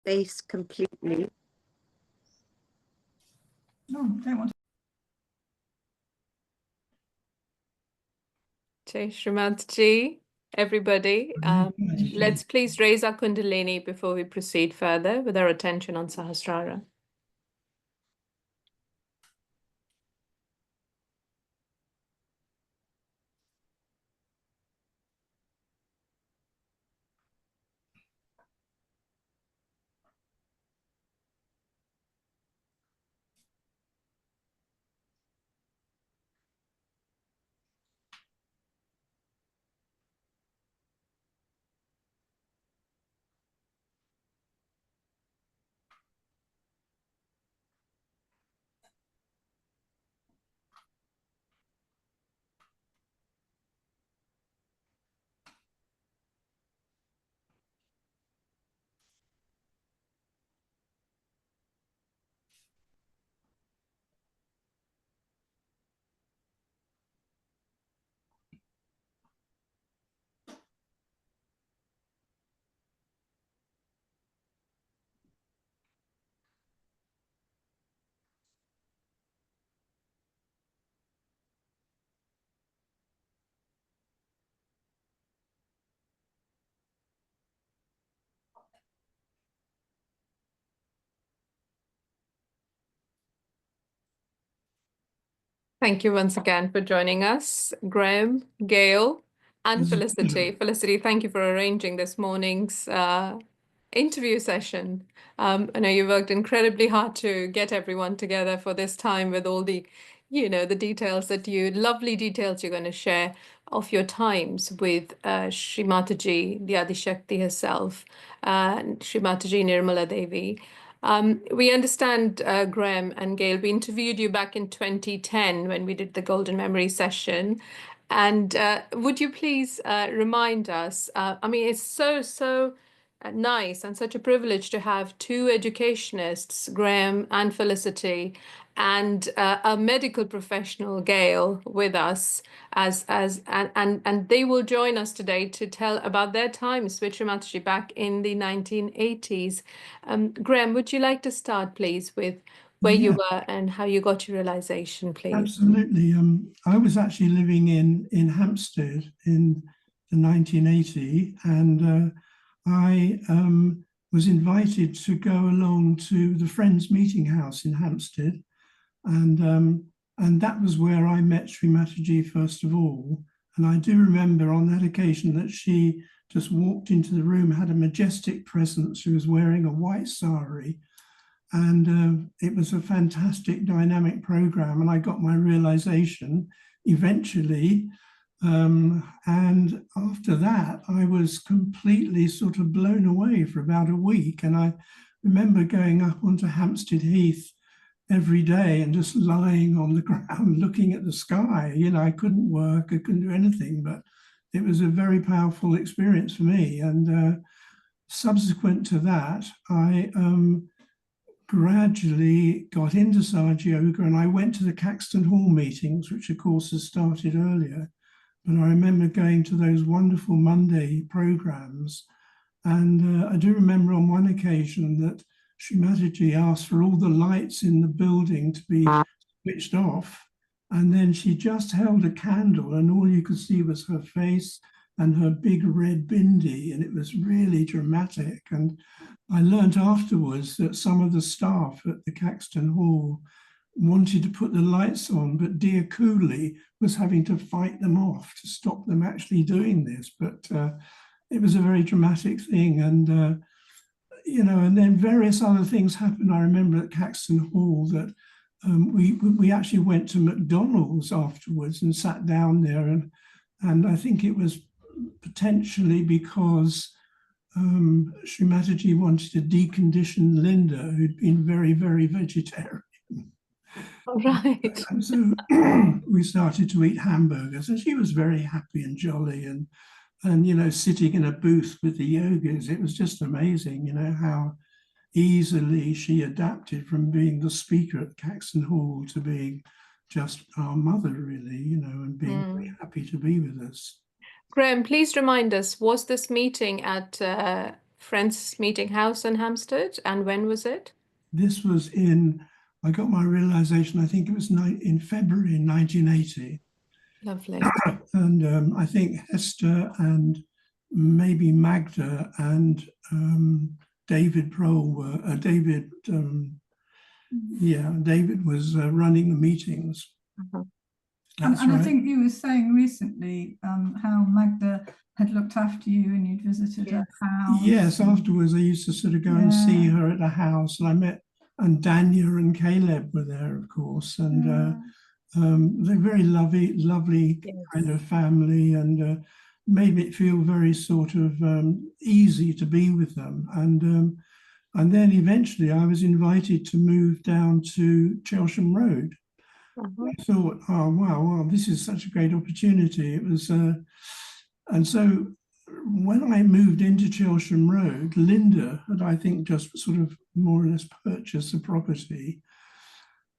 face completely. No, don't want to. Jai Shri Mataji, everybody. Let's please raise our Kundalini before we proceed further with our attention on Sahasrara. Thank you once again for joining us, Graham, Gail, and Felicity. Felicity, thank you for arranging this morning's interview session. I know you worked incredibly hard to get everyone together for this time with all the, the details lovely details you're going to share of your times with Shri Mataji, the Adi Shakti herself, and Shri Mataji Nirmala Devi. We understand, Graham and Gail, we interviewed you back in 2010 when we did the Golden Memory session. And would you please remind us, I mean, it's so nice and such a privilege to have two educationists, Graham and Felicity, and a medical professional, Gail, with us and they will join us today to tell about their times with Shri Mataji back in the 1980s. Graham, would you like to start, please, with where you were and how you got your realization, please? Absolutely. I was actually living in Hampstead in the 1980, and I was invited to go along to the Friends Meeting House in Hampstead, and that was where I met Shri Mataji first of all. And I do remember on that occasion that she just walked into the room, had a majestic presence. She was wearing a white sari, and it was a fantastic dynamic program. And I got my realization eventually. And after that, I was completely sort of blown away for about a week. And I remember going up onto Hampstead Heath every day and just lying on the ground looking at the sky. You know, I couldn't work, I couldn't do anything, but it was a very powerful experience for me. And subsequent to that, I gradually got into Sahaja Yoga, and I went to the Caxton Hall meetings, which of course has started earlier. But I remember going to those wonderful Monday programs. And I do remember on one occasion that Shri Mataji asked for all the lights in the building to be switched off. And then she just held a candle, and all you could see was her face and her big red bindi. And it was really dramatic. And I learned afterwards that some of the staff at the Caxton Hall wanted to put the lights on, but dear Cooley was having to fight them off to stop them actually doing this. But it was a very dramatic thing. And, you know, and then various other things happened. I remember at Caxton Hall that we actually went to McDonald's afterwards and sat down there. And I think it was potentially because Shri Mataji wanted to decondition Linda, who'd been very, very vegetarian. Right. And so we started to eat hamburgers, and she was very happy and jolly, and you know, sitting in a booth with the yogis. It was just amazing, you know, how easily she adapted from being the speaker at Caxton Hall to being just our mother, really, you know, and being very happy to be with us. Graham, please remind us, was this meeting at Friends Meeting House in Hampstead, and when was it? This was I got my realization, I think it was in February 1980. Lovely. And I think Hester and maybe Magda and David Prohl were, David was running the meetings. And right. I think you were saying recently how Magda had looked after you and you'd visited her house. Yes, afterwards I used to sort of go and see her at the house, and I met, and Danya and Caleb were there, of course, and they're very lovely kind of family, and made it feel very sort of easy to be with them. And then eventually I was invited to move down to Chelam Road. I thought, oh wow, this is such a great opportunity. It was, and so when I moved into Chelam Road, Linda had, I think, just sort of more or less purchased the property,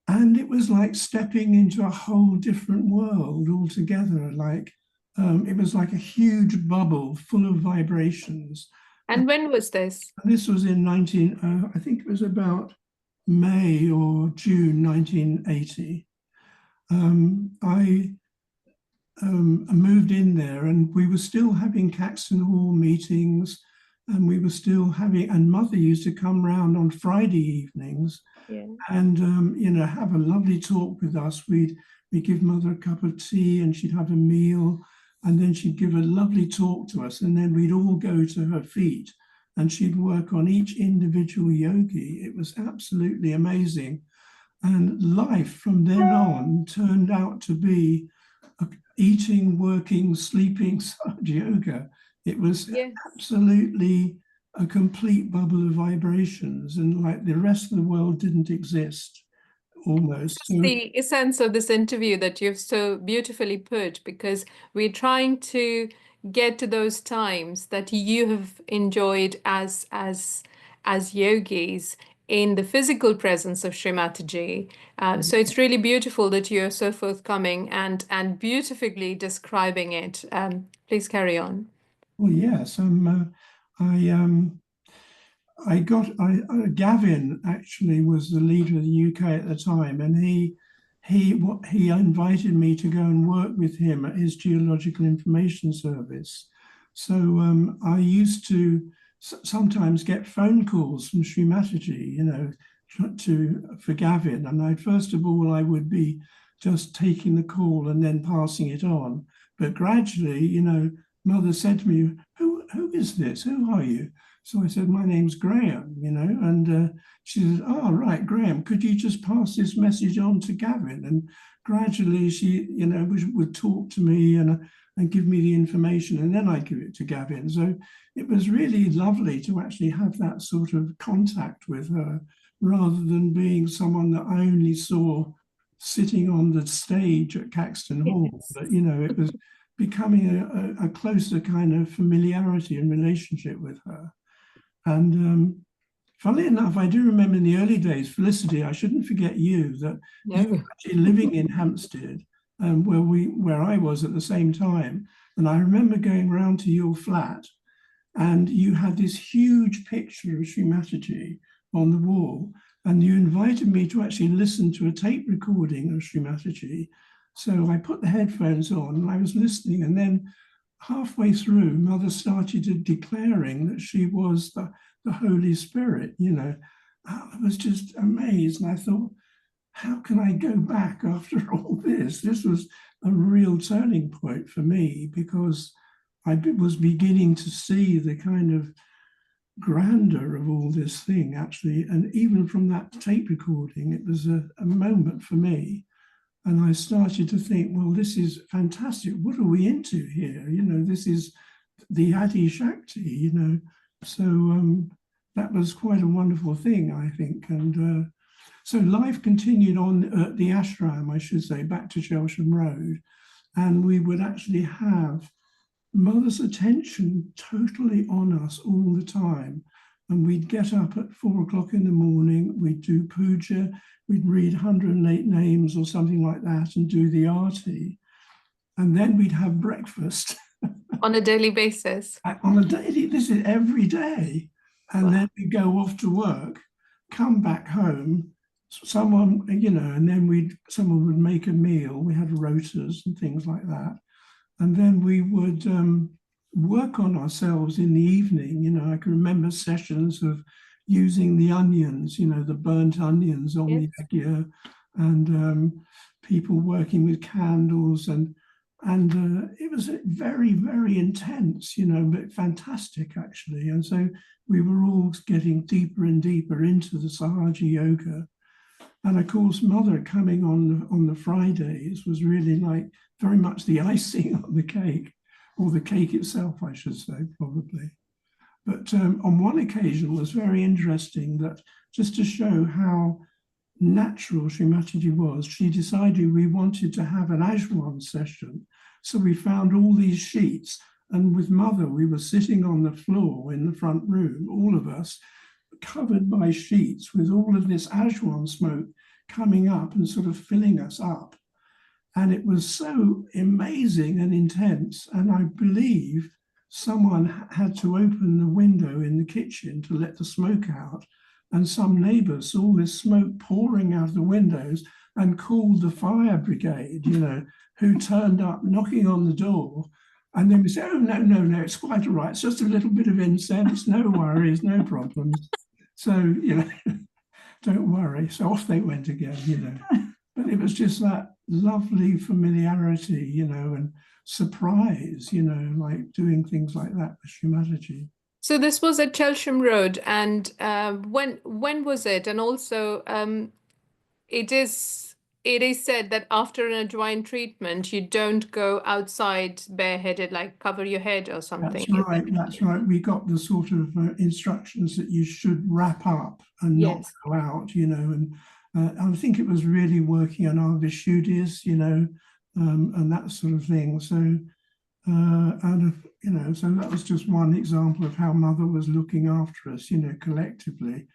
and it was like stepping into a whole different world altogether. Like it was like a huge bubble full of vibrations. And when was this? This was in I think it was about May or June 1980. I moved in there, and we were still having Caxton Hall meetings, and we were still having, and Mother used to come round on Friday evenings and have a lovely talk with us. We'd give Mother a cup of tea, and she'd have a meal, and then she'd give a lovely talk to us, and then we'd all go to her feet and she'd work on each individual yogi. It was absolutely amazing. And life from then on turned out to be eating, working, sleeping, Sahaja yoga. It was absolutely a complete bubble of vibrations, and like the rest of the world didn't exist almost. So, the essence of this interview that you've so beautifully put, because we're trying to get to those times that you have enjoyed as yogis in the physical presence of Shri Mataji. So it's really beautiful that you're so forthcoming and beautifully describing it. Please carry on. Well, yes, Gavin actually was the leader of the UK at the time, and he invited me to go and work with him at his Geological Information Service. So I used to sometimes get phone calls from Shri Mataji, for Gavin. And first of all, I would be just taking the call and then passing it on. But gradually, Mother said to me, who is this? Who are you? So I said, my name's Graham, and she said, oh, right, Graham, could you just pass this message on to Gavin? And gradually she, would talk to me and give me the information, and then I'd give it to Gavin. So it was really lovely to actually have that sort of contact with her, rather than being someone that I only saw sitting on the stage at Caxton Hall. But, it was becoming a closer kind of familiarity and relationship with her. And funnily enough, I do remember in the early days, Felicity, I shouldn't forget you, that you were actually living in Hampstead, where I was at the same time. And I remember going round to your flat, and you had this huge picture of Shri Mataji on the wall, and you invited me to actually listen to a tape recording of Shri Mataji. So I put the headphones on and I was listening, and then halfway through, Mother started declaring that she was the Holy Spirit. I was just amazed, and I thought, how can I go back after all this? This was a real turning point for me, because I was beginning to see the kind of grandeur of all this thing, actually. And even from that tape recording, it was a moment for me. And I started to think, well, this is fantastic. What are we into here? This is the Adi Shakti, So that was quite a wonderful thing, I think. And so life continued on at the ashram, I should say, back to Chelam Road. And we would actually have Mother's attention totally on us all the time. And we'd get up at 4 o'clock in the morning, we'd do puja, we'd read 108 names or something like that and do the arti. And then we'd have breakfast. On a daily basis? On a daily, this is every day. and then we go off to work, come back home, someone, you know, and then someone would make a meal. We had rotas and things like that. And then we would work on ourselves in the evening. You know, I can remember sessions of using the onions, you know, the burnt onions on the agya, and people working with candles, and it was very, very intense, you know, but fantastic actually. And so we were all getting deeper and deeper into the Sahaja yoga. And of course, Mother coming on the Fridays was really like very much the icing on the cake, or the cake itself, I should say, probably. But on one occasion was very interesting, that just to show how natural Shri Mataji was, she decided we wanted to have an Ashram session. So we found all these sheets, and with Mother, we were sitting on the floor in the front room, all of us, covered by sheets with all of this Ashram smoke coming up and sort of filling us up. And it was so amazing and intense. And I believe someone had to open the window in the kitchen to let the smoke out. And some neighbors saw this smoke pouring out of the windows and called the fire brigade, you know, who turned up knocking on the door. And then we said, oh, no, it's quite all right. It's just a little bit of incense, no worries, no problems. So, you know, don't worry. So off they went again, you know. But it was just that lovely familiarity, you know, and surprise, you know, like doing things like that with Shri Mataji. So this was at Chelam Road, and when was it? And also, it is said that after an Ajwain treatment, you don't go outside bareheaded, like cover your head or something. That's right. We got the sort of instructions that you should wrap up and not go out, you know, and I think it was really working on our Vishuddhis, you know, and that sort of thing. So, you know, so that was just one example of how Mother was looking after us, you know, collectively.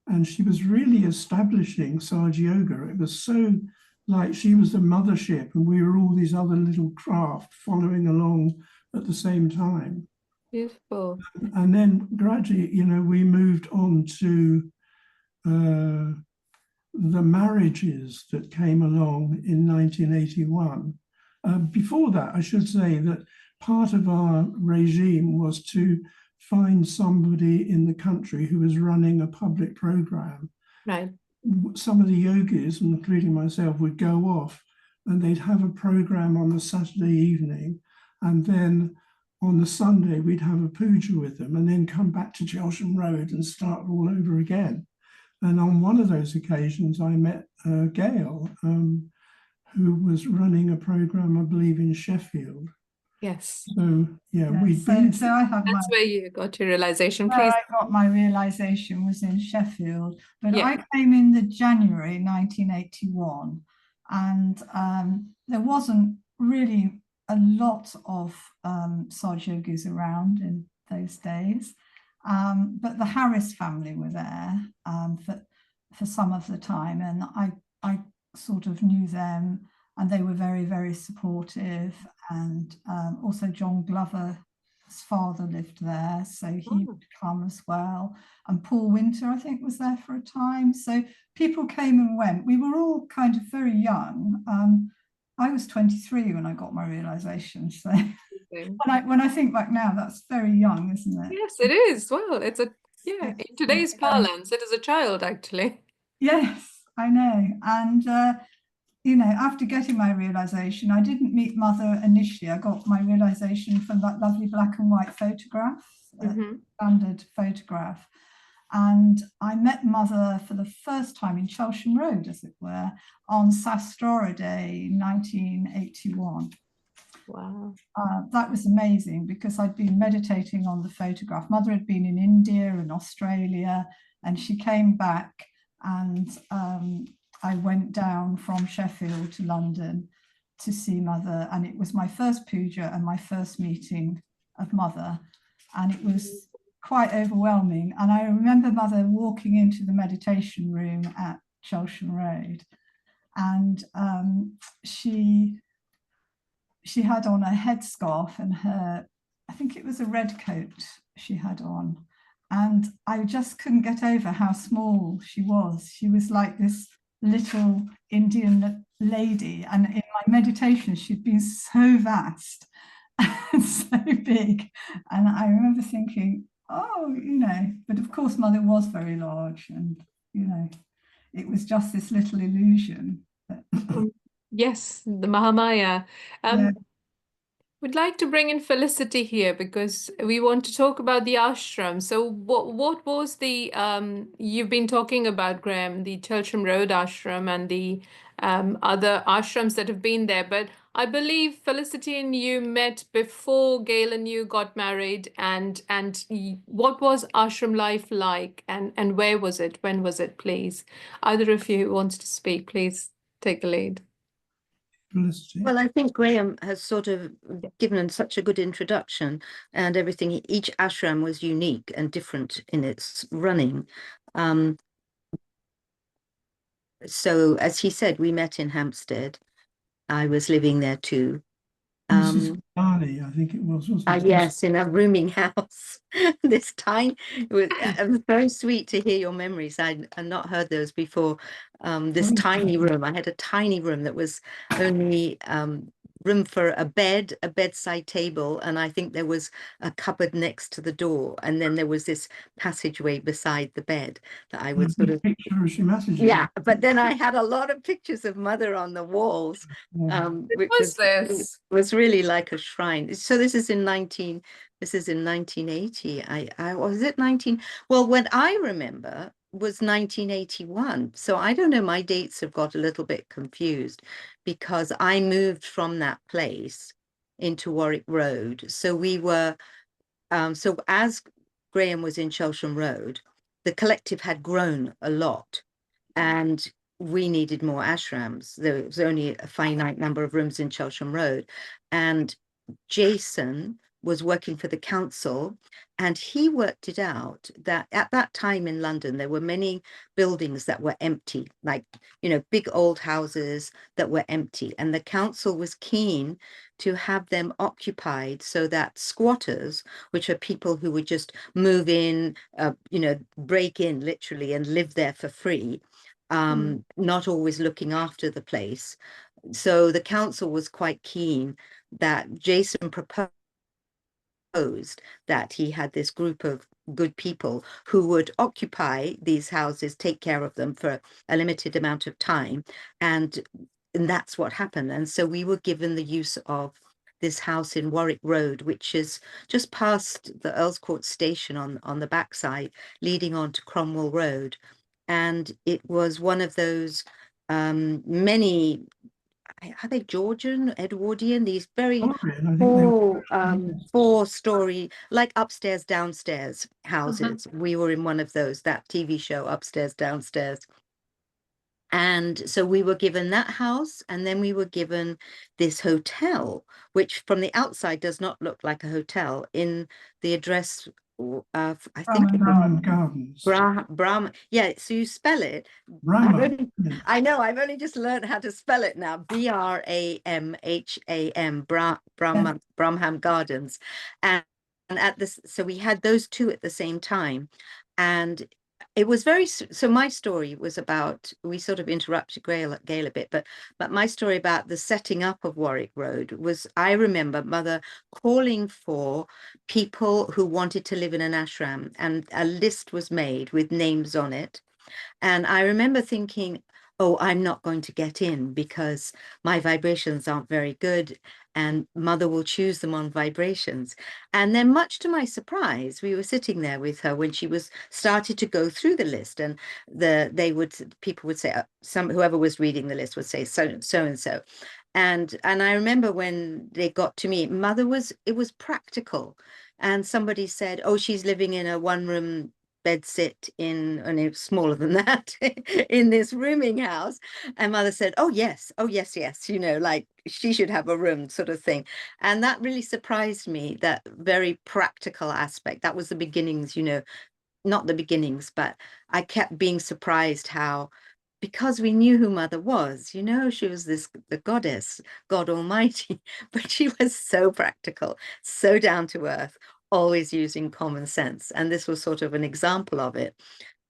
And she was really establishing Sahaja Yoga. It was so like she was the mothership and we were all these other little craft following along at the same time. Beautiful. And then gradually, you know, we moved on to the marriages that came along in 1981. Before that, I should say that part of our regime was to find somebody in the country who was running a public program. Right. Some of the yogis, including myself, would go off and they'd have a program on the Saturday evening, and then on the Sunday we'd have a puja with them, and then come back to Chelam Road and start all over again. And on one of those occasions, I met Gail, who was running a program, I believe, in Sheffield. Yes. So yeah, so I have that's where you got your realization. Please. I got my realization was in Sheffield, but I came in the January 1981, and there wasn't really a lot of Sahaja Yogis around in those days, but the Harris family were there for some of the time, and I sort of knew them. And they were very, very supportive. And also John Glover's father lived there, so he would come as well. And Paul Winter, I think, was there for a time. So people came and went. We were all kind of very young. I was 23 when I got my realization. So when I think back now, that's very young, isn't it? Yes, it is. Well, it's in today's parlance, it is a child, actually. Yes, I know. And you know, after getting my realization, I didn't meet Mother initially. I got my realization from that lovely black and white photograph, standard photograph. And I met Mother for the first time in Chelam Road, as it were, on Sastora Day, 1981. Wow. That was amazing because I'd been meditating on the photograph. Mother had been in India and Australia, and she came back, and I went down from Sheffield to London to see Mother, and it was my first puja and my first meeting of Mother, and it was quite overwhelming. And I remember Mother walking into the meditation room at Chelam Road, and she had on a headscarf and I think it was a red coat she had on, And I just couldn't get over how small she was. She was like this little Indian lady. And in my meditation, she'd been so vast and so big. And I remember thinking, oh, but of course, Mother was very large. And, it was just this little illusion. Yes, the Mahamaya. Yeah. We'd like to bring in Felicity here because we want to talk about the ashram. So what was the you've been talking about, Graham, the Chelam Road ashram and the other ashrams that have been there, but I believe Felicity and you met before Gail and you got married, and what was ashram life like, and where was it? When was it, please? Either of you who wants to speak, please take the lead. Felicity. Well, I think Graham has sort of given such a good introduction, and everything. Each ashram was unique and different in its running. So, as he said, we met in Hampstead. I was living there too. Mrs. Barney, I think it was, wasn't it? Yes, in a rooming house. This tiny, it was very sweet to hear your memories. I'd not heard those before. This tiny room. I had a tiny room that was only room for a bed, a bedside table, and I think there was a cupboard next to the door, and then there was this passageway beside the bed that I would sort of picture of Shri Mataji. Yeah, but then I had a lot of pictures of Mother on the walls, which was really like a shrine. So this is in 1980. I was it 19. Well, what I remember was 1981. So I don't know, my dates have got a little bit confused because I moved from that place into Warwick Road. So we were, so as Graham was in Chelam Road, the collective had grown a lot and we needed more ashrams. There was only a finite number of rooms in Chelam Road. And Jason was working for the council, and he worked it out that at that time in London, there were many buildings that were empty, like, big old houses that were empty. And the council was keen to have them occupied so that squatters, which are people who would just move in, break in literally and live there for free, not always looking after the place. So the council was quite keen that Jason proposed that he had this group of good people who would occupy these houses, take care of them for a limited amount of time. And that's what happened. And so we were given the use of this house in Warwick Road, which is just past the Earl's Court station on the backside, leading on to Cromwell Road. And it was one of those many, are they Georgian, Edwardian, these very four-story, like upstairs, downstairs houses. We were in one of those, that TV show, Upstairs, Downstairs. And so we were given that house, and then we were given this hotel, which from the outside does not look like a hotel. In the address, I think Braham Gardens. Braham, yeah. So you spell it. I know. I've only just learned how to spell it now. Bramham, Braham Gardens, and at this. So we had those two at the same time, and it was very. So my story was about. We sort of interrupted Gail a bit, but my story about the setting up of Warwick Road was. I remember Mother calling for people who wanted to live in an ashram, and a list was made with names on it. And I remember thinking, oh, I'm not going to get in because my vibrations aren't very good, and Mother will choose them on vibrations. And then, much to my surprise, we were sitting there with her when she was started to go through the list, and people would say, whoever was reading the list would say so and so. And I remember when they got to me, it was practical. And somebody said, oh, she's living in a one-room bed sit and it was smaller than that, in this rooming house. And Mother said, oh, yes, like she should have a room, sort of thing. And that really surprised me, that very practical aspect. That was the beginnings, not the beginnings, but I kept being surprised how, because we knew who Mother was, she was the goddess, God Almighty, but she was so practical, so down to earth, always using common sense. And this was sort of an example of it.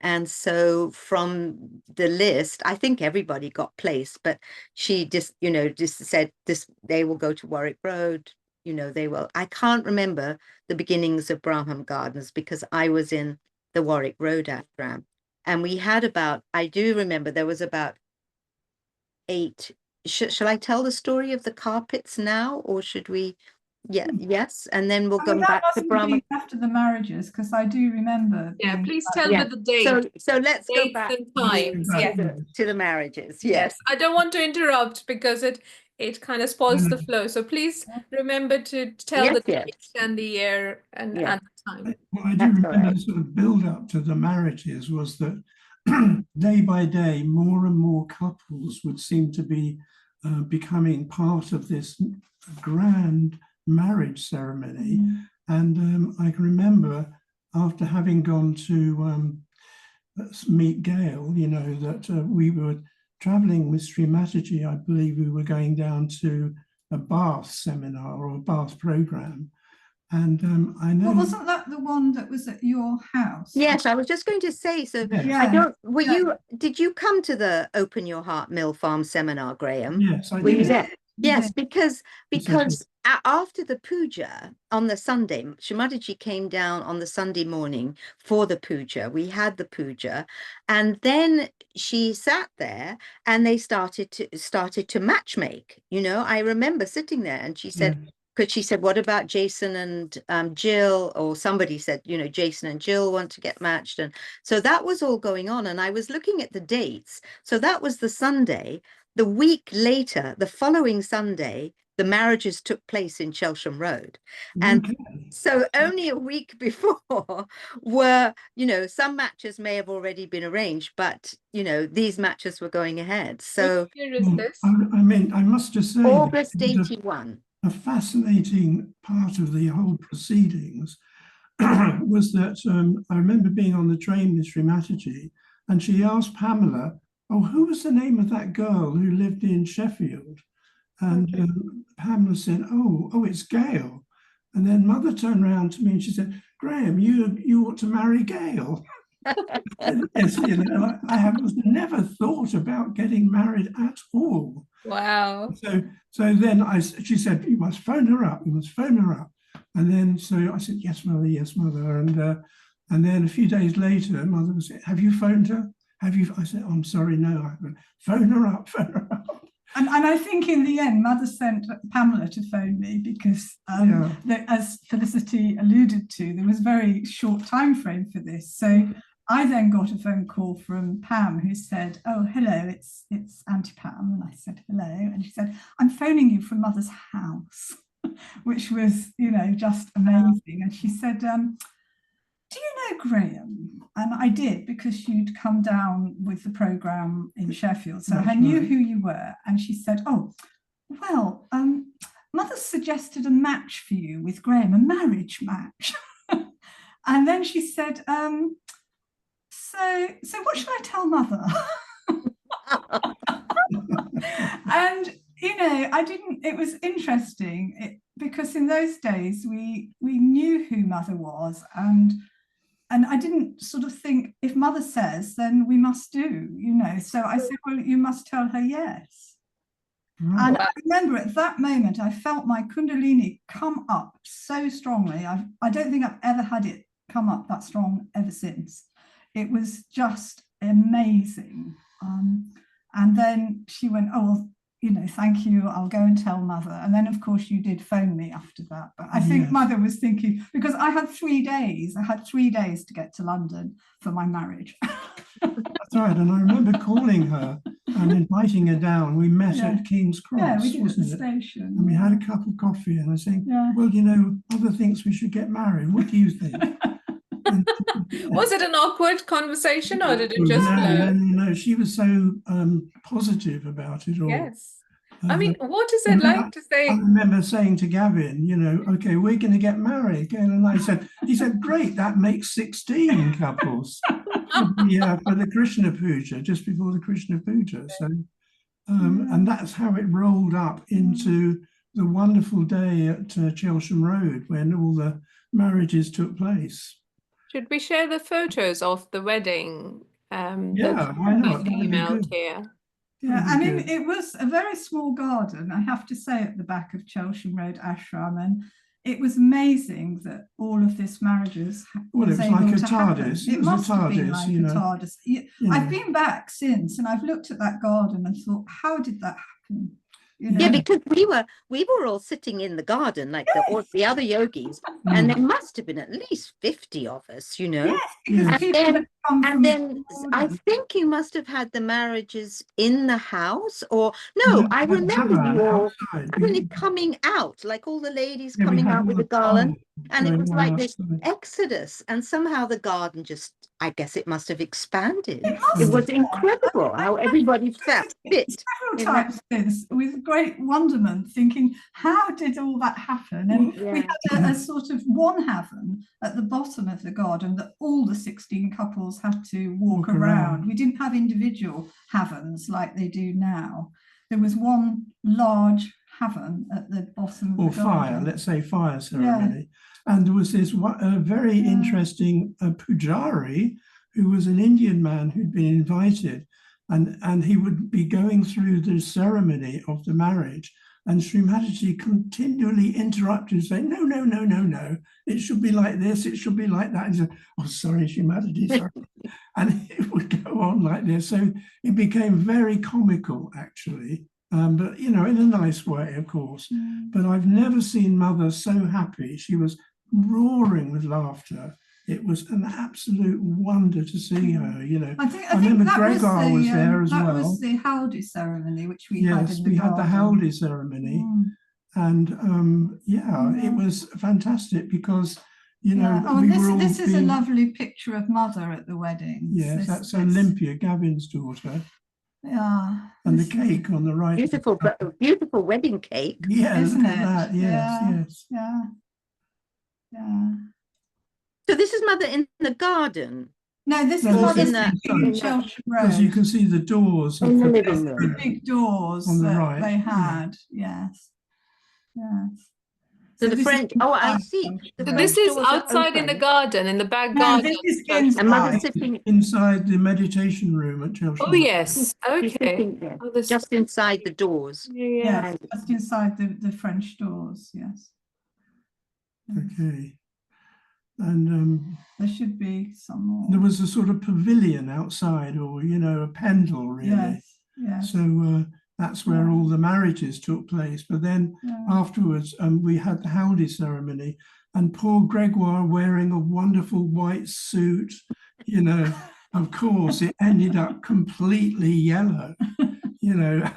And so from the list, I think everybody got placed, but she just, just said this, they will go to Warwick Road, they will. I can't remember the beginnings of Braham Gardens because I was in the Warwick Road ashram. And we had I do remember there was about 8. Shall I tell the story of the carpets now, or should we? Yeah, yes, and then we'll go back to Brahma after the marriages, because I do remember. Yeah, please tell me the date. So let's go back and times. to the marriages. Yes, I don't want to interrupt because it kind of spoils the flow. So please remember to tell the date and the year and the time. Well, I do remember the sort of build up to the marriages was that day by day, more and more couples would seem to be becoming part of this grand marriage ceremony. And I can remember after having gone to meet Gail, that we were traveling with Shri Mataji. I believe we were going down to a Bath seminar or a Bath program. And I know. Well, wasn't that the one that was at your house? Yes, I was just going to say. So did you come to the Open Your Heart Mill Farm seminar, Graham? Yes, I did. Yes, because after the puja on the Sunday, Shri Mataji came down on the Sunday morning for the puja. We had the puja, and then she sat there, and they started to matchmake. I remember sitting there, and she said, because she said, "What about Jason and Jill?" Or somebody said, Jason and Jill want to get matched, and so that was all going on. And I was looking at the dates. So that was the Sunday. The week later, the following Sunday, the marriages took place in Chelam Road. And so only a week before were, some matches may have already been arranged, but, these matches were going ahead. So which year is this? I mean, I must just say, August 81. A fascinating part of the whole proceedings was that I remember being on the train with Shri Mataji, and she asked Pamela, "Oh, who was the name of that girl who lived in Sheffield?" And Pamela said, "Oh, it's Gail." And then Mother turned around to me and she said, "Graham, you ought to marry Gail." Yes, I was never thought about getting married at all. Wow. So then she said, "You must phone her up. You must phone her up." And then so I said, "Yes, Mother. Yes, Mother." And then a few days later, Mother was saying, "Have you phoned her? Have you?" I said, "Oh, I'm sorry, no, I haven't." Phone her up, phone her up. And I think in the end, Mother sent Pamela to phone me because, as Felicity alluded to, there was a very short time frame for this. So I then got a phone call from Pam who said, "Oh, hello, it's Auntie Pam." And I said, "Hello." And she said, "I'm phoning you from Mother's house," which was, just amazing. And she said, "Do you know Graham?" And I did, because you'd come down with the programme in Sheffield. So I knew who you were. And she said, "Oh, well, Mother suggested a match for you with Graham, a marriage match." And then she said, so what should I tell Mother?" And, I didn't, it was interesting because in those days we knew who Mother was, and I didn't sort of think, if Mother says, then we must do, So I said, "Well, you must tell her yes." And I remember at that moment, I felt my Kundalini come up so strongly. I don't think I've ever had it come up that strong ever since. It was just amazing. And then she went, "Oh, well, thank you, I'll go and tell Mother." And then, of course, you did phone me after that. But I think Mother was thinking, because I had 3 days. I had 3 days to get to London for my marriage. That's right. And I remember calling her and inviting her down. We met at King's Cross. Yeah, we did at the station. And we had a cup of coffee. And I was saying, "Well, Mother thinks we should get married. What do you think?" Was it an awkward conversation, or did it just flow? No, she was so positive about it all. Yes. I mean, what is it like to say? I remember saying to Gavin, "Okay, we're going to get married." Gail and he said, "Great, that makes 16 couples for the Krishna Puja, just before the Krishna Puja." So, and that's how it rolled up into the wonderful day at Chelam Road, when all the marriages took place. Should we share the photos of the wedding? Yeah, why not? That'd be Emailed good. here. Yeah, I That'd be mean, good. it was a very small garden, I have to say, at the back of Chelam Road, Ashram, and it was amazing that all of this marriages Well, was it was able like a to happen. TARDIS. It was must a have been TARDIS, like you a know. TARDIS. You I've know. been back since, and I've looked at that garden and thought, how did that happen? You know? Yeah, because we were all sitting in the garden like all the other yogis, and there must have been at least 50 of us, you know. Yes, because Yes. people had come from And then I abroad. think you must have had the marriages in the house, or no, I remember you all suddenly coming out, like all the ladies Yeah, we coming had out all with the the garland, songs and it going was on like this outside. exodus, and somehow the garden just, I guess it must have expanded. It must It was have done. incredible how everybody felt fit. Several in that- times since, with great wonderment, thinking, how did all that happen? And we Yeah. had a sort of one haven at the bottom of the garden that all the 16 couples had to walk around. We didn't have individual havens like they do now. There was one large haven at the bottom of Or the garden. fire, let's say fire ceremony. And there was this very interesting pujari who was an Indian man who'd been invited, and he would be going through the ceremony of the marriage, and Shri Mataji continually interrupted, saying, no, no, no, no, no, it should be like this, it should be like that. And he said, oh, sorry, Shri Mataji, sorry. And it would go on like this. So it became very comical, actually. But, you know, in a nice way, of course. But I've never seen Mother so happy. She was roaring with laughter. It was an absolute wonder to see her, you know. I think remember that Gregor was there as that well. was the Haldi ceremony, which we had Yes, in the we had the garden. Haldi ceremony. And it was fantastic because, you know, oh, we this, were all this is a lovely picture of Mother at the wedding. Yes, that's Olympia, Gavin's daughter. Yeah. And the cake on the right. Beautiful, beautiful wedding cake. Yeah, isn't look it? at that. Yes, yeah, yeah. So this is Mother in the garden. No, this No, is Mother in the- in Chelam Road. because you can see the doors of In the the living room. The big doors on the that right, they had. Yes. Yes. So the this French, is oh, I inside see. Chelam The So Road. this French is doors are outside in the open. garden, in the back No, garden. this is Church. inside. And Mother's sitting. inside the meditation room at Chelsea. Oh yes, She's okay. sitting there, Oh, this, just inside the doors. yeah. Yes, just inside the French doors. Yes. Okay. And there should be some more. there was a sort of pavilion outside, or, you know, a pendle, really. Yes, yes. So that's where all the marriages took place. But then afterwards, we had the Haldi ceremony, and poor Gregoire wearing a wonderful white suit, you know, of course, it ended up completely yellow, you know.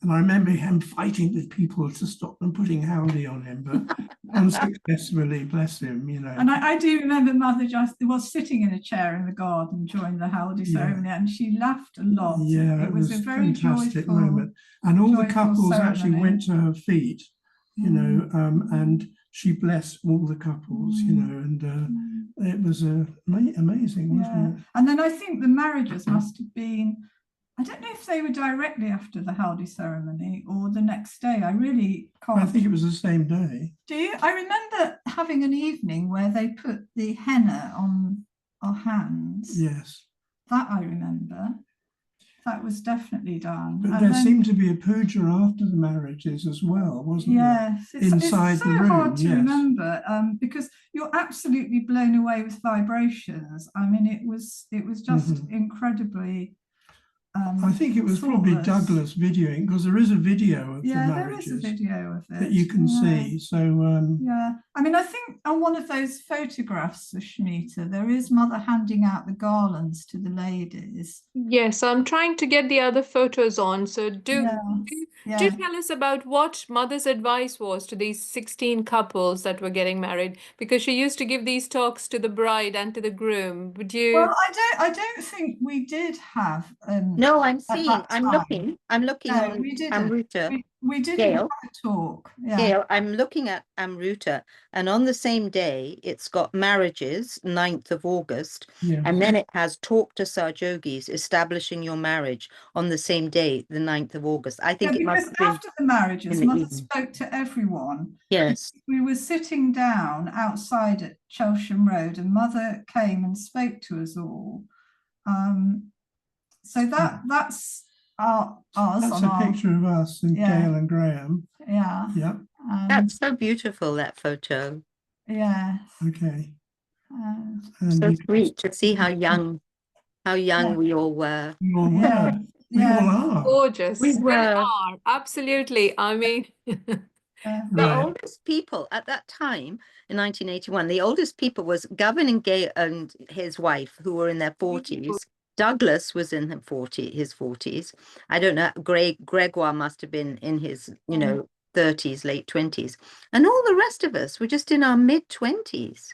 And I remember him fighting with people to stop them putting Haldi on him, but unsuccessfully, bless him, you know. And I do remember Mother just was sitting in a chair in the garden during the Haldi ceremony, and she laughed a lot. Yeah, it was a very fantastic joyful moment. And all the couples ceremony. actually went to her feet, you know, and she blessed all the couples, you know, and it was amazing, wasn't it? And then I think the marriages must have been, I don't know if they were directly after the Haldi ceremony or the next day. I really can't. I think it was the same day. Do you? I remember having an evening where they put the henna on our hands. Yes. That I remember. That was definitely done. But And there then, seemed to be a puja after the marriages as well, wasn't there? yes, it's Inside so the room, hard to yes. remember because you're absolutely blown away with vibrations. I mean, it was just incredibly. I think it was probably thoughtless. Douglas videoing, because there is a video of the marriages there is a video of it that you can see. So yeah, I mean, I think on one of those photographs of Shmita, there is Mother handing out the garlands to the ladies. Yes, I'm trying to get the other photos on. So do tell us about what Mother's advice was to these 16 couples that were getting married, because she used to give these talks to the bride and to the groom. Would you? Well, I don't think we did have. No, I'm seeing. that I'm time. looking. I'm looking No, on we didn't. Amrita. We did Gail? have a talk. Yeah. Gail, I'm looking at Amruta, and on the same day, it's got marriages, 9th of August, Yes. and then it has talk to Yogis, establishing your marriage on the same day, the 9th of August. I think it must Because have been after the marriages, in the Mother evening. spoke to everyone. Yes. We were sitting down outside at Chelsham Road, and Mother came and spoke to us all. So that's us. That's a picture of us and Gail and Graham. Yeah. Yeah. That's so beautiful, that photo. Yeah. Okay. So sweet to see how young we all were. We all were. We all are. Gorgeous. We We were. are. Absolutely. I mean, The oldest people at that time in 1981, the oldest people was Gavin and Gail and his wife, who were in their 40s. Douglas was in his 40s. I don't know. Gregoire must have been in his, 30s, late 20s. And all the rest of us were just in our mid-20s.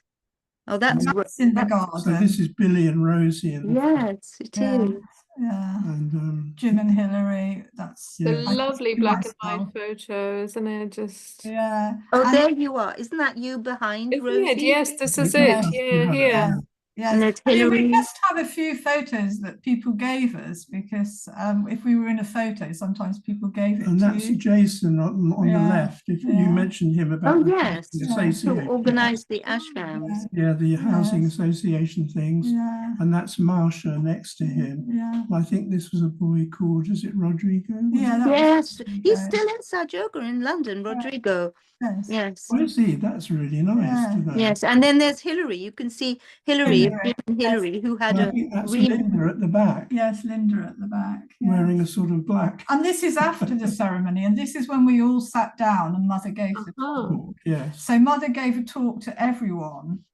Oh, that's in the garden. So this is Billy and Rosie. Yes, it is. Yeah. And Jim and Hillary. That's the Yeah. lovely black and myself. white photo, isn't it? Just Yeah. Oh, And- there you are. Isn't that you behind, isn't Rosie? it? Yes, this is Yeah. it. Yeah, here. Yeah. Yes. And there's I mean, Hillary. we just have a few photos that people gave us because if we were in a photo, sometimes people gave it and to that's you. Jason on the Yeah. left. If you Yeah. mentioned him about Oh, the yes. housing To association. organize the ashrams. Yeah, the housing Yes. association things. Yeah. And that's Marsha next to him. Yeah. I think this was a boy called, is it Rodrigo? Yeah. That Yes, was he's still in Sahaja in London, Rodrigo. Yes. Yes. Oh, is he? That's really nice Yeah. to know. Yes, and then there's Hillary. You can see Hillary, Hillary, who had I a think that's really Linda at the back, Yes, Linda at the back. Yeah. wearing a sort of black. And this is after the ceremony, and this is when we all sat down and Mother gave the talk. Yes. So Mother gave a talk to everyone,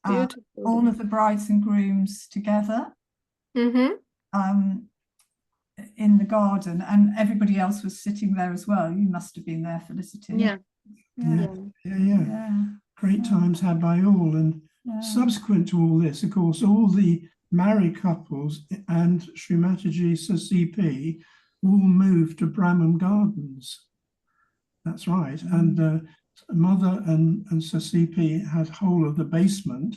Beautiful. all of the brides and grooms together in the garden, and everybody else was sitting there as well. You must have been there, Felicity. Yeah. Yeah. Great times had by all. And subsequent to all this, of course, all the married couples and Shri Mataji CP all moved to Braham Gardens. That's right. And Mother and CP had whole of the basement,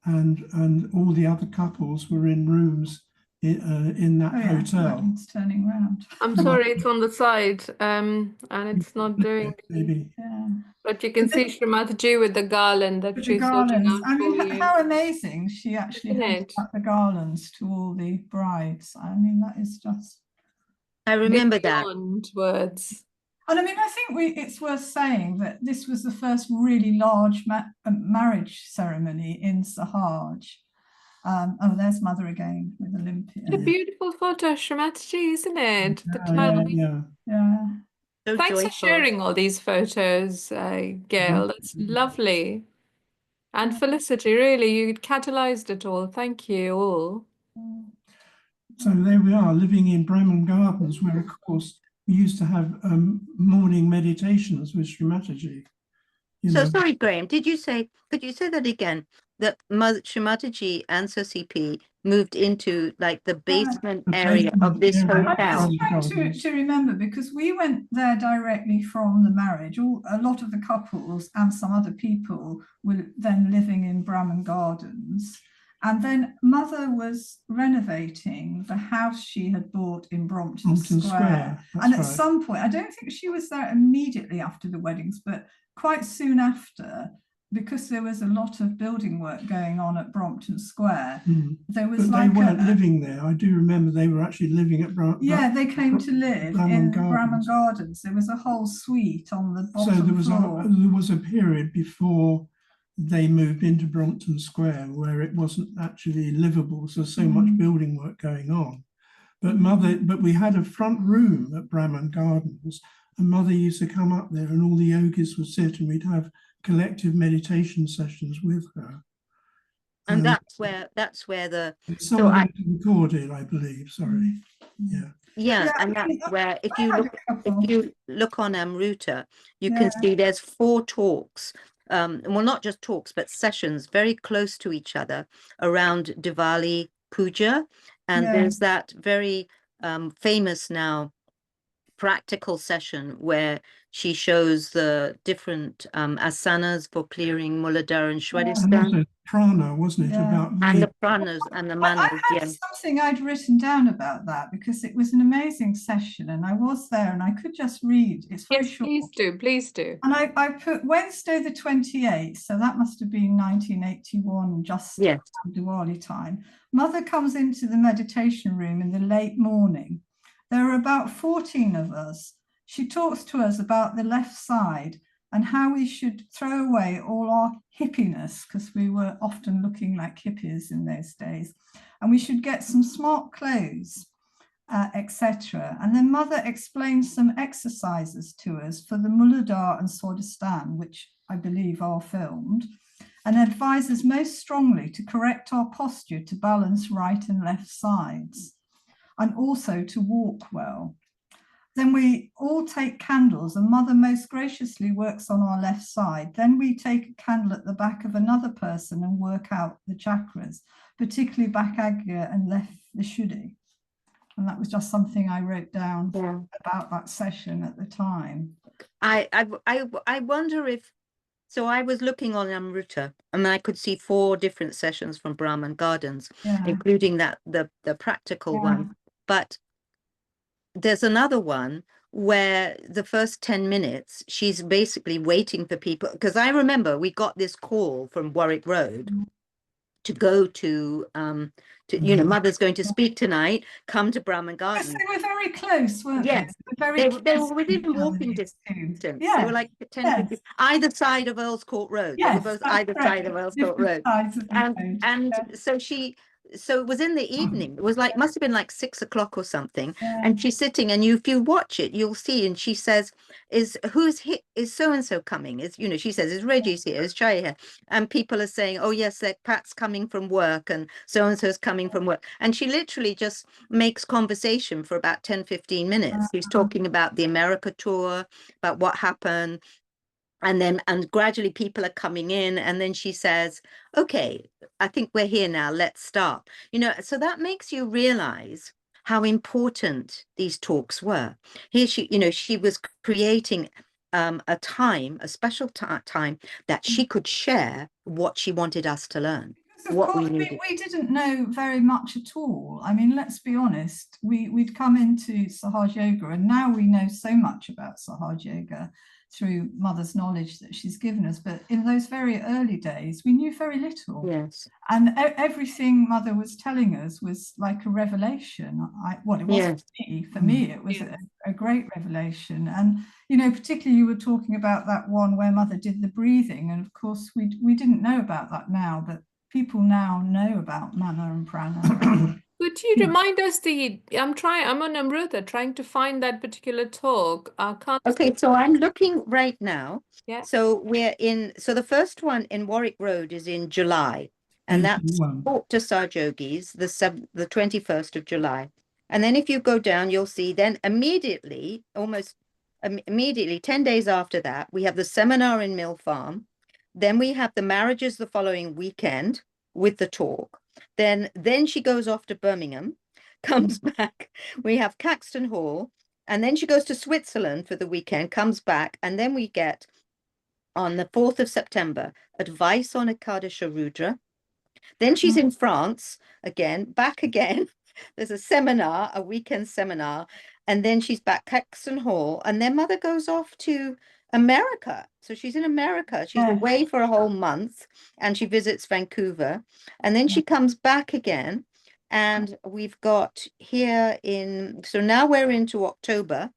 and all the other couples were in rooms in that hotel. It's turning round. I'm sorry, it's on the side, and it's not doing. Maybe. Yeah. But you can see Shri Mataji with the garland that With she's the sorting garlands. out I mean, for you. how amazing she actually Isn't handed it? out the garlands to all the brides. I mean, that is just. I remember that. Beyond words. And I mean, I think it's worth saying that this was the first really large marriage ceremony in Sahaja. Oh, there's Mother again with Olympia. A beautiful photo, Shri Mataji, isn't it? The Yeah, child. Yeah. So Thanks joyful. for sharing all these photos, Gail. That's lovely. And Felicity, really, you catalyzed it all. Thank you all. So there we are, living in Braham Gardens, where, of course, we used to have morning meditations with Shri Mataji. Sorry, Graham, could you say that again? That Shri Mataji and CP moved into like the basement area of this hotel. I'm just trying to remember, because we went there directly from the marriage. A lot of the couples and some other people were then living in Braham Gardens. And then Mother was renovating the house she had bought in Brompton Square. And at some point, I don't think she was there immediately after the weddings, but quite soon after, because there was a lot of building work going on at Brompton Square, there was they weren't living there. I do remember they were actually living at they came to live in Braham Gardens. There was a whole suite on the bottom floor. There was a period before they moved into Brompton Square where it wasn't actually livable, so much building work going on. But we had a front room at Braham Gardens, and Mother used to come up there, and all the yogis would sit, and we'd have collective meditation sessions with her. And that's where the some of them recorded, I believe. Sorry. Yeah, and that's where if you look on Amruta, you can see there's 4 talks. Well, not just talks, but sessions very close to each other around Diwali Puja. And there's that very famous now practical session where she shows the different asanas for clearing Muladhara and And Shwadhisthana. also prana, wasn't it? Yeah. About And the the pranas and the I manas, had something I'd written down about that because it was an amazing session and I was there and I could just read. It's very Yes, short. please do. And I put Wednesday the 28th, so that must have been 1981, just yes, around Diwali time. Mother comes into the meditation room in the late morning. There are about 14 of us. She talks to us about the left side and how we should throw away all our hippiness, because we were often looking like hippies in those days. And we should get some smart clothes, etc. And then Mother explains some exercises to us for the Muladhara and Swadhisthana, which I believe are filmed, and advises most strongly to correct our posture to balance right and left sides, and also to walk well. Then we all take candles and Mother most graciously works on our left side. Then we take a candle at the back of another person and work out the chakras, particularly back Agya and left Vishuddhi. And that was just something I wrote down about that session at the time. I wonder if, so I was looking on Amruta and I could see 4 different sessions from Braham Gardens, including that the practical one. But there's another one where the first 10 minutes, she's basically waiting for people. Because I remember we got this call from Warwick Road to go to you know, Mother's going to speak tonight, come to Braham Gardens. Yes, they were very close, weren't yes. they? They were within walking distance. Yes. They were like 10, 15, either side of Earls Court Road. Yes, they were both either side of Earls Court Road. And so it was in the evening. It was like, must have been like 6 o'clock or something. And she's sitting, and if you watch it, you'll see. And she says, is so and so coming? Is, you know, she says, is Reggie's here? Is Chai here? And people are saying, oh yes, that Pat's coming from work, and so is coming from work. And she literally just makes conversation for about 10, 15 minutes. She's talking about the America tour, about what happened. And gradually people are coming in, and then she says, okay, I think we're here now, let's start. You know, so that makes you realize how important these talks were. Here she, you know, she was creating a time, a special time that she could share what she wanted us to learn. Of course, we didn't know very much at all. I mean, let's be honest, we'd come into Sahaja Yoga, and now we know so much about Sahaja Yoga through Mother's knowledge that she's given us. But in those very early days, we knew very little. Yes. And everything Mother was telling us was like a revelation. It was for me, it was a great revelation. And, you know, particularly you were talking about that one where Mother did the breathing. And of course, we didn't know about that now, but people now know about mana and prana. Could you remind us I'm on Amrita trying to find that particular talk. Okay, so I'm looking right now. Yeah. So the first one in Warwick Road is in July, and that's talk to Sahaja Yogis, the 21st of July. And then if you go down, you'll see then immediately, almost immediately, 10 days after that, we have the seminar in Mill Farm. Then we have the marriages the following weekend with the talk. Then she goes off to Birmingham, comes back. We have Caxton Hall, and then she goes to Switzerland for the weekend, comes back, and then we get on the 4th of September, advice on Ekadasha Rudra. Then she's in France back again. There's a seminar, a weekend seminar, and then she's back Caxton Hall, and then Mother goes off to America. So she's in America. She's away for a whole month, and she visits Vancouver, and then she comes back again. And we've got here so now we're into October,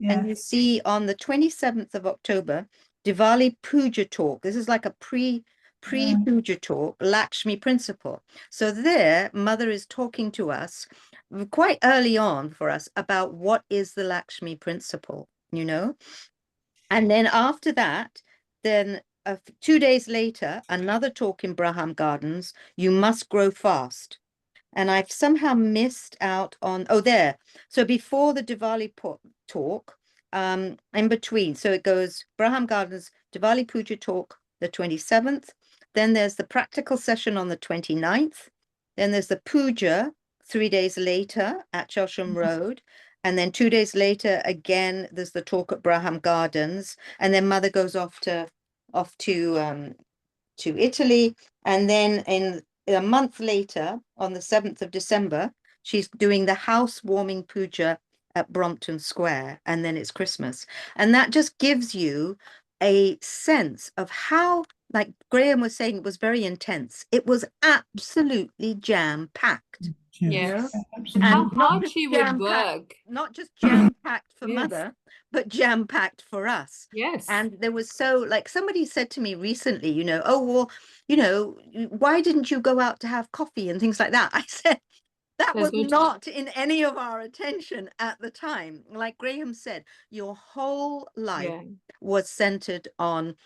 and you see on the 27th of October, Diwali Puja talk. This is like a pre-Puja talk, Lakshmi principle. So there, Mother is talking to us quite early on for us about what is the Lakshmi principle, you know? And then after that, then 2 days later, another talk in Braham Gardens, you must grow fast. And I've somehow missed out on, there. So before the Diwali talk, in between, so it goes Braham Gardens, Diwali Puja talk, the 27th. Then there's the practical session on the 29th. Then there's the Puja 3 days later at Ashram Road. And then 2 days later, again, there's the talk at Braham Gardens, and then mother goes off to Italy, and then in a month later, on the 7th of December, she's doing the housewarming puja at Brompton Square, and then it's Christmas. And that just gives you a sense of how, like Graham was saying, it was very intense. It was absolutely jam-packed. Yes. absolutely. How And not hard just she would jam-packed, work. not just jam-packed for Yes. mother, but jam-packed for us. Yes. And there was so, like, somebody said to me recently, you know, oh, well, you know, why didn't you go out to have coffee and things like that? I said, that There's was no- not in any of our attention at the time. Like Graham said, your whole life Yeah. was centered on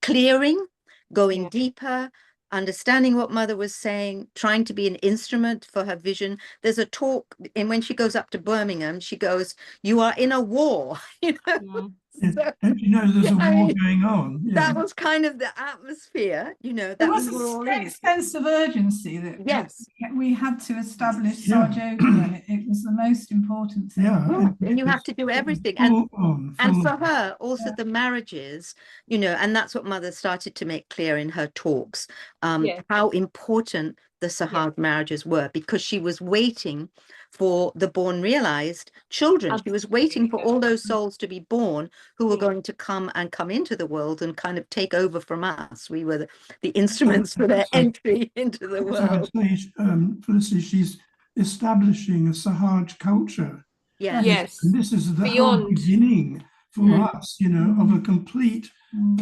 clearing, going Yeah. deeper, understanding what mother was saying, trying to be an instrument for her vision. There's a talk, and when she goes up to Birmingham, she goes, "You are in a war," you know. Yeah. Yeah. Don't you know there's a war going on? Yeah. That was kind of the atmosphere, you know, There that was we were all a in. sense of urgency that Yes. we had to establish Yeah. Sahaja, and it was the most important thing. Yeah. And you have to do everything. Full And for on. her, also the marriages, you know, and that's what mother started to make clear in her talks, Yes. how important the Sahaja marriages were, because she was waiting for the born realized children. She was waiting for all those souls to be born who were going to come into the world and kind of take over from us. We were the instruments for their entry into the world. So I'd say, Felicity, she's establishing a Sahaja culture. Yeah. Yes. And this is the Beyond. whole beginning for us, you know, of a complete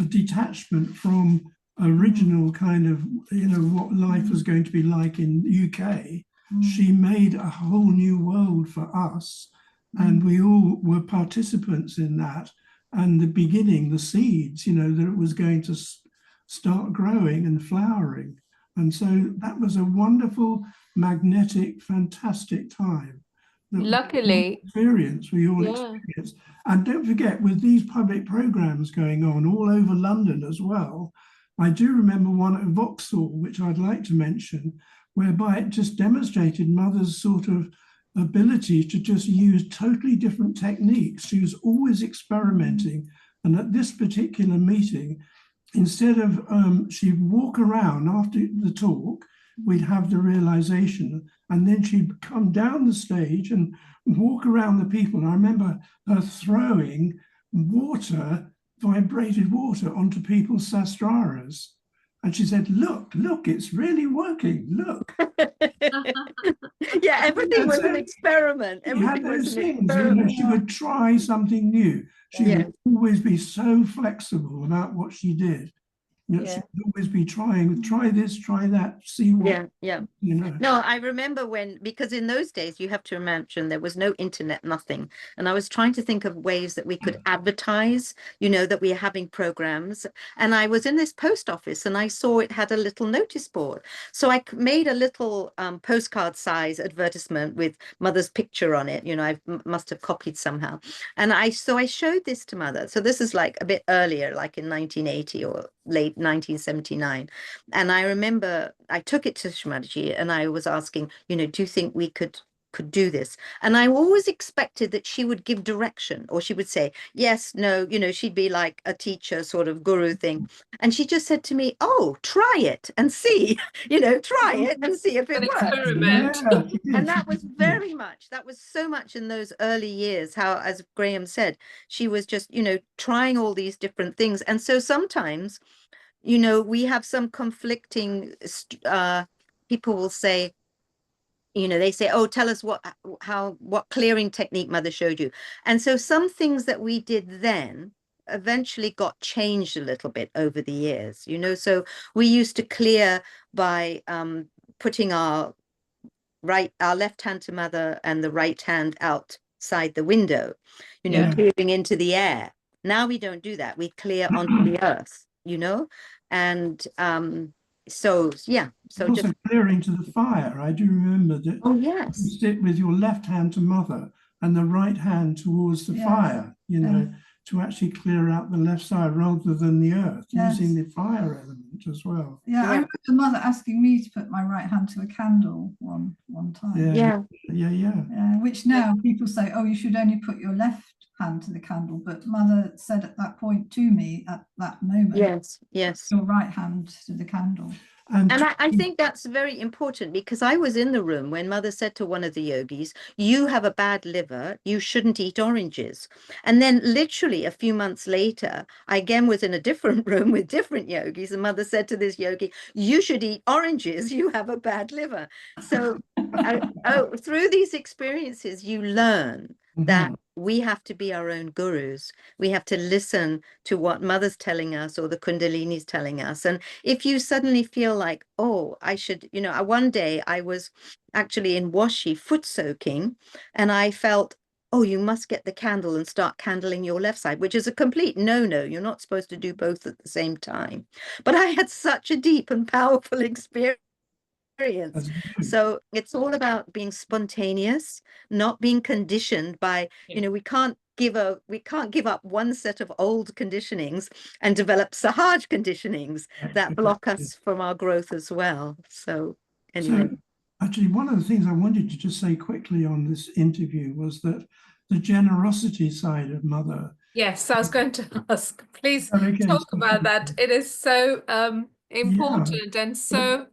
detachment from original kind of, you know, what life was going to be like in the UK. She made a whole new world for us, and we all were participants in that. And the beginning, the seeds, you know, that it was going to start growing and flowering. And so that was a wonderful, magnetic, fantastic time. Luckily, We all experienced. And don't forget, with these public programs going on all over London as well, I do remember one at Vauxhall, which I'd like to mention, whereby it just demonstrated mother's sort of ability to just use totally different techniques. She was always experimenting. And at this particular meeting, instead of, she'd walk around after the talk, we'd have the realization, and then she'd come down the stage and walk around the people. And I remember her throwing water, vibrated water, onto people's sastraras. And she said, look, it's really working, look. Yeah, everything was an experiment. She had those things, experiment. you know, she would try something new. She would always be so flexible about what she did. You know, she would always be try this, try that, see what, you know. No, I remember because in those days, you have to imagine there was no internet, nothing. And I was trying to think of ways that we could advertise, you know, that we are having programs. And I was in this post office and I saw it had a little notice board. So I made a little postcard size advertisement with mother's picture on it. You know, I must have copied somehow. And I showed this to mother. So this is like a bit earlier, like in 1980 or late 1979. And I remember I took it to Shri Mataji and I was asking, you know, do you think we could do this? And I always expected that she would give direction, or she would say yes, no, you know, she'd be like a teacher sort of guru thing. And she just said to me, oh, try it and see, you know, try it and see if it works. Experiment. And that was that was so much in those early years, how, as Graham said, she was just, you know, trying all these different things. And so sometimes, you know, we have some conflicting, people will say, you know, they say, oh, tell us what clearing technique mother showed you. And so some things that we did then eventually got changed a little bit over the years, you know. So we used to clear by putting our left hand to mother and the right hand outside the window, you know, clearing into the air. Now we don't do that. We clear onto the earth, you know. And so also just clearing to the fire. I do remember that. Oh yes, you sit with your left hand to mother and the right hand towards the fire, you know, to actually clear out the left side rather than the earth, Yes. using the fire element as well. Yeah, I Yeah. remember the mother asking me to put my right hand to a candle one time. Yeah. Which now people say, oh, you should only put your left hand to the candle. But mother said at that point to me at that moment, Yes. your right hand to the candle. And I think that's very important, because I was in the room when mother said to one of the yogis, you have a bad liver, you shouldn't eat oranges. And then literally a few months later, I again was in a different room with different yogis, and mother said to this yogi, you should eat oranges, you have a bad liver. So through these experiences, you learn that we have to be our own gurus. We have to listen to what mother's telling us or the Kundalini's telling us. And if you suddenly feel like, oh, I should, one day I was actually in washi foot soaking, and I felt, oh, you must get the candle and start candling your left side, which is a complete no-no. You're not supposed to do both at the same time. But I had such a deep and powerful experience. So it's all about being spontaneous, not being conditioned by, we can't give up one set of old conditionings and develop Sahaja conditionings that block us from our growth as well. So anyway. So actually, one of the things I wanted to just say quickly on this interview was that the generosity side of mother. Yes, I was going to ask, please talk about that. It is so important and so...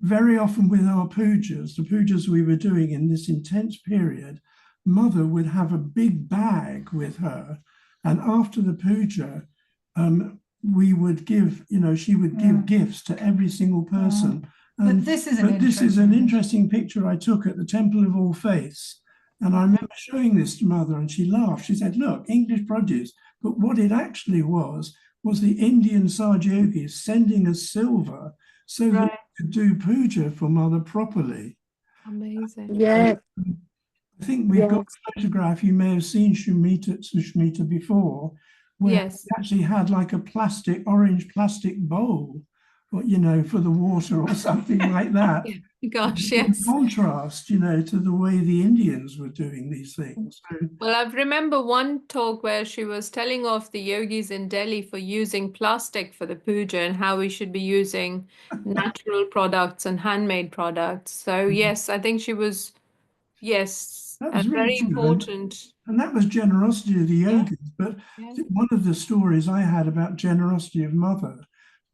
Very often with our pujas, the pujas we were doing in this intense period, mother would have a big bag with her, and after the puja, we would give, she would give gifts to every single person. But this is an interesting picture I took at the Temple of All Faiths, and I remember showing this to mother, and she laughed. She said, "Look, English produce," but what it actually was the Indian Sahaja yogis sending us silver so that we could do puja for mother properly. Amazing. Yeah. I think we've got a photograph, you may have seen Sushmita before, where we actually had like a orange plastic bowl, or, for the water or something like that. Gosh, in contrast, to the way the Indians were doing these things. So, well, I remember one talk where she was telling off the yogis in Delhi for using plastic for the puja and how we should be using natural products and handmade products. So yes, I think she was, that was really very important. And that was generosity of the yogis. But one of the stories I had about generosity of mother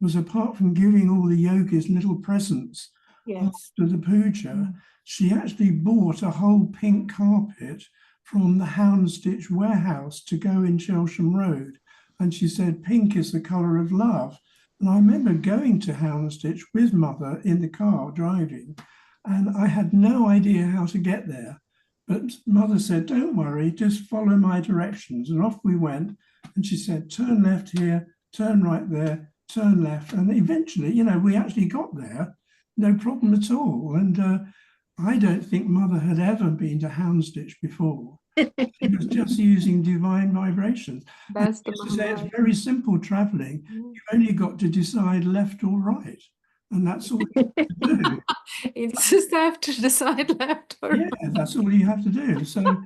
was, apart from giving all the yogis little presents after the puja, she actually bought a whole pink carpet from the Hampstead warehouse to go in Chelam Road. And she said, pink is the colour of love. And I remember going to Hampstead with mother in the car driving, and I had no idea how to get there. But mother said, don't worry, just follow my directions. And off we went. And she said, turn left here, turn right there, turn left. And eventually, we actually got there. No problem at all. And I don't think mother had ever been to Hampstead before. She was just using divine vibrations. That's it's very simple traveling. You've only got to decide left or right. And that's all you have to do. You just have to decide left or right. Yeah, that's all you have to do. So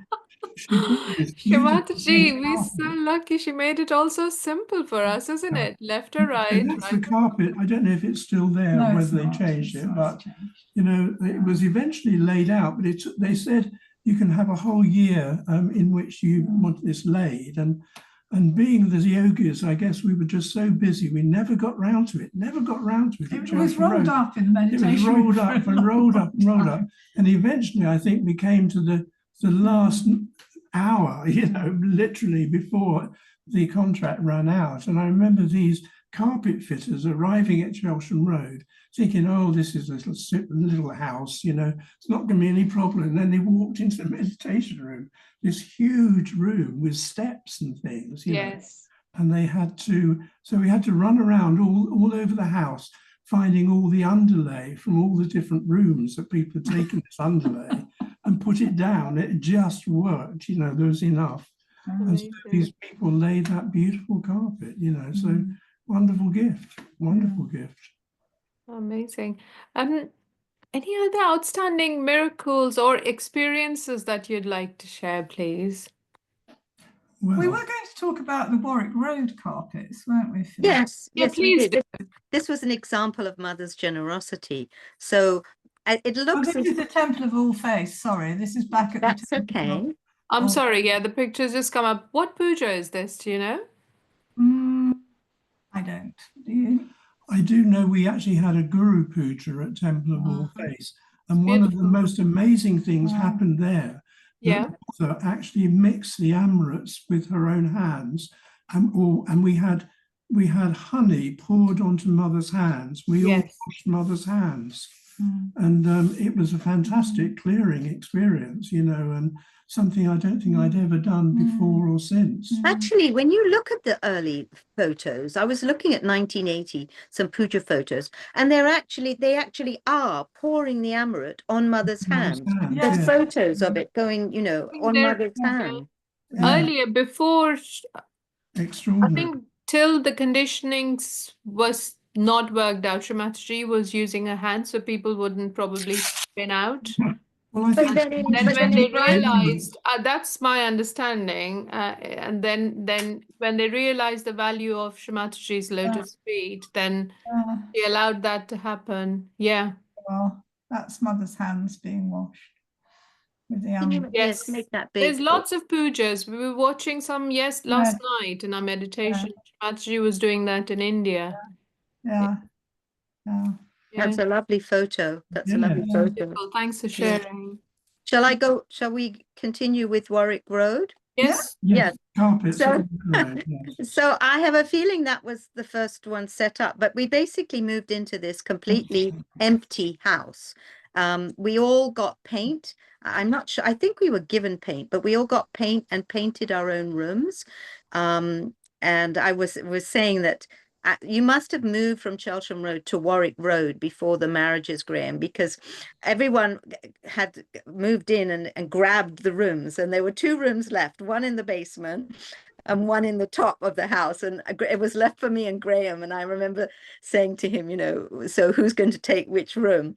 she bought this Shri Mataji, we're so lucky she made it all so simple for us, isn't it? Left or right? And that's the carpet. I don't know if it's still there, whether they changed it, but it was eventually laid out. But they said you can have a whole year in which you want this laid. And being the yogis, I guess we were just so busy, we never got round to it. It was rolled up in meditation. It was rolled up and rolled up and rolled up. And eventually, I think we came to the last hour, literally before the contract ran out. And I remember these carpet fitters arriving at Chelam Road thinking, oh, this is a little house, it's not going to be any problem. And then they walked into the meditation room, this huge room with steps and things, and we had to run around all over the house, finding all the underlay from all the different rooms that people had taken this underlay and put it down. It just worked, there was enough. And so these people laid that beautiful carpet, so wonderful gift. Amazing. Any other outstanding miracles or experiences that you'd like to share, please? Well, we were going to talk about the Warwick Road carpets, weren't we, Phil? Yes, Yeah, yes, we please did. This was an example of Mother's generosity. So it Oh, looks this is the Temple of All Faith. Sorry, this is back at that's the Temple of- okay. I'm Oh. sorry, yeah, the pictures just come up. What puja is this? Do you know? I don't. Do you? I do know we actually had a Guru Puja at Temple of All Faith, and one of the beautiful. most amazing things Wow. happened there. Yeah. That Mother actually mixed the amulets with her own hands, and we had honey poured onto Mother's hands. We all Yes. washed Mother's hands, Mm. and it was a fantastic clearing experience, you know, and something I don't think I'd ever done before or since. Actually, when you look at the early photos, I was looking at 1980, some puja photos, and they actually are pouring the amulet on Mother's hand. Yes. There's photos of it going, you know, on There- Mother's hand. Yeah. Earlier, before, I Extraordinary. think till the conditionings was not worked out, Shri Mataji was using her hand so people wouldn't probably spin out. Well, I But think then Then but when then they in Brighton- realized, that's my understanding, and then when they realized the value of Shri Mataji's lotus feet, then they allowed that to happen. Yeah. Well, that's Mother's hands being washed with the Can you amulet. yes, Yes. make that There's big? lots of pujas. We were watching some, yes, last night in our meditation. Mataji was doing that in India. Yeah. Yeah. That's Yeah. a lovely photo. That's a lovely Yeah. photo. Beautiful. Thanks for sharing. Shall we continue with Warwick Road? Yes. Yes. Carpets. So- all around, yes. So I have a feeling that was the first one set up, but we basically moved into this completely empty house. We all got paint. I'm not sure. I think we were given paint, but we all got paint and painted our own rooms. And I was saying that you must have moved from Cheltenham Road to Warwick Road before the marriages, Graham, because everyone had moved in and grabbed the rooms, and there were 2 rooms left, one in the basement and one in the top of the house, and it was left for me and Graham. And I remember saying to him, you know, so who's going to take which room?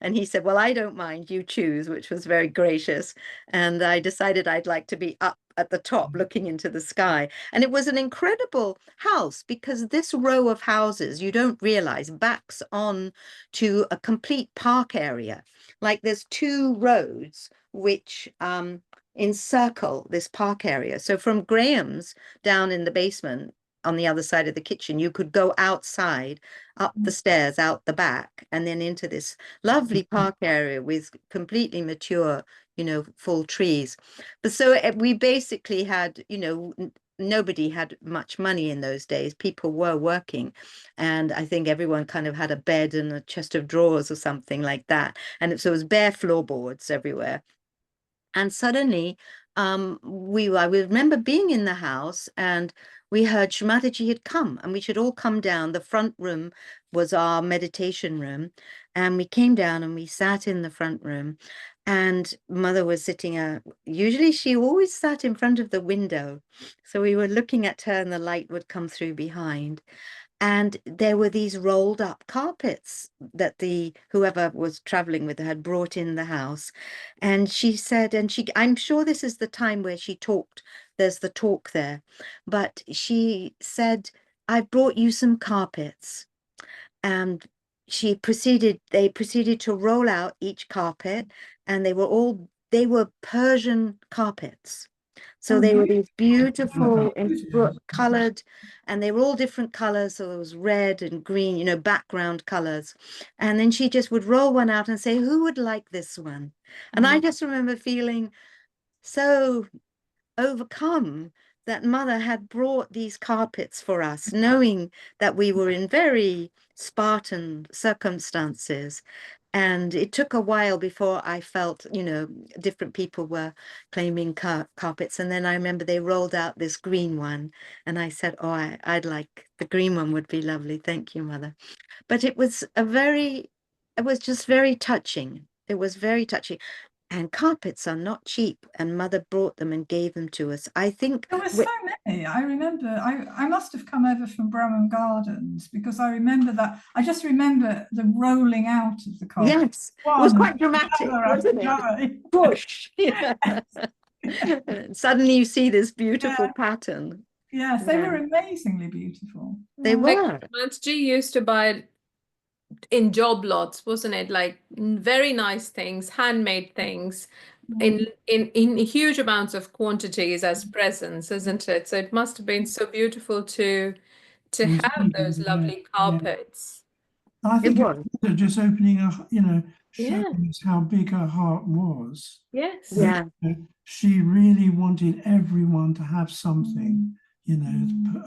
And he said, well, I don't mind, you choose, which was very gracious. And I decided I'd like to be up at the top looking into the sky. And it was an incredible house because this row of houses, you don't realize, backs on to a complete park area. Like there's 2 roads which encircle this park area. So from Graham's down in the basement on the other side of the kitchen, you could go outside, up the stairs, out the back, and then into this lovely park area with completely mature, you know, full trees. But so we basically had, you know, nobody had much money in those days. People were working, and I think everyone kind of had a bed and a chest of drawers or something like that. And so it was bare floorboards everywhere. And suddenly, I remember being in the house, and we heard Shri Mataji had come, and we should all come down. The front room was our meditation room, and we came down and we sat in the front room, and Mother was sitting. Usually, she always sat in front of the window, so we were looking at her, and the light would come through behind. And there were these rolled up carpets that whoever was traveling with her had brought in the house. And she said, I'm sure this is the time where she talked, there's the talk there, but she said, I brought you some carpets. And they proceeded to roll out each carpet, and they were Persian carpets. So they were these beautiful colored, and they were all different colors. So it was red and green, you know, background colors. And then she just would roll one out and say, who would like this one? And I just remember feeling so overcome that Mother had brought these carpets for us, knowing that we were in very Spartan circumstances. And it took a while before I felt, you know, different people were claiming carpets. And then I remember they rolled out this green one. And I said, oh, I'd like, the green one would be lovely. Thank you, Mother. But it was just very touching. It was very touching. And carpets are not cheap. And Mother brought them and gave them to us. I think there were so many. I remember I must have come over from Braham Gardens, because I remember that. I just remember the rolling out of the carpet. yes, it was quite dramatic, wasn't it? Push. Yeah. Suddenly you see this beautiful pattern. Yes, they Yeah. were amazingly beautiful. They Yeah. were. Mataji used to buy in job lots, wasn't it? Like very nice things, handmade things in huge amounts of quantities as presents, isn't it? So it must have been so beautiful to have those lovely carpets. I think It was. just opening Yeah. showing us how big her heart was. Yes. Yeah. She really wanted everyone to have something,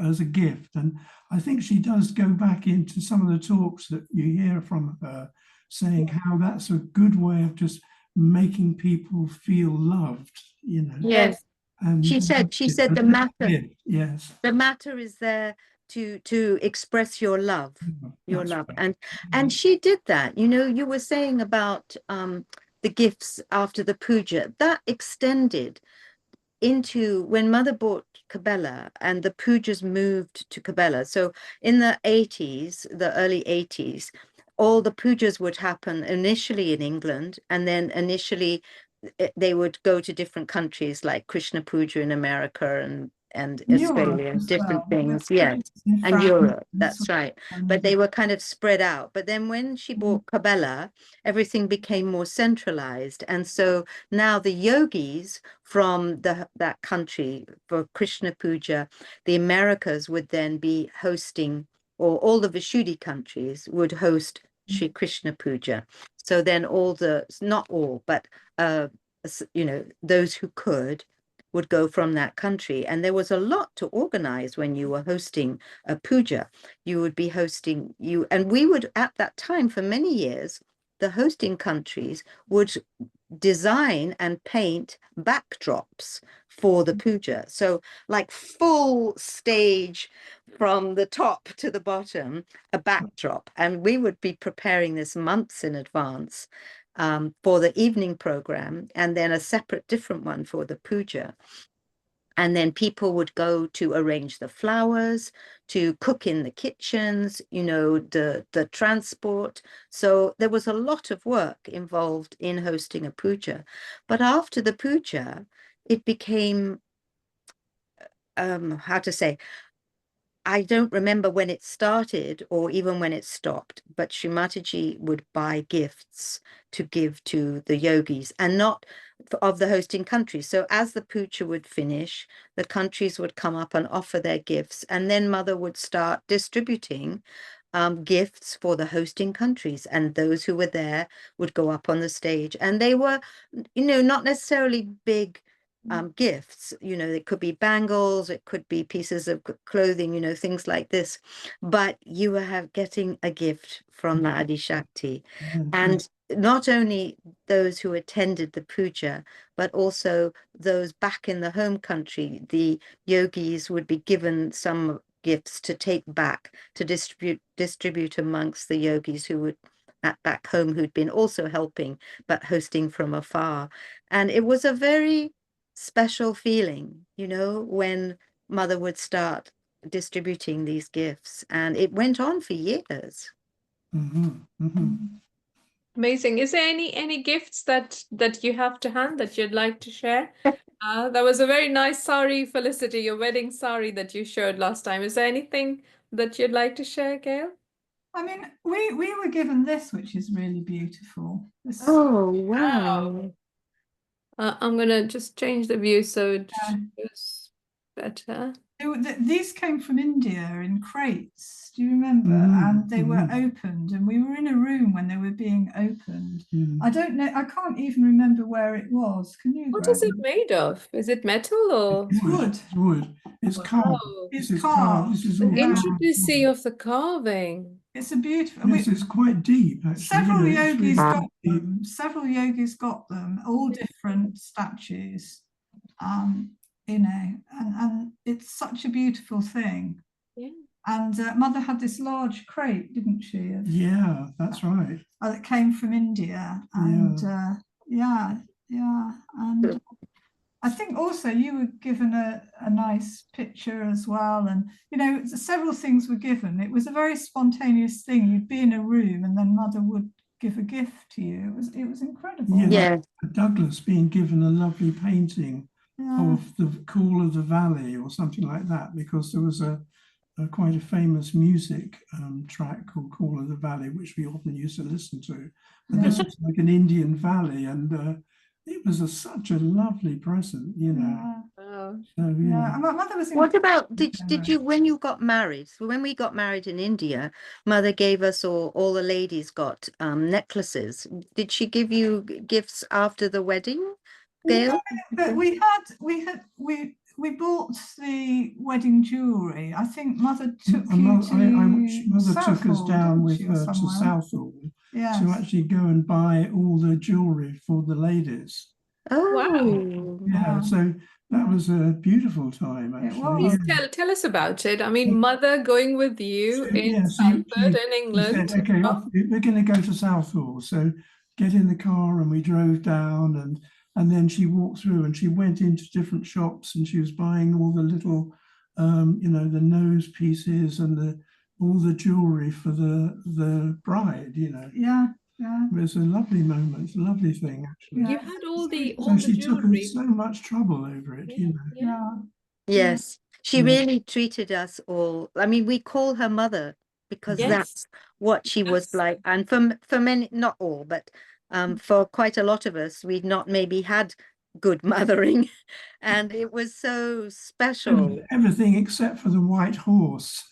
as a gift. And I think she does go back into some of the talks that you hear from her, saying how that's a good way of just making people feel loved, Yes. And She said the matter. Yes. The matter is there to express your love, That's love. right. And she did that. You were saying about the gifts after the puja, that extended into when Mother bought Cabela and the pujas moved to Cabela. So in the 80s, the early 80s, all the pujas would happen initially in England, and then initially they would go to different countries like Krishna Puja in America and Australia and different things. Yes. And Europe, that's right. But they were kind of spread out. But then when she bought Cabela, everything became more centralized. And so now the yogis from that country for Krishna Puja, the Americas would then be hosting, or all the Vishuddhi countries would host Shri Krishna Puja. So then not all, but those who could would go from that country. And there was a lot to organize when you were hosting a puja. You would be hosting and we would, at that time, for many years, the hosting countries would design and paint backdrops for the puja. So like full stage from the top to the bottom, a backdrop. And we would be preparing this months in advance for the evening program, and then a separate different one for the puja. And then people would go to arrange the flowers, to cook in the kitchens, the transport. So there was a lot of work involved in hosting a puja. But after the puja, it became, how to say, I don't remember when it started or even when it stopped, but Shri Mataji would buy gifts to give to the yogis, and not of the hosting countries. So as the puja would finish, the countries would come up and offer their gifts, and then Mother would start distributing gifts for the hosting countries, and those who were there would go up on the stage, and they were, not necessarily big gifts. It could be bangles, it could be pieces of clothing, things like this, but you were getting a gift from the Adi Shakti. And not only those who attended the puja, but also those back in the home country, the yogis would be given some gifts to take back to distribute amongst the yogis who would back home, who'd been also helping but hosting from afar. And it was a very special feeling, when Mother would start distributing these gifts, and it went on for years. Amazing. Is there any gifts that you have to hand that you'd like to share? That was a very nice sari, Felicity, your wedding sari that you showed last time. Is there anything that you'd like to share, Gail? I mean, we were given this, which is really beautiful. Oh, wow. I'm going to just change the view so it shows better. These came from India in crates, do you remember? And they were opened, and we were in a room when they were being opened. I don't know, I can't even remember where it was. Can you? What is it made of? Is it metal or? It's wood. It's wood. It's carved. It's carved. This is all The intricacy of the carving. It's a beautiful. Yes, it's quite deep, actually. Several yogis got them. Several yogis got them. All different statues. And it's such a beautiful thing. Yeah. And Mother had this large crate, didn't she? Yeah, that's right. That came from India, and and I think also you were given a nice picture as well, and several things were given. It was a very spontaneous thing. You'd be in a room, and then Mother would give a gift to you. It was incredible. Yeah, like Douglas being given a lovely painting of the Call of the Valley or something like that, because there was a quite a famous music track called Call of the Valley, which we often used to listen to. And this was like an Indian valley, and it was such a lovely present, you know. Oh. So, Yeah, my mother was. What about did you, when you got married? So when we got married in India, Mother gave us all the ladies got necklaces. Did she give you gifts after the wedding, Gail? No, but we bought the wedding jewellery. I think Mother took Mother took us Southall, down didn't with she, or her to somewhere? Southall Yes. to actually go and buy all the jewellery for the ladies. Oh, Yeah, so that was a beautiful time, It actually. was. Please tell us about it. I mean, Mother going with you in Stamford in England. She said, okay, we're going to go to Southall, so get in the car, and we drove down, and then she walked through and she went into different shops, and she was buying all the little, you know, the nose pieces and all the jewelry for the bride, you know. Yeah, yeah. It was a lovely moment, it's a lovely thing, actually. You had all the So she took jewelry. so much trouble over it, you know. Yeah. yes. She Yeah. really treated us all. I mean, we call her Mother because Yes. that's what she was like. And for many, not all, but for quite a lot of us, we'd not maybe had good mothering, and it was so special. Everything except for the white horse.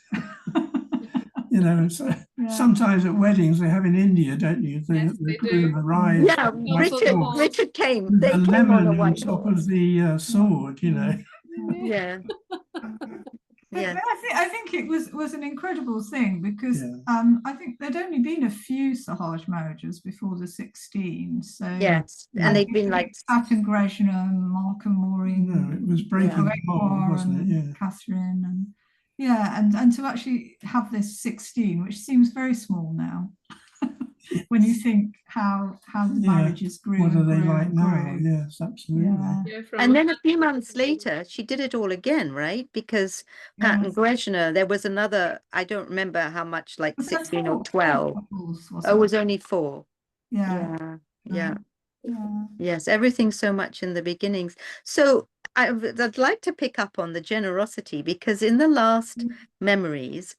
You know, so sometimes at weddings they have in India, don't you? Yes, The they groom do. arrives. Yeah, Richard came. With They the came on a lemon on white top horse. of the sword, you know. Yeah. But I think it was an incredible thing, because Yeah. I think there'd only been a few Sahaj marriages before the 16. So Yes, and they've been like Patton Gresham, Malcolm Maureen. No, it was breaking the mold, wasn't it? Yeah. Catherine, and to actually have this 16, which seems very small now. When you think how the marriages grew. What are they grew like and now? grew. Yes, absolutely. Yeah. and then a few months later, she did it all again, right? Because Pat and Greshner, there was another, I don't remember how much, like 16 or 12. Oh, it was only 4. Yeah. Yes, everything's so much in the beginnings. So I'd like to pick up on the generosity, because in the last memories,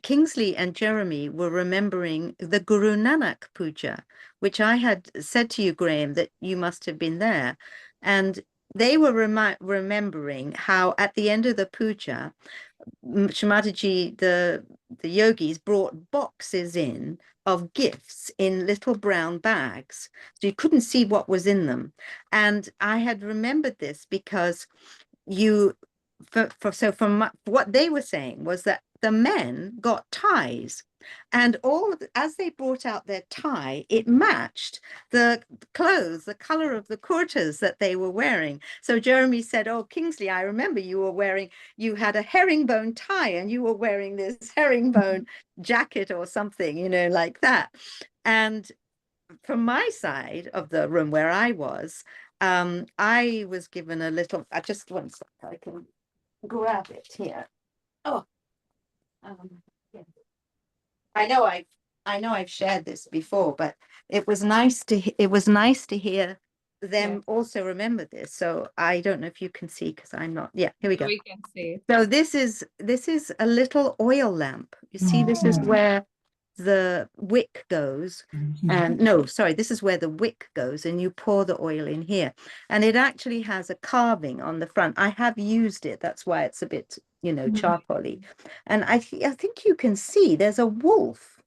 Kingsley and Jeremy were remembering the Guru Nanak Puja, which I had said to you, Graham, that you must have been there. And they were remembering how at the end of the puja, Shri Mataji, the yogis brought boxes in of gifts in little brown bags, so you couldn't see what was in them. And I had remembered this because what they were saying was that the men got ties, and as they brought out their tie, it matched the clothes, the color of the kurtas that they were wearing. So Jeremy said, "Oh, Kingsley, I remember you had a herringbone tie, and you were wearing this herringbone jacket or something, you know, like that." And from my side of the room where I was given a little, just one sec, I can grab it here. Oh, yeah. I know I've shared this before, but it was nice to hear them also remember this. So I don't know if you can see, because I'm not. Yeah, here we go. We can see. So this is a little oil lamp. You see, this is where the wick goes, and no, sorry, this is where the wick goes, and you pour the oil in here, and it actually has a carving on the front. I have used it, that's why it's a bit, you know, charcoaly. And I think you can see there's a wolf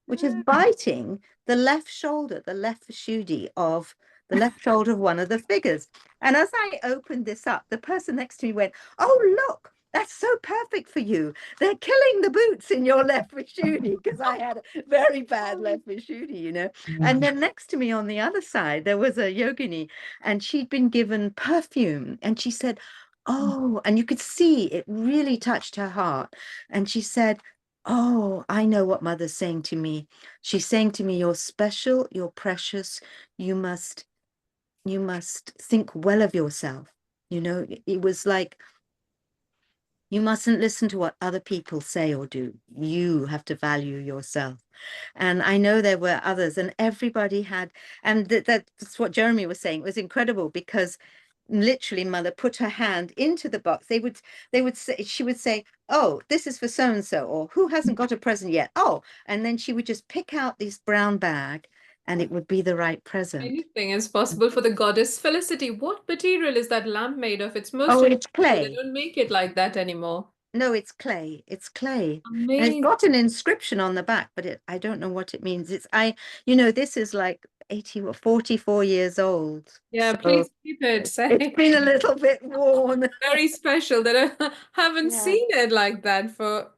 which is biting the left shoulder, the left shudi of the left shoulder of one of the figures. And as I opened this up, the person next to me went, "Oh, look, that's so perfect for you. They're killing the boots in your left Vishuddhi," because I had a very bad left Vishuddhi, you know. And then next to me on the other side, there was a yogini, and she'd been given perfume. And she said, "Oh," and you could see it really touched her heart. And she said, "Oh, I know what Mother's saying to me. She's saying to me, you're special, you're precious. You must think well of yourself." You know, it was like, you mustn't listen to what other people say or do. You have to value yourself. And I know there were others, and everybody had, and that's what Jeremy was saying. It was incredible, because literally mother put her hand into the box. They would say, she would say, oh, this is for so and so, or who hasn't got a present yet? Oh, and then she would just pick out this brown bag and it would be the right present. Anything is possible for the goddess. Felicity, what material is that lamp made of? It's Oh, it's clay. They don't make it like that anymore. No, it's clay. It's clay. Amazing. And it's got an inscription on the back, but I don't know what it means. This is like 80 or 44 years old. Yeah, So please keep it safe. it's been a little bit worn. Very special that I haven't Yeah. seen it like that for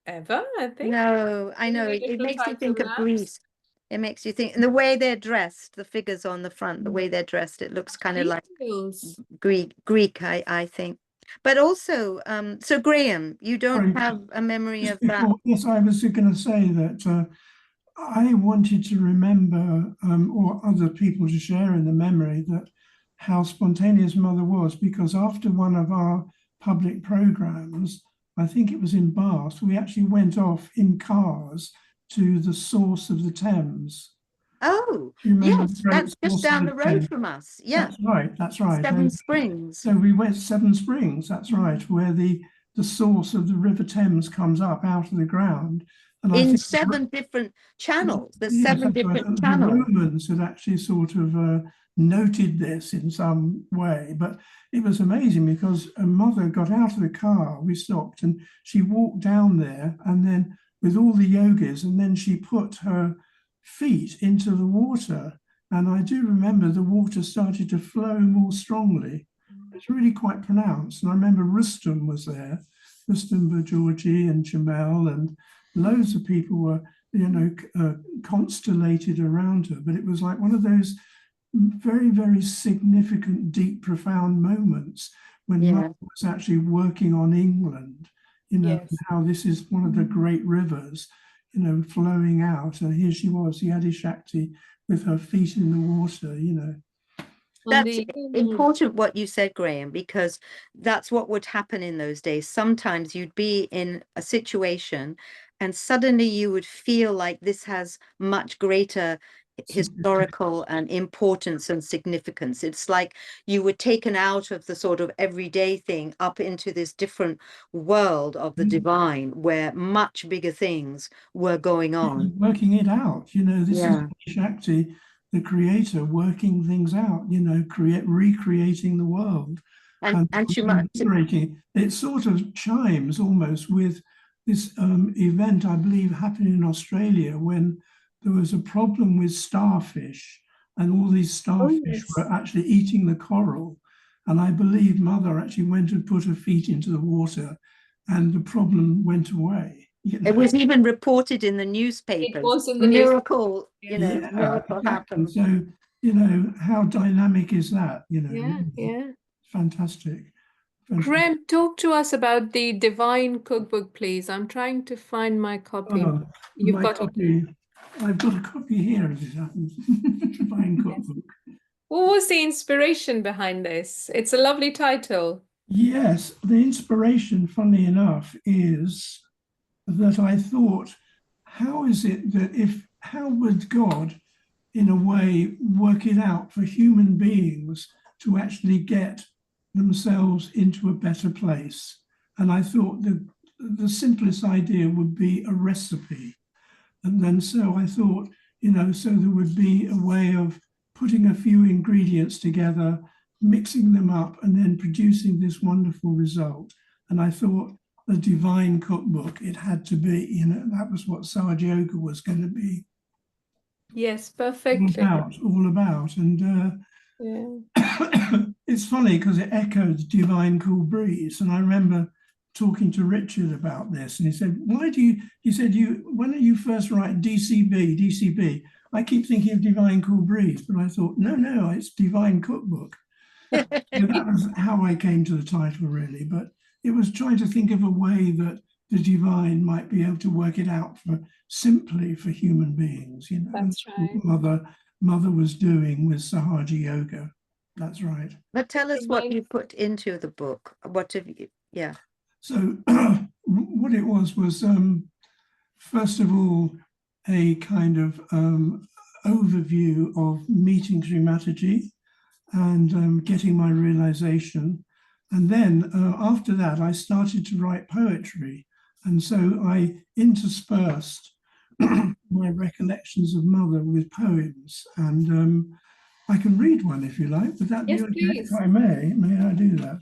ever, I think. No, I know. Many It different makes you types think of lamps. Greece. It makes you think, and the way they're dressed, the figures on the front, the way they're dressed, it looks kind of like Details. Greek, I think. But also, so Graham, you don't have a memory of that? Yes, I was going to say that I wanted to remember, or other people to share in the memory, that how spontaneous Mother was, because after one of our public programs, I think it was in Bath, we actually went off in cars to the source of the Thames. Oh, Do you remember yes, the great that's just source down of the road Thames? from us. Yeah, That's right. Seven And Springs. so we went to Seven Springs, that's right, where the source of the River Thames comes up out of the ground. And I In think 7 different channels. There's yes, 7 that's right. different The channels. Romans had actually sort of noted this in some way, but it was amazing because a mother got out of the car, we stopped, and she walked down there, and then with all the yogis, and then she put her feet into the water. And I do remember the water started to flow more strongly. It's really quite pronounced. And I remember Rustum was there, Rustum Bajorji and Jamel, and loads of people were, constellated around her. But it was like one of those very, very significant, deep, profound moments when Mother was actually working on England, how this is one of the great rivers, flowing out. And here she was, the Adi Shakti, with her feet in the water, That's important what you said, Graham, because that's what would happen in those days. Sometimes you'd be in a situation and suddenly you would feel like this has much greater historical and importance and significance. It's like you were taken out of the sort of everyday thing up into this different world of the divine where much bigger things were going on. Working it out, this is Shakti, the creator, working things out, recreating the world. And it sort of chimes almost with this event, I believe, happened in Australia when there was a problem with starfish, and all these starfish were actually eating the coral. And I believe Mother actually went and put her feet into the water, and the problem went away. It was even reported in the newspapers. It was in the miracle, miracle happened. So, how dynamic is that? Fantastic. Graham, talk to us about the Divine Cookbook, please. I'm trying to find my copy. You've got copy. I've got a copy here, as it happens. Divine Cookbook. What was the inspiration behind this? It's a lovely title. Yes, the inspiration, funnily enough, is that I thought, how is it that how would God, in a way, work it out for human beings to actually get themselves into a better place? And I thought the simplest idea would be a recipe. And then so I thought, so there would be a way of putting a few ingredients together, mixing them up, and then producing this wonderful result. And I thought the Divine Cookbook, it had to be, that was what Sahaja Yoga was going to be. Yes, perfectly. All about. And it's funny because it echoes Divine Cool Breeze. And I remember talking to Richard about this, and he said, when you first write DCB, I keep thinking of Divine Cool Breeze, but I thought, no, it's Divine Cookbook. So that was how I came to the title, really. But it was trying to think of a way that the divine might be able to work it out simply for human beings. That's right. Mother was doing with Sahaja Yoga. That's right. But tell us what you put into the book. What have you? Yeah. So what it was first of all, a kind of overview of meeting Shri Mataji, and getting my realization. And then after that, I started to write poetry. And so I interspersed my recollections of Mother with poems. And I can read one if you like. Would that Yes, be okay? please. If I may I do that?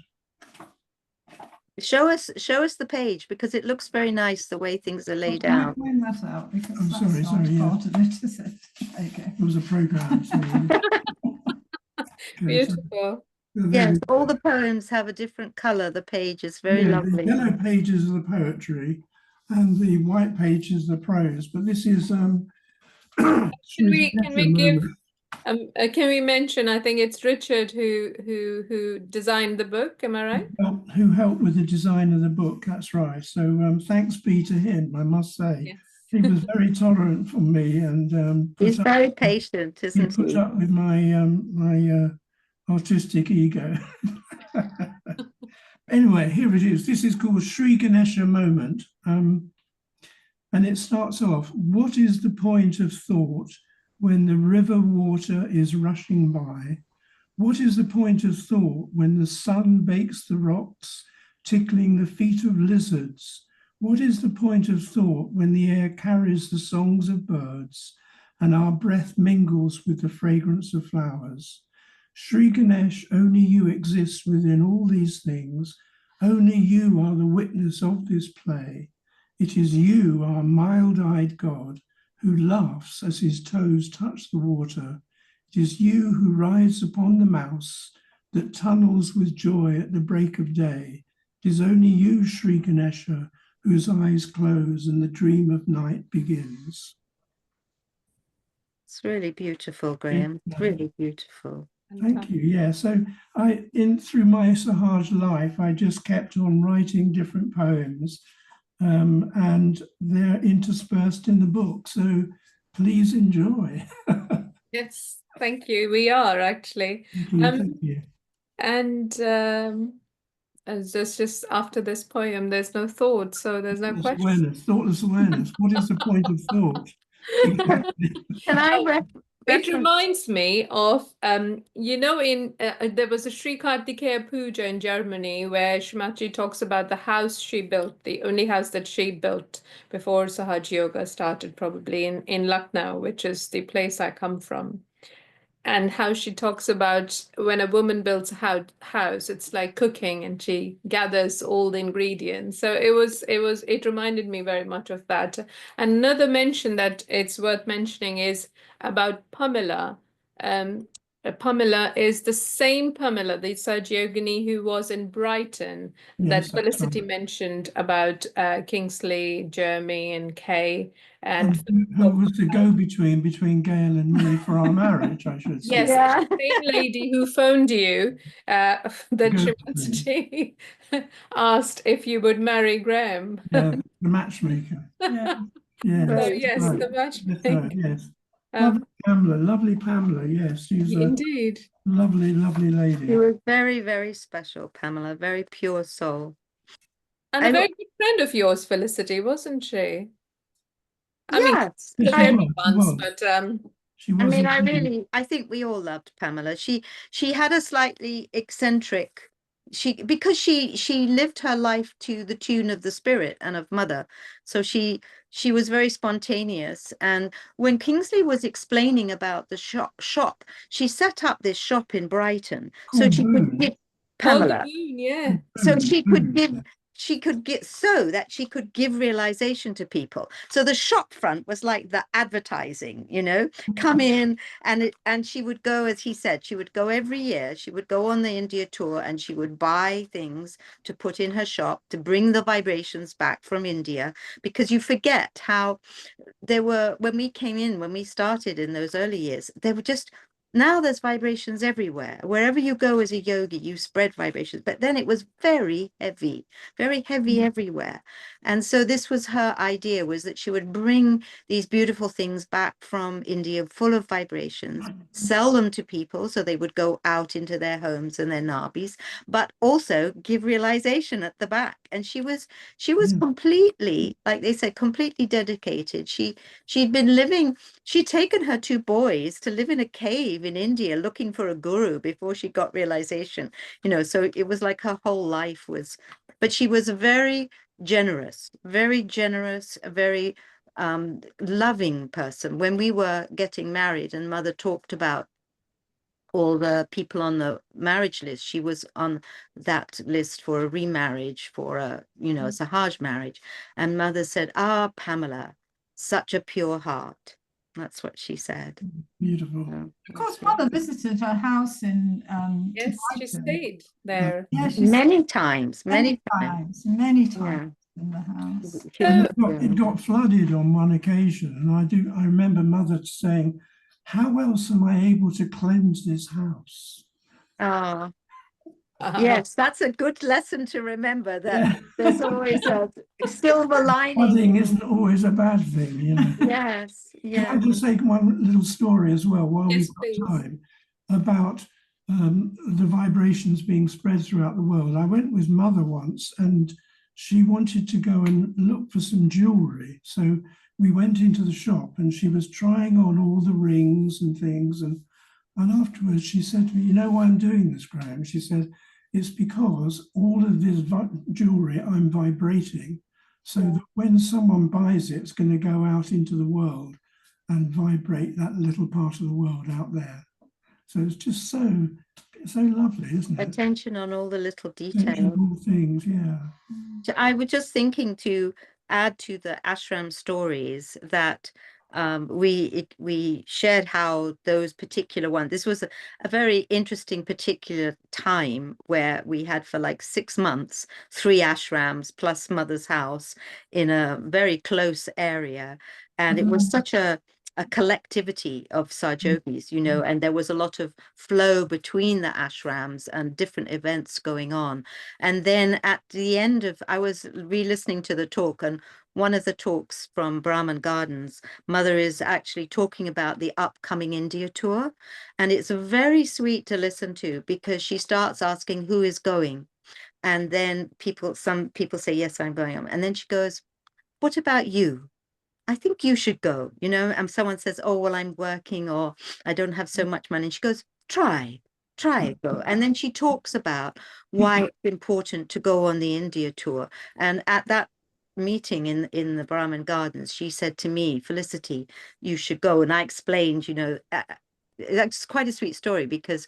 Show us the page, because it looks very nice the way things are laid Can I out. point that out? Because I'm that's sorry, not yeah. part of it, is it? There you go. It was a program. So Beautiful. Yes, all the poems have a different color. The page is very yeah, lovely. the yellow pages are the poetry and the white pages are the prose. But this is Can we give moment. can we mention, I think it's Richard who designed the book, am I right? Who helped with the design of the book, that's right. So thanks be to him, I must say. Yes. He was very tolerant for me and He's very patient, isn't put he? up with my artistic ego. Anyway, here it is. This is called Shri Ganesha Moment. And it starts off, what is the point of thought when the river water is rushing by? What is the point of thought when the sun bakes the rocks, tickling the feet of lizards? What is the point of thought when the air carries the songs of birds and our breath mingles with the fragrance of flowers? Shri Ganesh, only you exist within all these things. Only you are the witness of this play. It is you, our mild-eyed God, who laughs as his toes touch the water. It is you who rides upon the mouse that tunnels with joy at the break of day. It is only you, Shri Ganesha, whose eyes close and the dream of night begins. It's really beautiful, Graham. It's really beautiful. Thank you. Yeah. So through my Sahaja life, I just kept on writing different poems, and they're interspersed in the book. So please enjoy. Yes, thank you. We are actually. Thank you. And as just after this poem, there's no thought, so there's no question. Thoughtless awareness. What is the point of thought? Exactly. Can I It reminds me of, you know, there was a Sri Kartikeya Puja in Germany where Shri Mataji talks about the house she built, the only house that she built before Sahaja Yoga started, probably in Lucknow, which is the place I come from. And how she talks about when a woman builds a house, it's like cooking, and she gathers all the ingredients. So it reminded me very much of that. Another mention that it's worth mentioning is about Pamela. Pamela is the same Pamela, the Sahaja Yogini who was in Brighton, that Yes, Felicity mentioned about Kingsley, Jeremy, and Kay. And who was the go-between between Gail and me for our marriage, I should say. Yes, Yeah. the same lady who phoned you, that Shri Mataji asked if you would marry Graham. Yeah, the matchmaker. Yeah. Yes, So yes, right. the matchmaker. Yes. Um, lovely Pamela, yes. She's a Indeed. lovely, lovely lady. She was very, very special, Pamela, very pure soul. And a very good friend of yours, Felicity, wasn't she? I mean, Yes, only once, was. but She was. I mean, I think we all loved Pamela. She had a slightly eccentric, because she lived her life to the tune of the spirit and of Mother. So she was very spontaneous. And when Kingsley was explaining about the shop, she set up this shop in Brighton so she could give Pamela. yeah. So she could give realization to people. So the shop front was like the advertising, come in, and she would go, as he said, she would go every year. She would go on the India tour and she would buy things to put in her shop to bring the vibrations back from India, because you forget how when we started in those early years, they were just, now there's vibrations everywhere. Wherever you go as a yogi, you spread vibrations. But then it was very heavy everywhere. And so this was her idea, was that she would bring these beautiful things back from India full of vibrations, sell them to people so they would go out into their homes and their nabis, but also give realization at the back. And she was completely, like they said, completely dedicated. She'd taken her two boys to live in a cave leave in India looking for a guru before she got realization, you know, so it was like her whole life was, but she was a very generous, a very loving person. When we were getting married and Mother talked about all the people on the marriage list, she was on that list for a remarriage, for a, you know, Sahaja marriage. And Mother said, "Ah, Pamela, such a pure heart." That's what she said. Beautiful. So, Of course, that's Mother visited her house in Yes, she Brighton. stayed there. Yeah, she many times, many many times. times in the house. She And was, it got flooded on one occasion, and I remember Mother saying, "How else am I able to cleanse this house?" oh, yes, that's a good lesson to remember, that Yeah. there's always a silver Flooding lining. isn't always a bad thing, you know. Yes, Can I yes. just say one little story as well while Yes, we've please. got time about the vibrations being spread throughout the world? I went with Mother once and she wanted to go and look for some jewelry. So we went into the shop and she was trying on all the rings and things. And afterwards she said to me, "You know why I'm doing this, Graham?" She said, "It's because all of this jewelry I'm vibrating, so that when someone buys it, it's going to go out into the world and vibrate that little part of the world out there." So it's just so lovely, isn't it? Attention on all the little Attention details. to all things, yeah. I was just thinking to add to the ashram stories that we shared how those particular ones, this was a very interesting particular time where we had for like 6 months 3 ashrams plus Mother's house in a very close area, and it was such a collectivity of Yogis, you know, and there was a lot of flow between the ashrams and different events going on. And then at the end of, I was re-listening to the talk, and one of the talks from Braham Gardens, Mother is actually talking about the upcoming India tour. And it's very sweet to listen to, because she starts asking who is going. And then some people say, "Yes, I'm going." And then she goes, "What about you? I think you should go," you know, and someone says, "Oh, well, I'm working, or I don't have so much money." And she goes, try go. And then she talks about why it's important to go on the India tour. And at that meeting in the Brahman Gardens, she said to me, "Felicity, you should go." And I explained, you know, that's quite a sweet story, because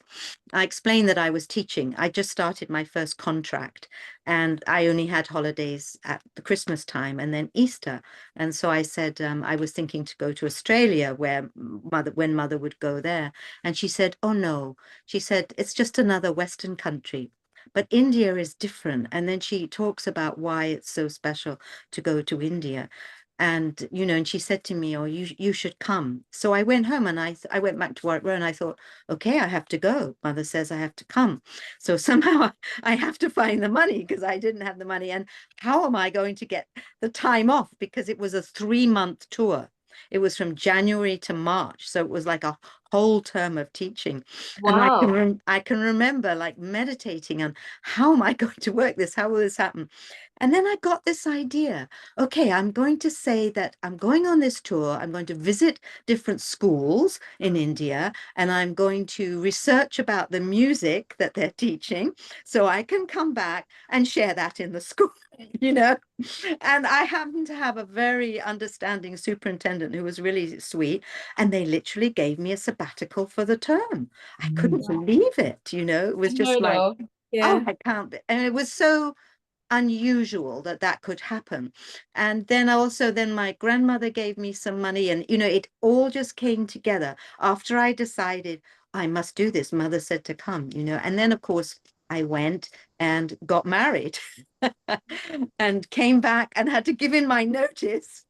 I explained that I was teaching. I just started my first contract and I only had holidays at the Christmas time and then Easter. And so I said, I was thinking to go to Australia, when Mother would go there. And she said, "Oh no," she said, "it's just another Western country. But India is different." And then she talks about why it's so special to go to India. And, you know, and she said to me, "Oh, you should come." So I went home and I went back to Warwick Row and I thought, okay, I have to go. Mother says I have to come. So somehow I have to find the money, because I didn't have the money. And how am I going to get the time off? Because it was a 3-month tour. It was from January to March. So it was like a whole term of teaching. Wow. And I can remember like meditating on, how am I going to work this? How will this happen? And then I got this idea. Okay, I'm going to say that I'm going on this tour. I'm going to visit different schools in India, and I'm going to research about the music that they're teaching, so I can come back and share that in the school, you know. And I happened to have a very understanding superintendent who was really sweet, and they literally gave me a sabbatical for the term. I couldn't believe it, you know. It was just like, Yeah. oh, I can't. And it was so unusual that could happen. And then also, then my grandmother gave me some money, and, you know, it all just came together after I decided I must do this. Mother said to come, you know. And then, of course, I went and got married and came back and had to give in my notice.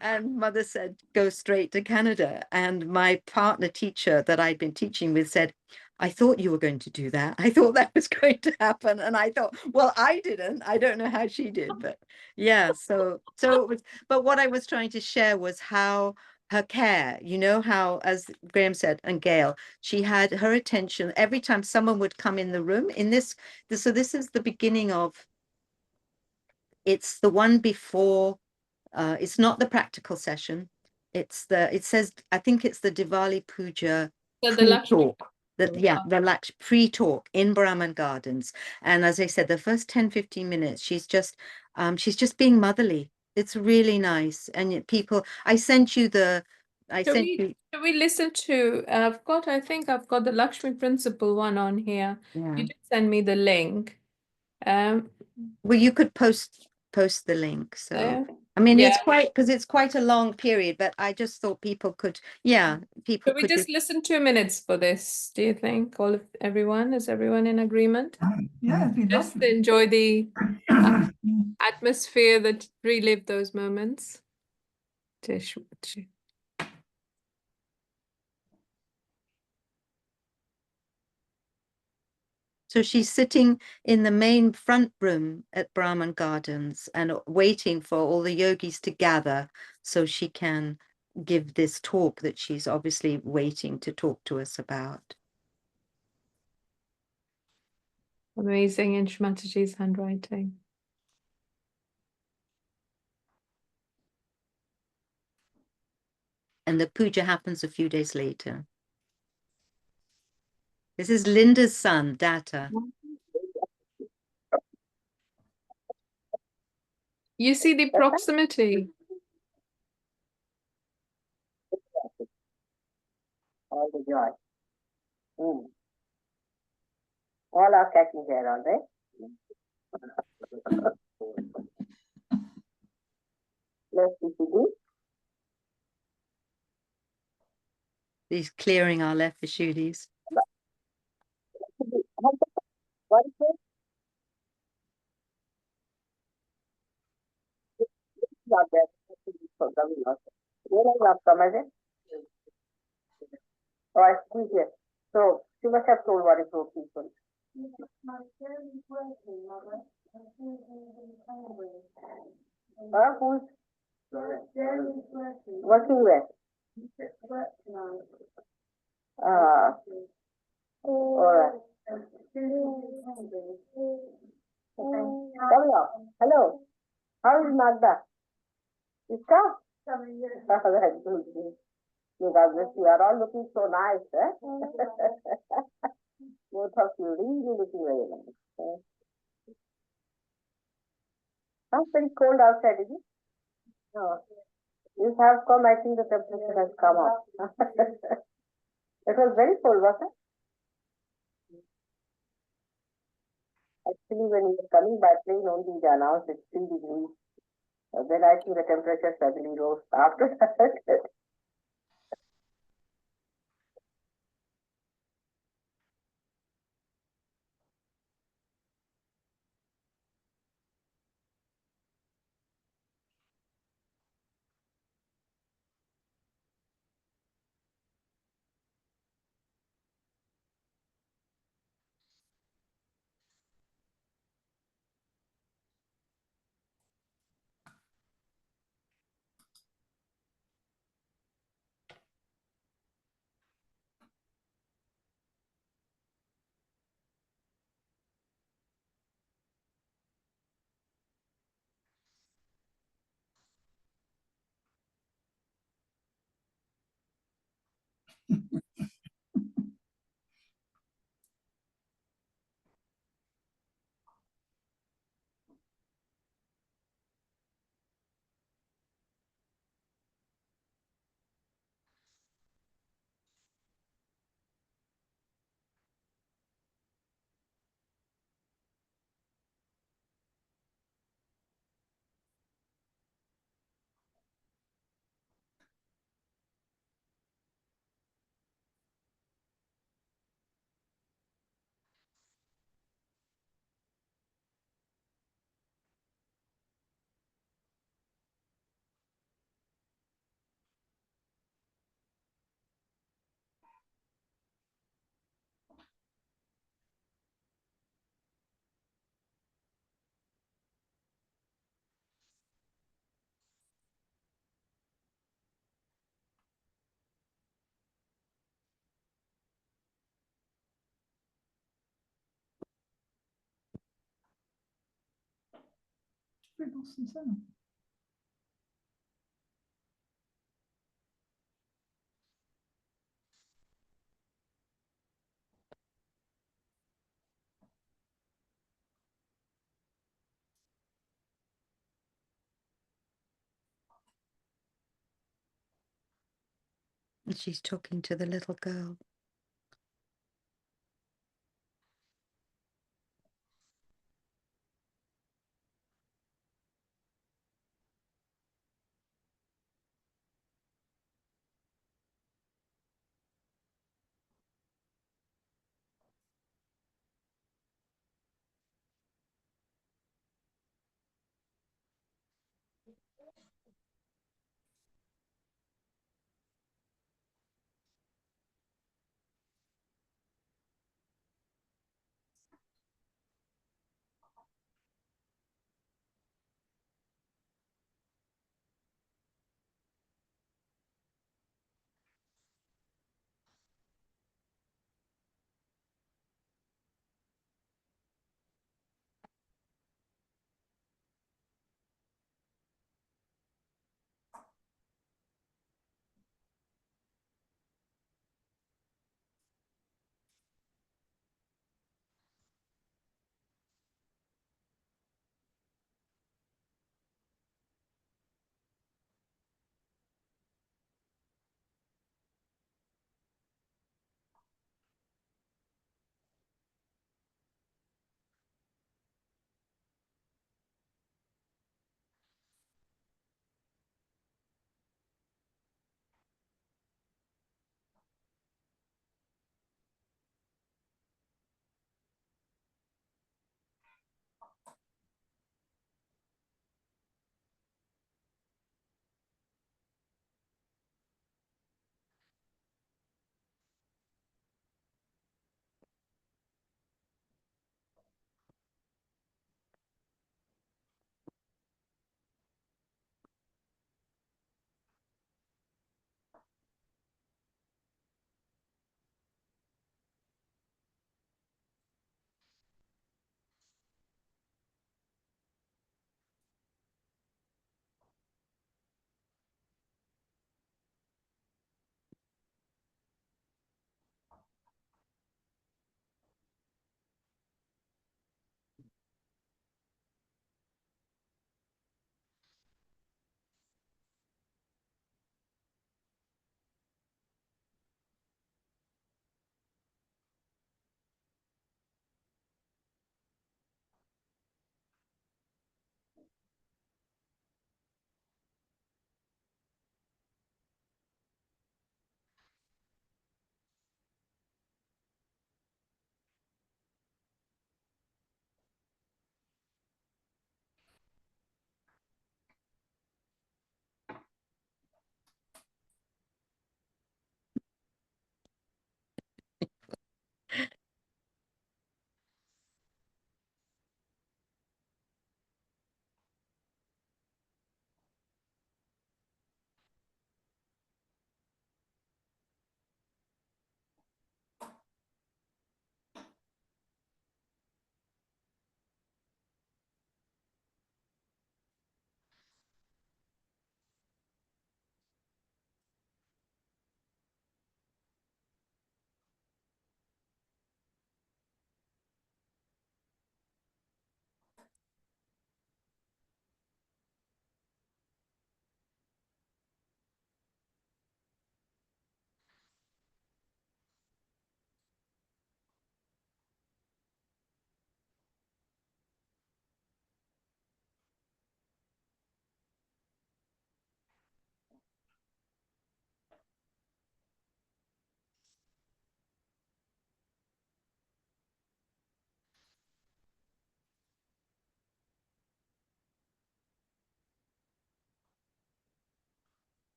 And Mother said, "Go straight to Canada." And my partner teacher that I'd been teaching with said, "I thought you were going to do that. I thought that was going to happen." And I thought, well, I didn't. I don't know how she did, but yeah. So it was, but what I was trying to share was how her care, you know, how, as Graham said, and Gail, she had her attention every time someone would come in the room so this is the beginning of, it's the one before, it's not the practical session. It says, I think it's the Diwali Puja So the Lakshmi pre-talk. The pre-talk in Braham Gardens. And as I said, the first 10-15 minutes, she's just being motherly. It's really nice. And people, I sent you the, Should we listen to, I think I've got the Lakshmi Principle one on here. Yeah. You did send me the link. Well, you could post the link. So I mean, yeah. it's quite a long period, but I just thought people could, people Should we could just listen 2 minutes for this? Do you think everyone is everyone in agreement? Yeah, it'd be Just lovely. enjoy the atmosphere that relive those moments. So she's sitting in the main front room at Brahman Gardens and waiting for all the yogis to gather so she can give this talk that she's obviously waiting to talk to us about. Amazing in Shri Mataji's handwriting. And the puja happens a few days later. This is Linda's son, Datta. You see the proximity. All the joy. All are catching there, all right? Let's see. He's clearing our left Vishuddhis. What is it? Not there. Where are you from, is it? Oh, I see here. So, she must have told what is those people. Who's working where? All right. Hello. How is Magda? Iska? You guys, you are all looking so nice, eh? Both of you really looking very nice. It's very cold outside, is it? No. You have come, I think the temperature has come up. It was very cold, wasn't it? Actually, when you were coming by plane, only they announced it's 3 degrees. Then I think the temperature suddenly rose after that. And she's talking to the little girl.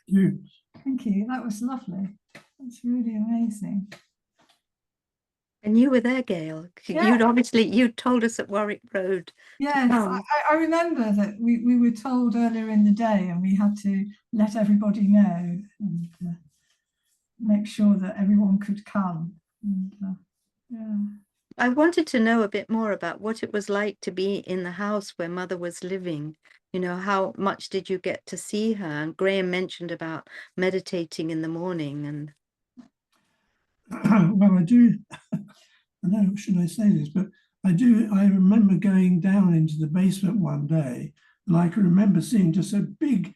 You. Thank you. That was lovely. That's really amazing. And you were there, Gail. Yeah. You'd obviously, you told us at Warwick Road. Yes, I remember that we were told earlier in the day, and we had to let everybody know and make sure that everyone could come. And, yeah. I wanted to know a bit more about what it was like to be in the house where Mother was living. You know, how much did you get to see her? And Graham mentioned about meditating in the morning. And well, I do. I know, should I say this? But I remember going down into the basement one day, and I can remember seeing just a big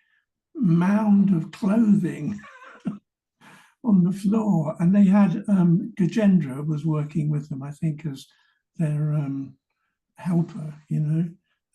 mound of clothing on the floor. And they had Gajendra was working with them, I think, as their helper, you know.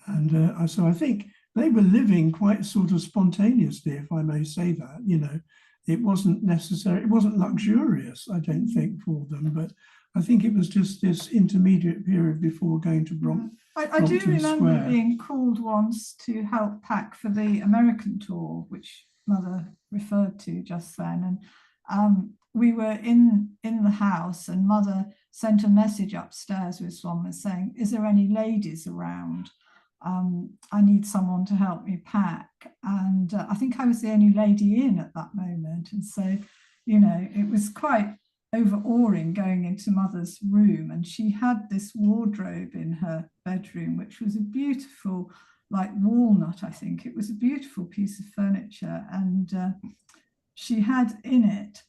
And so I think they were living quite sort of spontaneously, if I may say that, you know. It wasn't necessary, it wasn't luxurious, I don't think, for them, but I think it was just this intermediate period before going to Brompton. I do remember being called once to help pack for the American tour, which Mother referred to just then. And we were in the house, and Mother sent a message upstairs with someone saying, "Is there any ladies around? I need someone to help me pack." And I think I was the only lady in at that moment. And so, you know, it was quite overawing going into Mother's room. And she had this wardrobe in her bedroom, which was a beautiful, like walnut, I think. It was a beautiful piece of furniture. And she had in it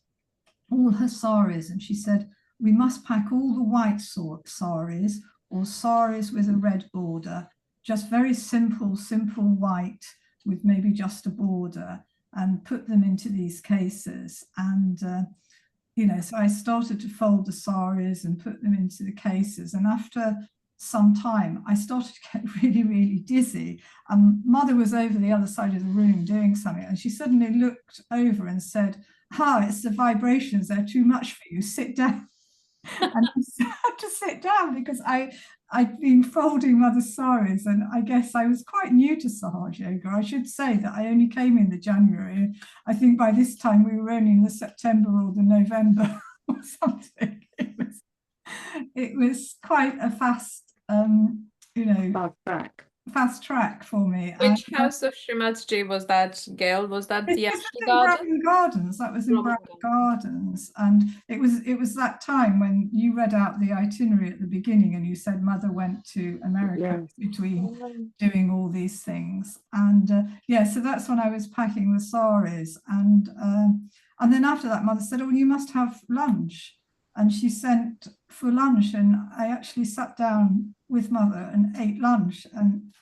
all her saris. And she said, "We must pack all the white saris, or saris with a red border, just very simple white with maybe just a border, and put them into these cases." And, you know, so I started to fold the saris and put them into the cases. And after some time, I started to get really, really dizzy. Mother was over the other side of the room doing something, and she suddenly looked over and said, "It's the vibrations, they're too much for you, sit down." And I had to sit down because I'd been folding Mother's saris, and I guess I was quite new to Sahaja Yoga. I should say that I only came in the January. I think by this time we were only in the September or the November or something. It was quite a fast, you know, fast track for me. Which house of Shri Mataji was that, Gail? Was that the Ashram Braham Gardens? That was in Braham Gardens. And it was that time when you read out the itinerary at the beginning, and you said Mother went to America between doing all these things. And yeah, so that's when I was packing the saris. And then after that, Mother said, "Oh, you must have lunch." And she sent for lunch, and I actually sat down with Mother and ate lunch. And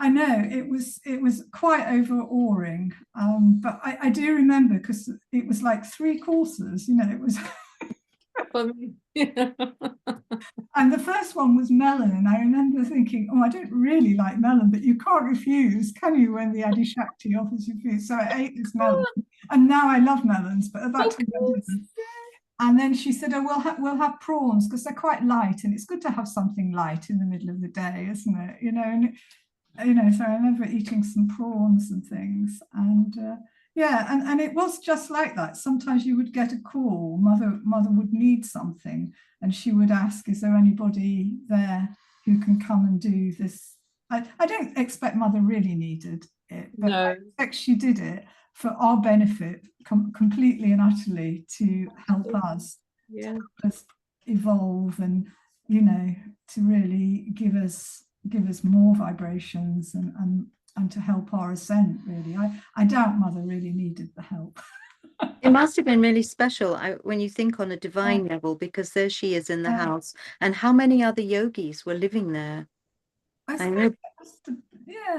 I know it was quite overawing, but I do remember, because it was like 3 courses, you know, it was. And the first one was melon, and I remember thinking, "Oh, I don't really like melon, but you can't refuse, can you, when the Adi Shakti offers you food?" So I ate this melon, and now I love melons, but at that time I didn't. And then she said, "Oh, we'll have prawns, because they're quite light, and it's good to have something light in the middle of the day, isn't it?" You know, and you know, so I remember eating some prawns and things. And yeah, and it was just like that. Sometimes you would get a call, Mother would need something, and she would ask, "Is there anybody there who can come and do this?" I don't expect Mother really needed it, but no. I expect she did it for our benefit, completely and utterly, to help us, to help us evolve, and, you know, to really give us more vibrations and to help our ascent, really. I doubt Mother really needed the help. It must have been really special when you think on a divine level, because there she is in the house, and how many other yogis were living there? I know.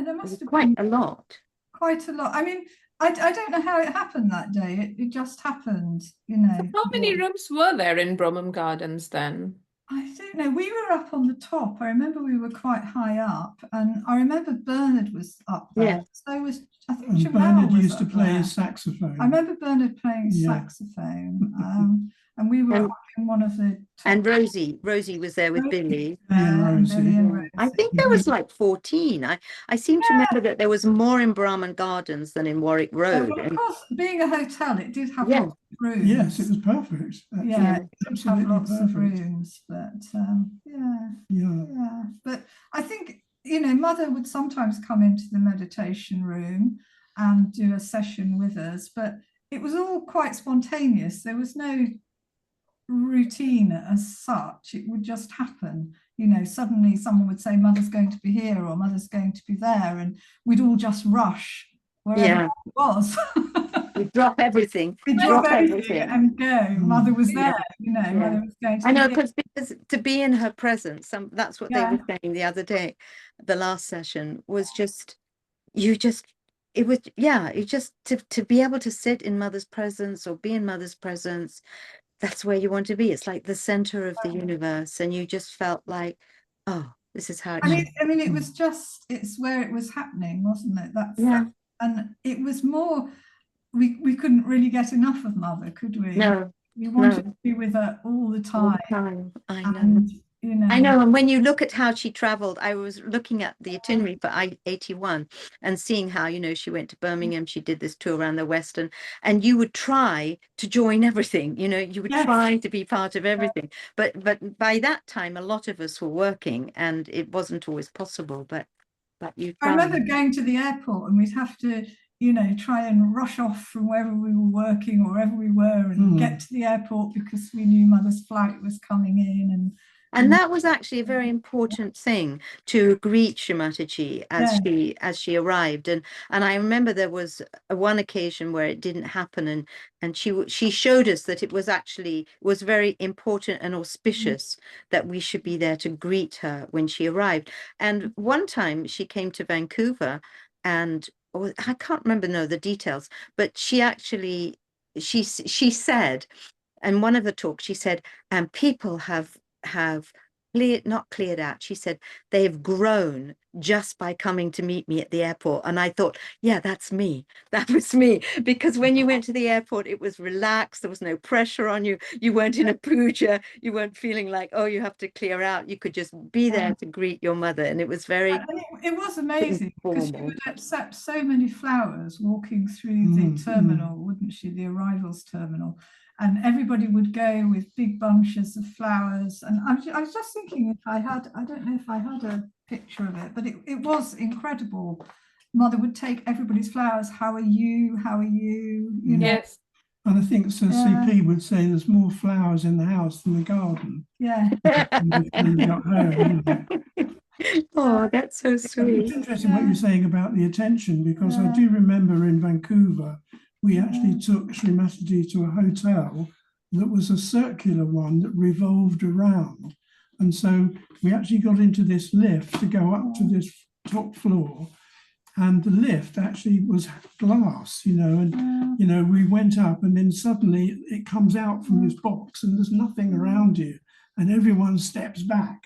There must have quite been a lot. Quite a lot. I mean, I don't know how it happened that day. It just happened, you know. So how many rooms were there in Braham Gardens then? I don't know. We were up on the top. I remember we were quite high up, and I remember Bernard was up there. Yeah. So was, I think, Bernard used to play his saxophone. I remember Bernard playing saxophone. and we were up in one of the and Rosie was there with Billy. and Billy and Rosie. I think there was like 14. I seem to remember that there was more in Braham Gardens than in Warwick Road. Well, of course, being a hotel, it did have Yeah. lots of rooms. Yes, it was perfect. Yeah, it did have absolutely lots of perfect. rooms, but Yeah. yeah. But I think, you know, Mother would sometimes come into the meditation room and do a session with us, but it was all quite spontaneous. There was no routine as such. It would just happen. You know, suddenly someone would say, Mother's going to be here or Mother's going to be there, and we'd all just rush wherever it was. We drop everything. We drop everything and go. Mother was there, you know, Mother was going to I know, be because to be in her presence, that's what they were saying the other day, the last session, was just, it was, it just, to be able to sit in Mother's presence or be in Mother's presence, that's where you want to be. It's like the center of the universe, and you just felt like, oh, this is how it should. I mean, it was just, it's where it was happening, wasn't it? That's and it was more, we couldn't really get enough of Mother, could we? No. We wanted to be with her all the time. I know. And, you know. I know, and when you look at how she traveled, I was looking at the itinerary for I-81 and seeing how, you know, she went to Birmingham, she did this tour around the West, and you would try to join everything, you know, you would try to be part of everything. But by that time, a lot of us were working and it wasn't always possible, but you tried. I remember going to the airport and we'd have to, you know, try and rush off from wherever we were working or wherever we were and get to the airport because we knew Mother's flight was coming in. And that was actually a very important thing, to greet Shri Mataji as she arrived. And I remember there was one occasion where it didn't happen, and she showed us that it was very important and auspicious that we should be there to greet her when she arrived. And one time she came to Vancouver, and I can't remember the details, but she actually she said, in one of the talks, she said, and people have not cleared out. She said, they have grown just by coming to meet me at the airport. And I thought, yeah, that's me. That was me. Because when you went to the airport, it was relaxed. There was no pressure on you. You weren't in a puja. You weren't feeling like, oh, you have to clear out. You could just be there to greet your mother. And it was very it was amazing because she would accept so many flowers walking through the terminal, wouldn't she? The arrivals terminal. And everybody would go with big bunches of flowers. And I was just thinking if I don't know if I had a picture of it, but it was incredible. Mother would take everybody's flowers. How are you? How are you? You know? Yes. And I think Sir CP would say there's more flowers in the house than the garden. Yeah. When you got home, oh, that's so sweet. It's interesting what you're saying about the attention, because I do remember in Vancouver, we actually took Shri Mataji to a hotel that was a circular one that revolved around. And so we actually got into this lift to go up to this top floor. And the lift actually was glass, you know, and, you know, we went up and then suddenly it comes out from this box and there's nothing around you. And everyone steps back.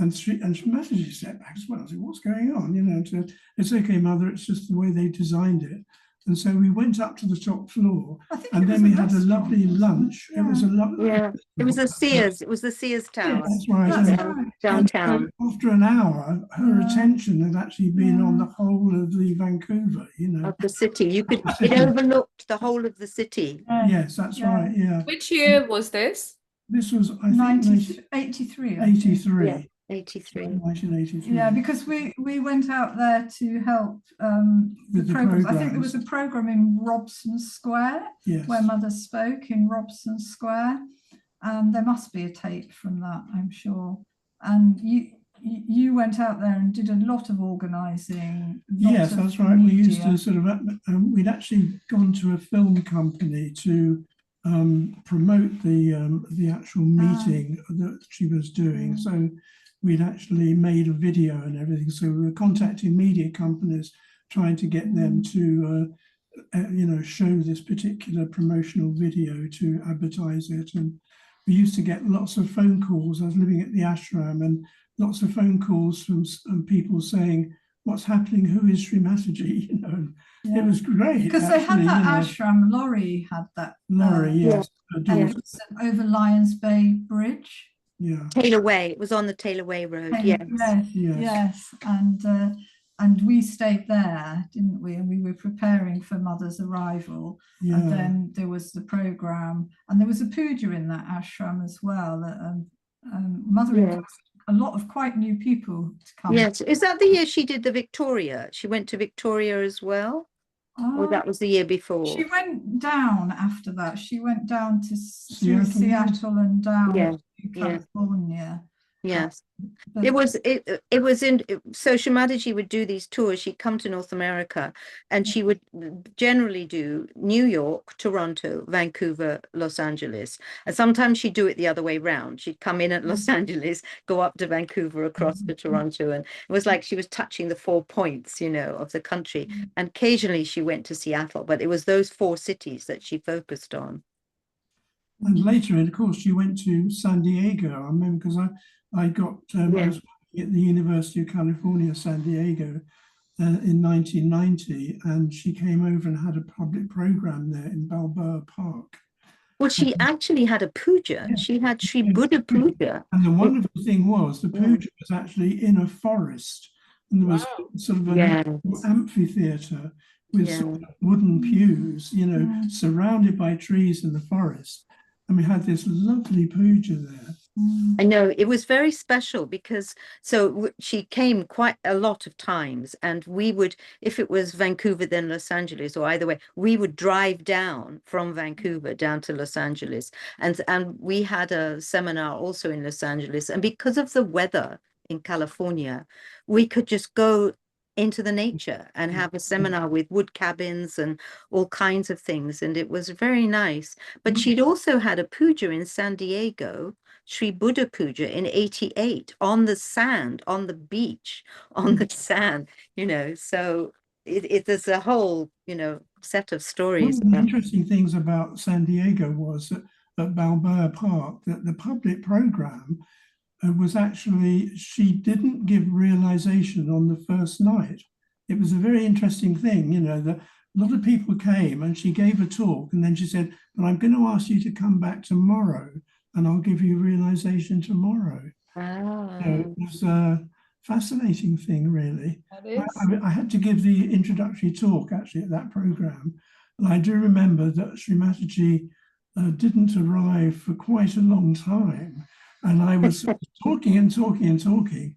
And Shri Mataji stepped back as well. I said, what's going on? You know, so it's okay, Mother, it's just the way they designed it. And so we went up to the top floor, and then we had a lovely lunch. It was a lovely. Yeah, it was a Sears. It was the Sears Tower. That's right. Downtown. So after an hour, her attention had actually been on the whole of the Vancouver, you know. Of the city. You could, it overlooked the whole of the city. Yes, that's right. Yeah. Which year was this? This was, I think, 1983. 83. Yeah. 83. 1983. Yeah, because we went out there to help the programs. I think there was a program in Robson Square where Mother spoke in Robson Square, and there must be a tape from that, I'm sure. And you went out there and did a lot of organising. Yes, that's right. We used to sort of, we'd actually gone to a film company to promote the actual meeting that she was doing. So we'd actually made a video and everything. So we were contacting media companies, trying to get them to, you know, show this particular promotional video to advertise it. And we used to get lots of phone calls. I was living at the ashram, and lots of phone calls from people saying, what's happening? Who is Shri Mataji? You know, it was great. Because they had that ashram, Laurie had that. Laurie, yes. over Lions Bay Bridge. Yeah. Taylor Way. It was on the Taylor Way Road. Yes. Yes. And we stayed there, didn't we? And we were preparing for Mother's arrival. Yeah. And then there was the program, and there was a puja in that ashram as well. Mother invited a lot of quite new people to come. Yes. Is that the year she did the Victoria? She went to Victoria as well? Or that was the year before? She went down after that. She went down to Seattle and down to California. Yes. So Shri Mataji would do these tours. She'd come to North America, and she would generally do New York, Toronto, Vancouver, Los Angeles. And sometimes she'd do it the other way round. She'd come in at Los Angeles, go up to Vancouver, across to Toronto. And it was like she was touching the 4 points, you know, of the country. And occasionally she went to Seattle, but it was those 4 cities that she focused on. And later, of course, she went to San Diego. I remember because I got I was working at the University of California, San Diego, in 1990, and she came over and had a public program there in Balboa Park. Well, she actually had a puja. Yeah. She had Sri Buddha Puja. And the wonderful thing was the puja was actually in a forest, and there was sort of an amphitheatre with sort of wooden pews, you know, surrounded by trees in the forest. And we had this lovely puja there. I know, it was very special because she came quite a lot of times, and we would, if it was Vancouver then Los Angeles, or either way, we would drive down from Vancouver down to Los Angeles, and we had a seminar also in Los Angeles, and because of the weather in California, we could just go into the nature and have a seminar with wood cabins and all kinds of things, and it was very nice. But she'd also had a puja in San Diego, Sri Buddha Puja in '88, on the sand, on the beach, on the sand, you know. So there's a whole, you know, set of stories. One of the interesting things about San Diego was that at Balboa Park, that the public program was actually, she didn't give realization on the first night. It was a very interesting thing, you know, that a lot of people came and she gave a talk, and then she said, but I'm going to ask you to come back tomorrow and I'll give you realization tomorrow. Oh. So it was a fascinating thing, really. I had to give the introductory talk actually at that program. And I do remember that Shri Mataji didn't arrive for quite a long time. And I was talking and talking and talking.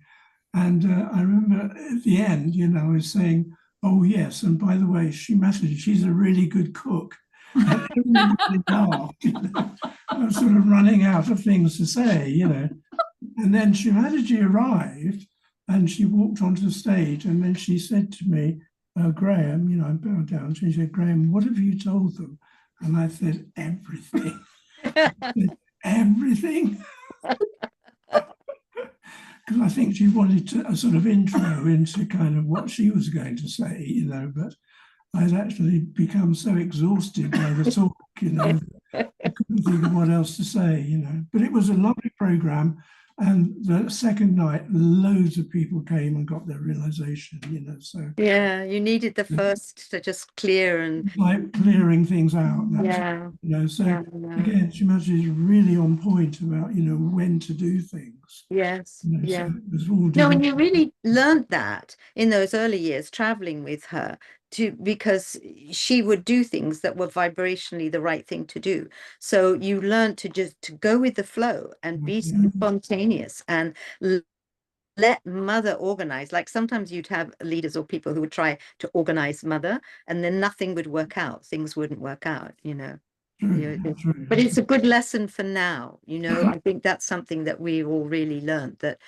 And I remember at the end, you know, I was saying, oh, yes, and by the way, Shri Mataji, she's a really good cook. And everybody laughed, you know. I was sort of running out of things to say, you know. And then Shri Mataji arrived and she walked onto the stage, and then she said to me, Graham, you know, I bowed down. She said, Graham, what have you told them? And I said, everything. Everything. Because I think she wanted a sort of intro into kind of what she was going to say, you know, but I'd actually become so exhausted by the talk, you know, I couldn't think of what else to say, you know. But it was a lovely program, and the second night, loads of people came and got their realization, you know. So yeah, you needed the first to just clear and like clearing things out. You know, so again, Shri Mataji is really on point about, you know, when to do things. Yes, you know, yeah. So it was all no, and you really learned that in those early years traveling with her, because she would do things that were vibrationally the right thing to do. So you learned to go with the flow and be spontaneous and let Mother organize. Like sometimes you'd have leaders or people who would try to organize Mother, and then nothing would work out. Things wouldn't work out, you know. But it's a good lesson for now, you know. I think that's something that we all really learned, that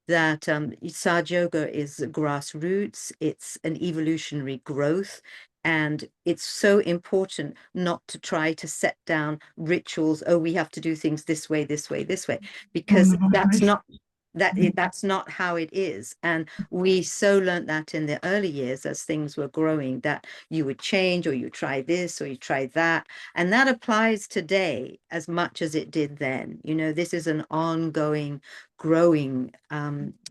Sahaja Yoga is grassroots, it's an evolutionary growth, and it's so important not to try to set down rituals. Oh, we have to do things this way, this way, this way, because that's not how it is. And we so learned that in the early years as things were growing, that you would change, or you try this or you try that, and that applies today as much as it did then. You know, this is an ongoing, growing,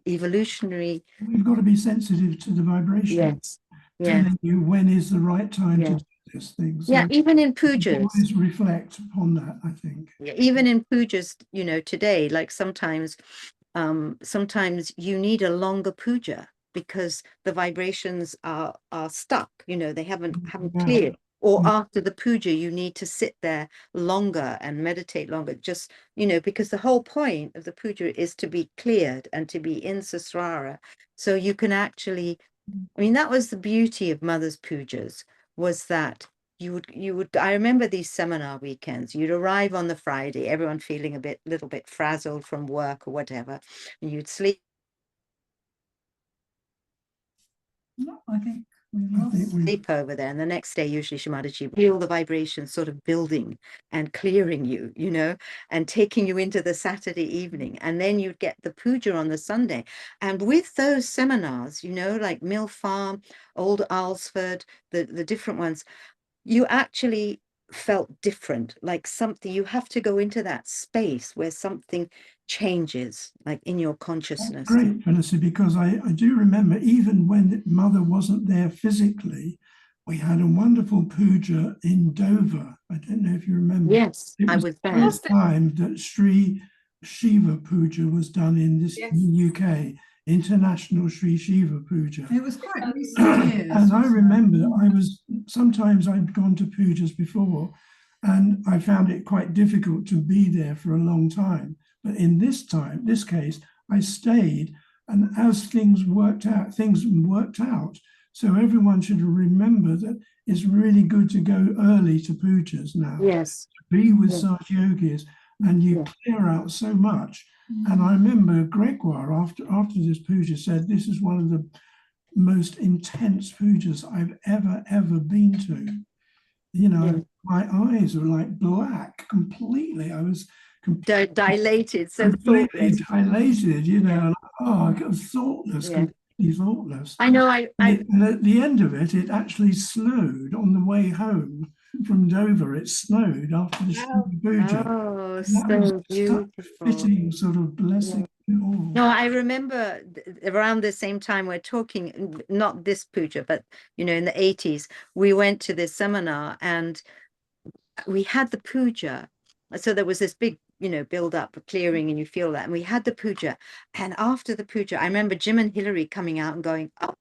evolutionary. You've got to be sensitive to the vibration. Yes. Telling you when is the right time to do things. Yeah, So even in we pujas. always reflect upon that, I think. Yeah, even in pujas, today, like sometimes you need a longer puja because the vibrations are stuck, they haven't cleared. Or after the puja, you need to sit there longer and meditate longer, just, because the whole point of the puja is to be cleared and to be in Sasrara. So you can actually, that was the beauty of Mother's pujas, was that you would, I remember these seminar weekends, you'd arrive on the Friday, everyone feeling little bit frazzled from work or whatever, and you'd sleep. No, I think we sleep over there, and the next day usually Shri Mataji feel the vibrations sort of building and clearing you, and taking you into the Saturday evening, and then you'd get the puja on the Sunday. And with those seminars, like Mill Farm, Old Alresford, the different ones, you actually felt different, like something, you have to go into that space where something changes, like in your consciousness. Great, Felicity, because I do remember, even when Mother wasn't there physically, we had a wonderful puja in Dover. I don't know if you remember. Yes, I was there. The first time that Sri Shiva Puja was done in the UK, International Sri Shiva Puja. It was quite recent years. And I remember sometimes I'd gone to pujas before, and I found it quite difficult to be there for a long time. But in this case, I stayed, and as things worked out. So everyone should remember that it's really good to go early to pujas now. Yes. To be with such yogis, and you clear out so much. And I remember Gregoire, after this puja, said, this is one of the most intense pujas I've ever been to. My eyes were like black completely. I was dilated, so completely thoughtless. Dilated, I got thoughtless, completely thoughtless. I know. And at the end of it, it actually snowed on the way home from Dover. It snowed after the puja. Oh, so beautiful. Fitting sort of blessing. No, I remember around the same time we're talking, not this puja, but in the 80s, we went to this seminar and we had the puja. So there was this big, build up, clearing, and you feel that. And we had the puja. And after the puja, I remember Jim and Hillary coming out and going, oh,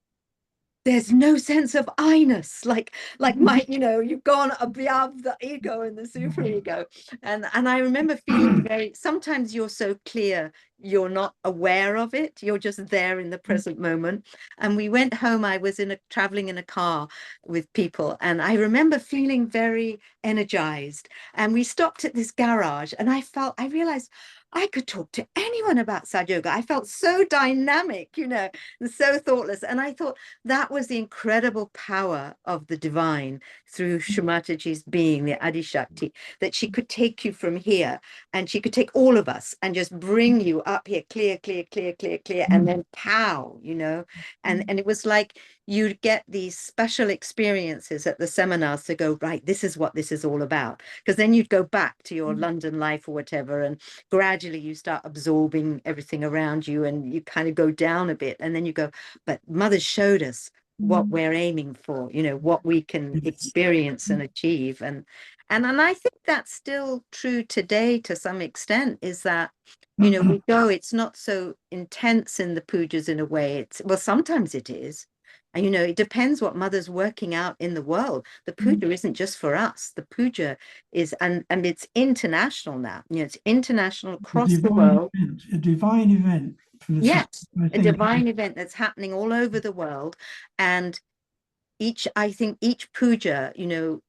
there's no sense of I-ness, like my, you've gone beyond the ego and the superego. And I remember feeling sometimes you're so clear, you're not aware of it. You're just there in the present moment. And we went home, I was traveling in a car with people. And I remember feeling very energized. And we stopped at this garage and I realized I could talk to anyone about Sahaja Yoga. I felt so dynamic, and so thoughtless. And I thought that was the incredible power of the divine through Shri Mataji's being, the Adi Shakti, that she could take you from here and she could take all of us and just bring you up here, clear, and then pow, and it was like you'd get these special experiences at the seminars to go, right, this is what this is all about. Because then you'd go back to your London life or whatever, and gradually you start absorbing everything around you and you kind of go down a bit, and then you go, but Mother showed us what we're aiming for, what we can experience and achieve. And I think that's still true today to some extent, is that we go, it's not so intense in the pujas in a way. Sometimes it is. And, it depends what Mother's working out in the world. The puja isn't just for us. The puja is, and it's international now. It's international across the world. A divine event. Yes, a divine event that's happening all over the world. And I think each puja, in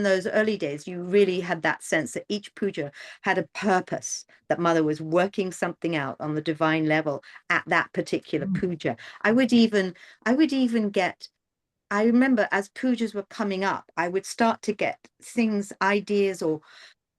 those early days, you really had that sense that each puja had a purpose, that Mother was working something out on the divine level at that particular puja. I remember as pujas were coming up, I would start to get ideas or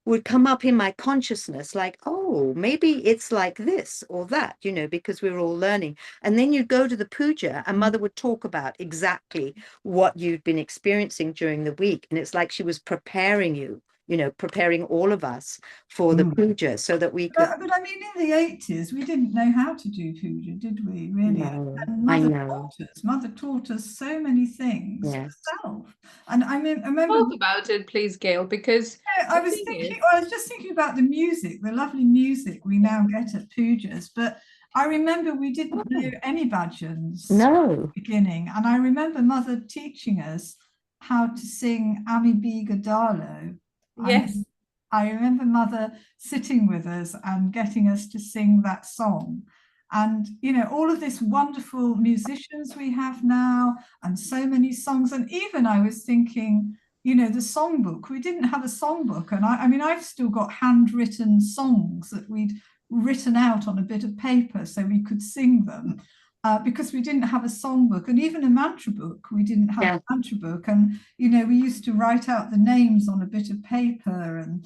would come up in my consciousness, like, oh, maybe it's like this or that, because we were all learning. And then you'd go to the puja and Mother would talk about exactly what you'd been experiencing during the week. And it's like she was preparing you, you know, preparing all of us for the puja so that we could. But I mean, in the 80s, we didn't know how to do puja, did we, really? No, And I know. Mother taught us so many things Yes. herself. And I mean, I remember Talk about it, please, Gail, because I was just thinking about the music, the lovely music we now get at pujas. But I remember we didn't know any bhajans at the beginning. And I remember Mother teaching us how to sing Ami Biga Dalo. yes. I remember Mother sitting with us and getting us to sing that song. And, you know, all of this wonderful musicians we have now and so many songs. And even I was thinking, you know, the songbook, we didn't have a songbook. And I mean, I've still got handwritten songs that we'd written out on a bit of paper so we could sing them. Because we didn't have a songbook, and even a mantra book, we didn't have a mantra book. And, you know, we used to write out the names on a bit of paper, and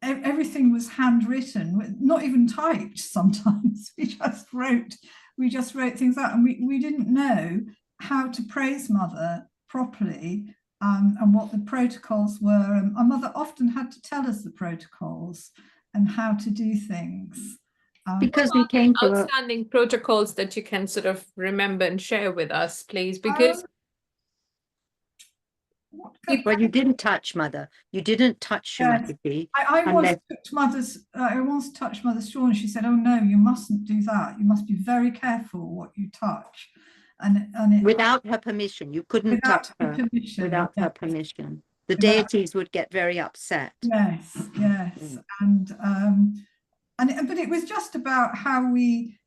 everything was handwritten, not even typed sometimes. We just wrote things out, and we didn't know how to praise Mother properly, and what the protocols were. And our Mother often had to tell us the protocols and how to do things. Because we came from outstanding protocols that you can sort of remember and share with us, please, because well, you didn't touch Mother. You didn't touch Shri Mataji. I once touched Mother's shawl, and she said, "Oh no, you mustn't do that. You must be very careful what you touch." And without her permission, you couldn't touch her without her permission. The deities would get very upset. Yes. But it was just about how we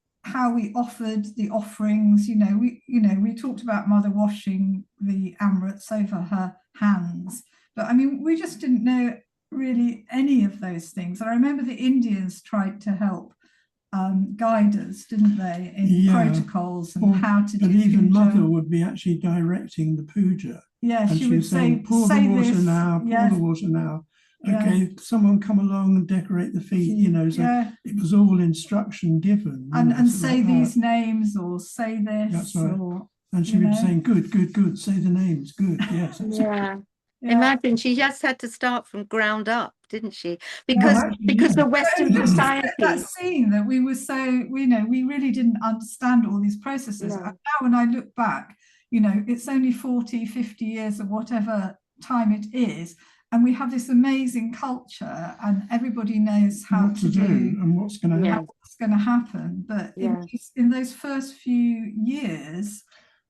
offered the offerings. You know, we talked about Mother washing the amrits over her hands, but I mean, we just didn't know really any of those things. And I remember the Indians tried to help guide us, didn't they, in protocols and how to do. But even Mother would be actually directing the puja. Yes, and she would say, pour the water now, pour the water now. Okay, someone come along and decorate the feet, you know, so it was all instruction given. And say these names, or say this. That's right. And she would be saying, good, say the names, good, yes. Imagine, she just had to start from ground up, didn't she? Because the Western society. That scene that we were so, you know, we really didn't understand all these processes. And now when I look back, you know, it's only 40, 50 years or whatever time it is. And we have this amazing culture, and everybody knows how to do and what's going to happen. But in those first few years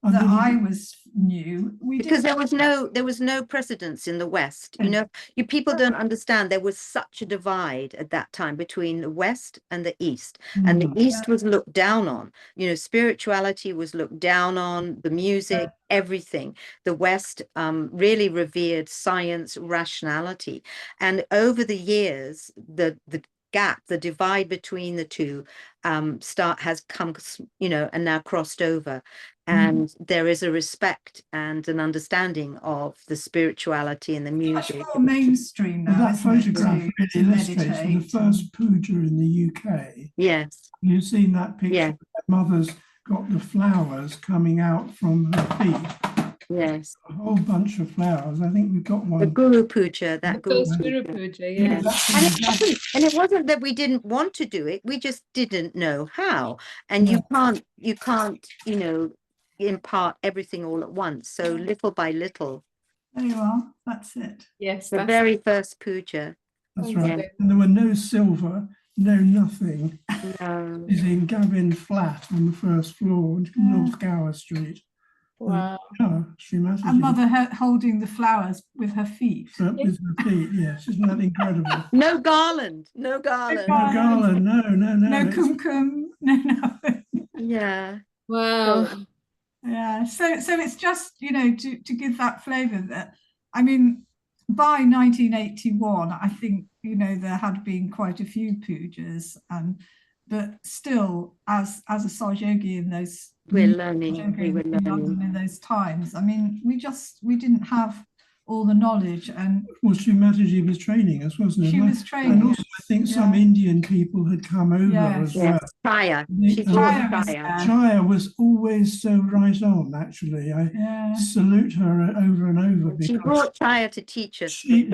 that I was new, because there was no precedence in the West. You know, people don't understand there was such a divide at that time between the West and the East, and the East was looked down on. You know, spirituality was looked down on, the music, everything. The West really revered science, rationality, and over the years, the gap, the divide between the two has come, you know, and now crossed over. And there is a respect and an understanding of the spirituality and the music. Much more mainstream now. That photograph really illustrates the first puja in the UK. Yes. You've seen that picture. Yeah. Mother's got the flowers coming out from her feet. Yes. A whole bunch of flowers. I think we've got one. The Guru Puja, that Guru Puja, yes. And it wasn't that we didn't want to do it, we just didn't know how. And you can't, you know, impart everything all at once. So little by little. There you are. That's it. Yes. The very first puja. That's right. And there were no silver, no nothing. No. It's in Gavin Flat on the first floor, North Gower Street. Wow. Shri Mataji. And Mother holding the flowers with her feet. With her feet, yes. Isn't that incredible? No garland. No garland. No garland. No. No kumkum. No. Yeah. Wow. Yeah. So it's just, you know, to give that flavour that, I mean, by 1981, I think, you know, there had been quite a few pujas, but still, as a Sahaja in those, we were learning in those times. I mean, we didn't have all the knowledge. And well, Shri Mataji was training us, wasn't it? she was training. And also, I think some Indian people had come over as well. Chaya. She brought Chaya was always so right on, actually. I salute her over and over. Because she brought Chaya to teach us. She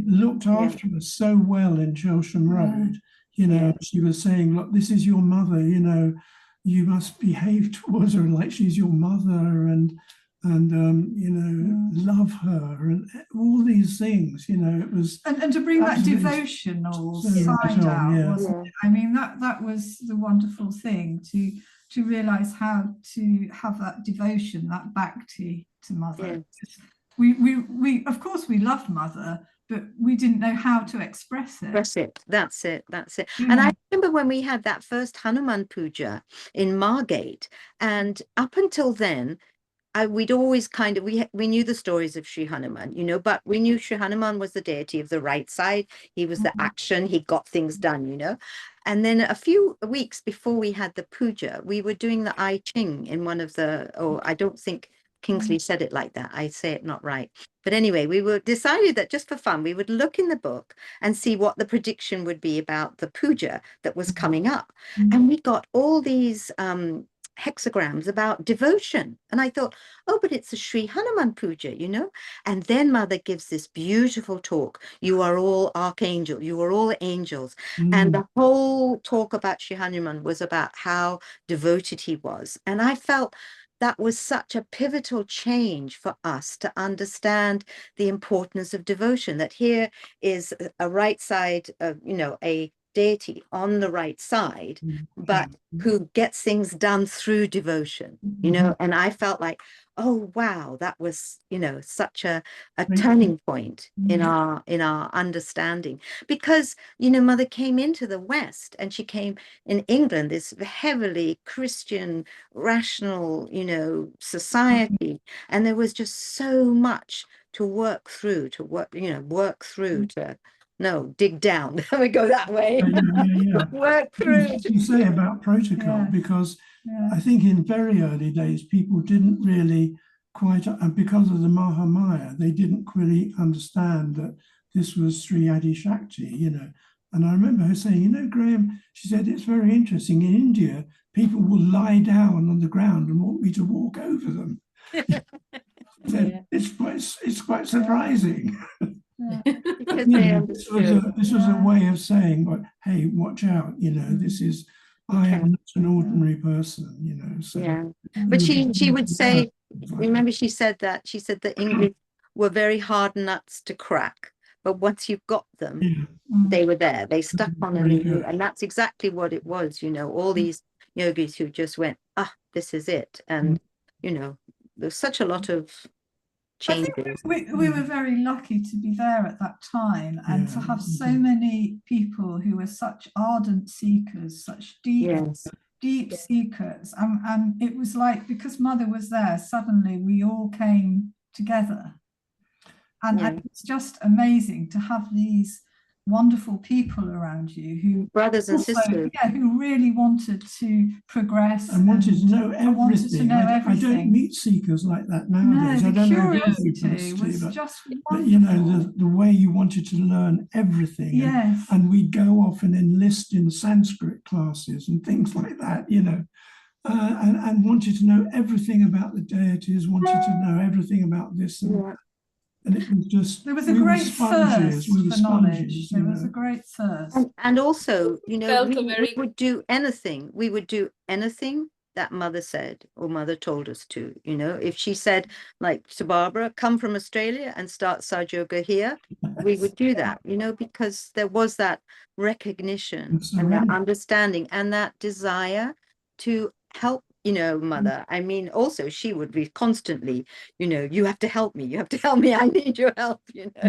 looked after us so well in Chelsham Road. You know, she was saying, look, this is your mother, you know, you must behave towards her like she's your mother, and you know, love her, and all these things, you know. It was and to bring that devotional side out, wasn't it? I mean, that was the wonderful thing, to realize how to have that devotion, that bhakti to Mother. We of course we loved Mother, but we didn't know how to express it. That's it. And I remember when we had that first Hanuman Puja in Margate, and up until then, we'd always kind of, we knew the stories of Sri Hanuman, you know, but we knew Sri Hanuman was the deity of the right side. He was the action, he got things done, you know. And then a few weeks before we had the puja, we were doing the I Ching in one of the, I don't think Kingsley said it like that. I say it not right. But anyway, we decided that just for fun, we would look in the book and see what the prediction would be about the puja that was coming up. And we got all these hexagrams about devotion. And I thought, oh, but it's a Sri Hanuman Puja, you know? And then Mother gives this beautiful talk. You are all archangel, you are all angels. And the whole talk about Sri Hanuman was about how devoted he was. And I felt that was such a pivotal change for us to understand the importance of devotion, that here is a right side of, you know, a deity on the right side, but who gets things done through devotion, you know. And I felt like, oh wow, that was, you know, such a turning point in our understanding, because, you know, Mother came into the West, and she came in England, this heavily Christian, rational, you know, society, and there was just so much to work through, to dig down. We go that way. Work through. You say about protocol, because I think in very early days people didn't really quite, and because of the Mahamaya, they didn't really understand that this was Sri Adi Shakti, you know. And I remember her saying, you know, Graham, she said, it's very interesting. In India, people will lie down on the ground and want me to walk over them. It's quite surprising. This was a way of saying, but hey, watch out, you know, this is, I am not an ordinary person, you know. So but she would say, remember she said the English were very hard nuts to crack, but once you've got them, they were there, they stuck on it. And that's exactly what it was, you know, all these yogis who just went, this is it. And you know, there's such a lot of changes. I think we were very lucky to be there at that time, and to have so many people who were such ardent seekers, such deep seekers. And it was like, because Mother was there, suddenly we all came together. And it's just amazing to have these wonderful people around you, who brothers and sisters, who really wanted to progress and wanted to know everything. I don't meet seekers like that nowadays. No, I don't know curiosity was just wonderful. But you know, the way you wanted to learn everything. And we'd go off and enlist in Sanskrit classes and things like that, you know, and wanted to know everything about the deities, wanted to know everything about this and that. And it was just, there was a great thirst for knowledge. There was a great thirst. And also, you know, we would do anything. We would do anything that Mother said or Mother told us to, you know. If she said, like to Barbara, come from Australia and start Sahaja Yoga here, we would do that, you know, because there was that recognition and that understanding and that desire to help, you know, Mother. I mean, also she would be constantly, you know, you have to help me, I need your help, you know.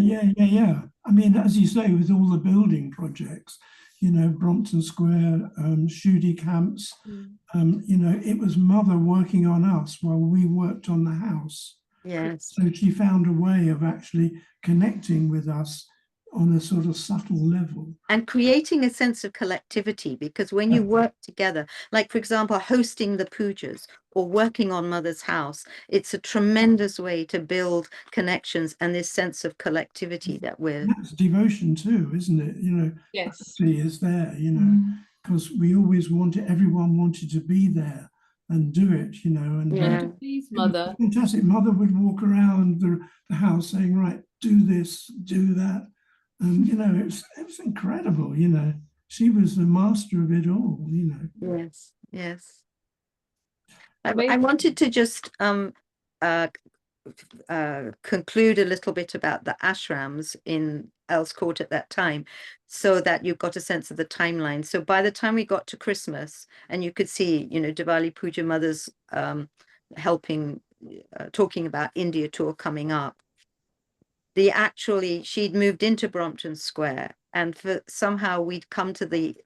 I mean, as you say, with all the building projects, you know, Brompton Square, Shudi camps, you know, it was Mother working on us while we worked on the house. Yes. So she found a way of actually connecting with us on a sort of subtle level. And creating a sense of collectivity, because when you work together, like, for example, hosting the pujas or working on Mother's house, it's a tremendous way to build connections and this sense of collectivity that we're... That's devotion too, isn't it? You know, Yes. is there, you know, because we always everyone wanted to be there and do it, you know, and Please, Mother. fantastic. Mother would walk around the house saying, right, do this, do that. And, you know, it was incredible, you know. She was the master of it all, you know. Yes, yes. I wanted to just conclude a little bit about the ashrams in Earl's Court at that time, so that you got a sense of the timeline. So by the time we got to Christmas, and you could see, you know, Diwali Puja Mothers helping, talking about India tour coming up. She'd moved into Brompton Square, and somehow we'd come to the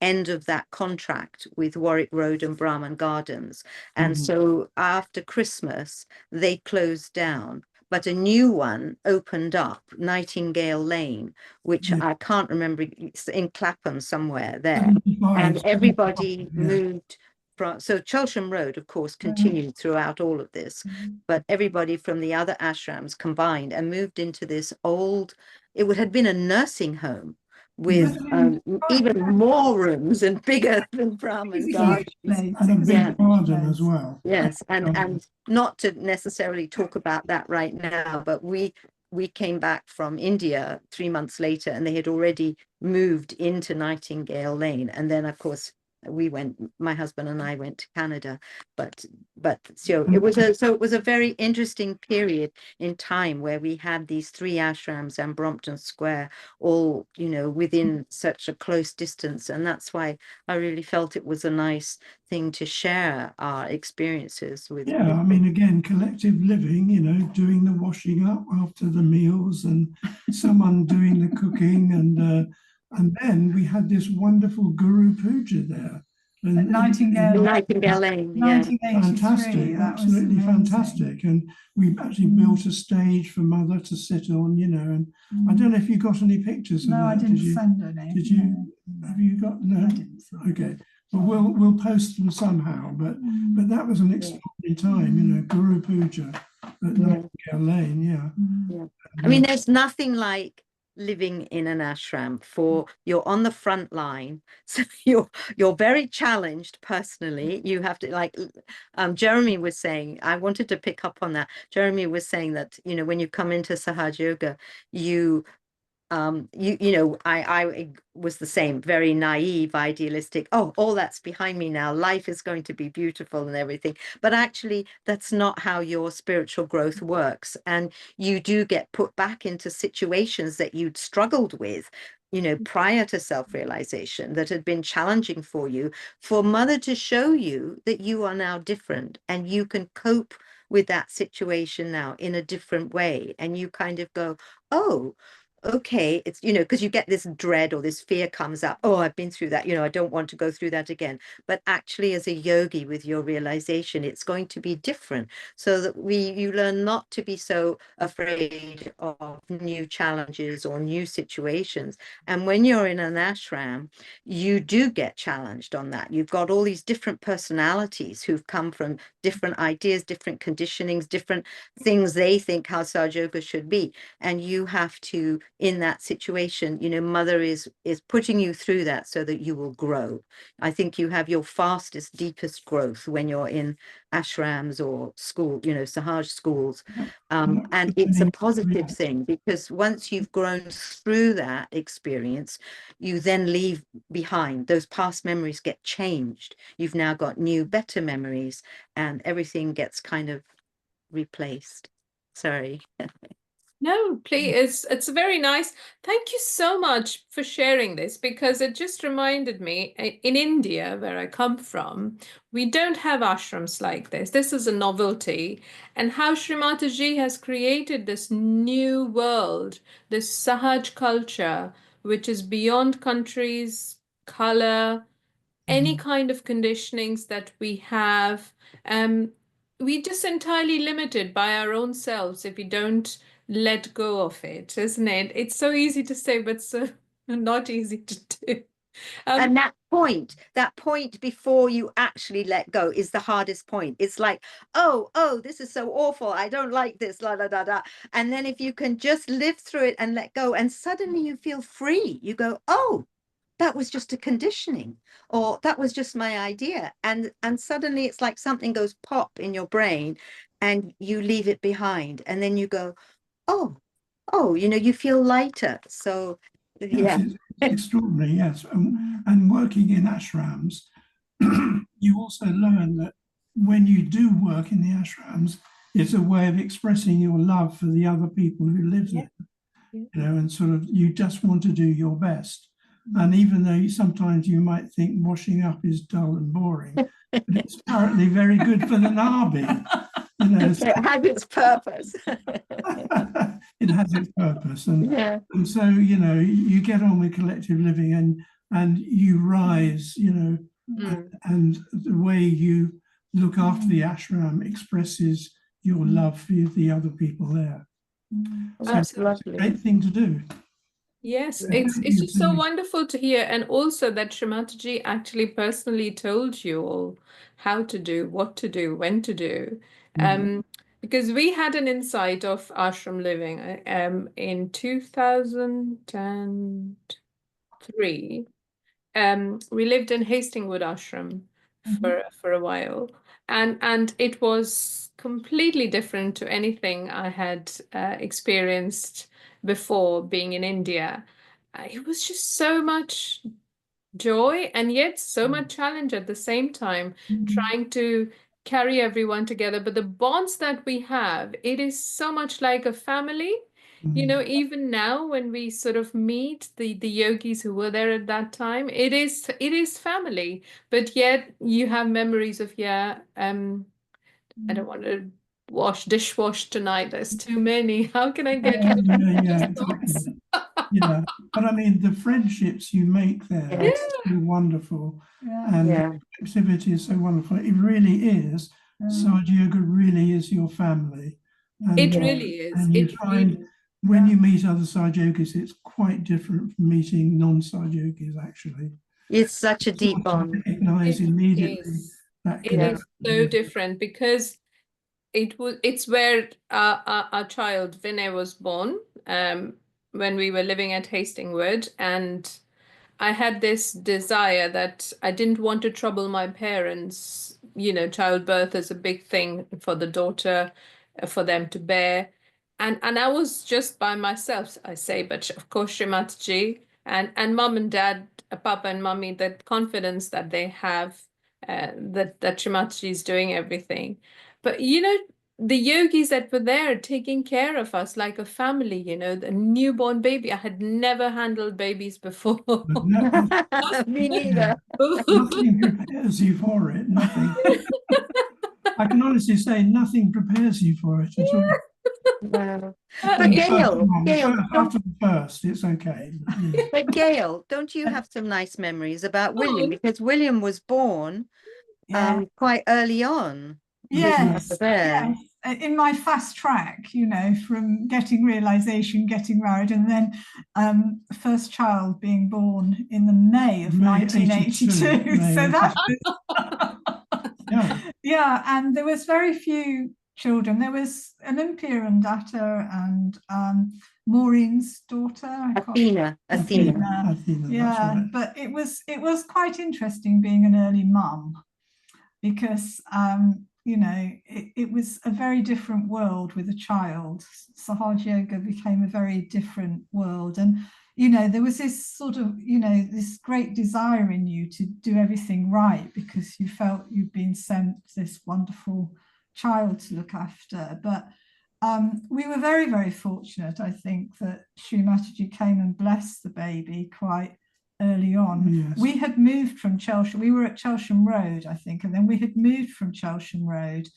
end of that contract with Warwick Road and Braham Gardens. And so after Christmas, they closed down, but a new one opened up, Nightingale Lane, which I can't remember, it's in Clapham somewhere there. And everybody moved from, so Chelsham Road, of course, continued throughout all of this, but everybody from the other ashrams combined and moved into this old, it had been a nursing home with even more rooms and bigger than Brahman Gardens. And a big garden as well. Yes, and not to necessarily talk about that right now, but we came back from India 3 months later, and they had already moved into Nightingale Lane. And then, of course, my husband and I went to Canada, but so it was a very interesting period in time where we had these 3 ashrams and Brompton Square all, you know, within such a close distance. And that's why I really felt it was a nice thing to share our experiences with. Yeah, I mean, again, collective living, you know, doing the washing up after the meals and someone doing the cooking, and then we had this wonderful Guru Puja there. And Nightingale Lane, yeah. Fantastic, absolutely fantastic. And we actually built a stage for Mother to sit on, you know, and I don't know if you got any pictures of that. No, I didn't send any. Did you? Have you got? No? Okay. Well, we'll post them somehow, but that was an extraordinary time, you know, Guru Puja at Nightingale Lane, yeah. I mean, there's nothing like living in an ashram, for you're on the front line, so you're very challenged personally. You have to, like Jeremy was saying, I wanted to pick up on that. Jeremy was saying that, you know, when you come into Sahaja Yoga, you know, I was the same, very naive, idealistic. Oh, all that's behind me now. Life is going to be beautiful and everything. But actually, that's not how your spiritual growth works. And you do get put back into situations that you'd struggled with, you know, prior to self-realization, that had been challenging for you, for Mother to show you that you are now different and you can cope with that situation now in a different way. And you kind of go, oh, okay, it's, you know, because you get this dread or this fear comes up. Oh, I've been through that, you know, I don't want to go through that again. But actually, as a yogi, with your realization, it's going to be different, so that you learn not to be so afraid of new challenges or new situations. And when you're in an ashram, you do get challenged on that. You've got all these different personalities who've come from different ideas, different conditionings, different things they think how Sahaja Yoga should be. And you have to, in that situation, you know, Mother is putting you through that so that you will grow. I think you have your fastest, deepest growth when you're in ashrams or school, you know, Sahaj schools. And it's a positive thing, because once you've grown through that experience, you then leave behind those past memories, get changed. You've now got new, better memories, and everything gets kind of replaced. Sorry. No, please, it's very nice. Thank you so much for sharing this, because it just reminded me, in India, where I come from, we don't have ashrams like this. This is a novelty. And how Shri Mataji has created this new world, this Sahaj culture, which is beyond countries, color, any kind of conditionings that we have. We just entirely limited by our own selves if we don't let go of it, isn't it? It's so easy to say, but so not easy to do. And that point before you actually let go is the hardest point. It's like, oh, this is so awful. I don't like this, la, la, da, da. And then if you can just live through it and let go, and suddenly you feel free, you go, oh, that was just a conditioning, or that was just my idea. And suddenly it's like something goes pop in your brain and you leave it behind. And then you go, oh, you feel lighter. So, yeah. Yes, it's extraordinary, yes. And working in ashrams, you also learn that when you do work in the ashrams, it's a way of expressing your love for the other people who live there, and sort of you just want to do your best. And even though sometimes you might think washing up is dull and boring, but it's apparently very good for the nabi. So it has its purpose. It has its purpose, and so you get on with collective living, and you rise, and the way you look after the ashram expresses your love for the other people there. So That's lovely. It's a great thing to do. Yes, it's just so wonderful to hear, and also that Shri Mataji actually personally told you all how to do, what to do, when to do. Because we had an insight of ashram living in 2003. We lived in Hastingwood Ashram for a while, and it was completely different to anything I had experienced before being in India. It was just so much joy and yet so much challenge at the same time, trying to carry everyone together. But the bonds that we have, it is so much like a family. Even now when we sort of meet the yogis who were there at that time, it is family. But yet you have memories of, I don't want to dishwash tonight. There's too many. How can I get rid of exactly. But I mean, the friendships you make there are so wonderful, and the activity is so wonderful. It really is. Sahaja Yoga really is your family. And, it really is. And you find when you meet other Sahaja Yogis, it's quite different from meeting non-Sahaja Yogis, actually. It's such a deep bond. Recognize immediately that it is so different, because it's where our child Vinay was born when we were living at Hastingwood, and I had this desire that I didn't want to trouble my parents. Childbirth is a big thing for the daughter, for them to bear. And I was just by myself, I say, but of course Shri Mataji and mom and dad, papa and mummy, that confidence that they have, that Shri Mataji is doing everything. But the yogis that were there taking care of us like a family, the newborn baby. I had never handled babies before. Me neither. Nothing prepares you for it. Nothing. I can honestly say nothing prepares you for it at all. No. But Gail, after the first, it's okay. But Gail, don't you have some nice memories about William? Because William was born quite early on. Yes, in my fast track, from getting realization, getting married, and then first child being born in the May of 1982. So that was, and there was very few children. There was Olympia and Datta and Maureen's daughter, Athena. Yeah, right. But it was quite interesting being an early mum, because it was a very different world with a child. Sahaja Yoga became a very different world, and there was this sort of this great desire in you to do everything right, because you felt you'd been sent this wonderful child to look after. But we were very, very fortunate, I think, that Shri Mataji came and blessed the baby quite early on. Yes. We had moved from Chelsham. We were at Chelsham Road, I think, and then we had moved from Chelsham Road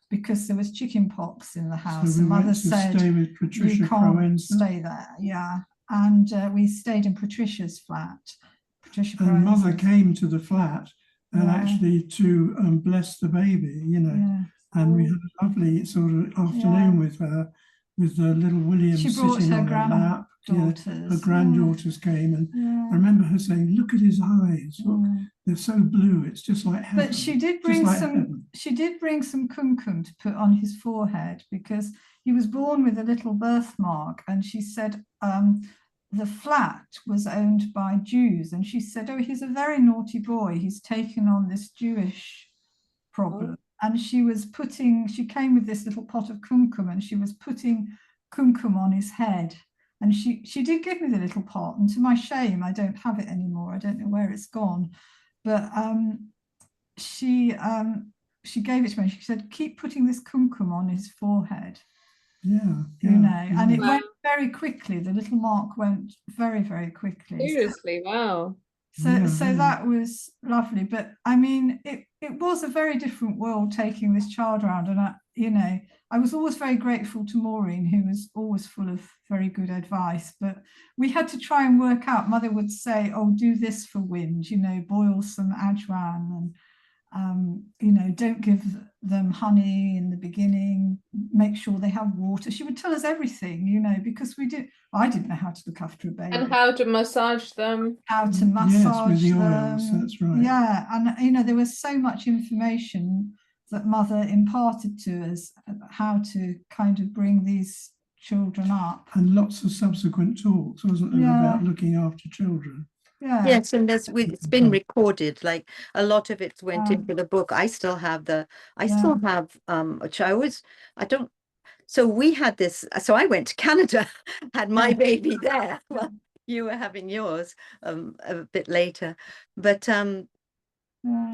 because there was chicken pox in the house. So we Mother said, stay with Patricia, you can't stay there. Yeah, and we stayed in Patricia's flat. And Mother came to the flat and actually to bless the baby, and we had a lovely sort of afternoon with her. with little William She brought sitting her on her lap. granddaughters. Her granddaughters came, and I remember her saying, "Look at his eyes. Look, they're so blue. It's just like heaven." But she did Just bring like some. heaven. She did bring some kumkum to put on his forehead because he was born with a little birthmark, and she said the flat was owned by Jews, and she said, "Oh, he's a very naughty boy. He's taken on this Jewish problem." And she came with this little pot of kumkum, and she was putting kumkum on his head. And she did give me the little pot, and to my shame, I don't have it anymore. I don't know where it's gone. But she gave it to me. She said, "Keep putting this kumkum on his forehead." Yeah, And it went very quickly. The little mark went very, very quickly. Seriously, wow. So that was lovely. But I mean, it was a very different world taking this child around. And I was always very grateful to Maureen, who was always full of very good advice. But we had to try and work out. Mother would say, "Oh, do this for wind, boil some ajwan, and don't give them honey in the beginning, make sure they have water." She would tell us everything, because I didn't know how to look after a baby. And how to massage them. How to massage with the them. oils, that's right. Yeah, and there was so much information that Mother imparted to us about how to kind of bring these children up. And lots of subsequent talks, wasn't there, about looking after children? Yeah. Yes, and it's been recorded. Like a lot of it went into the book. I still have which I don't. So we had this. So I went to Canada, had my baby there. Well, you were having yours a bit later, but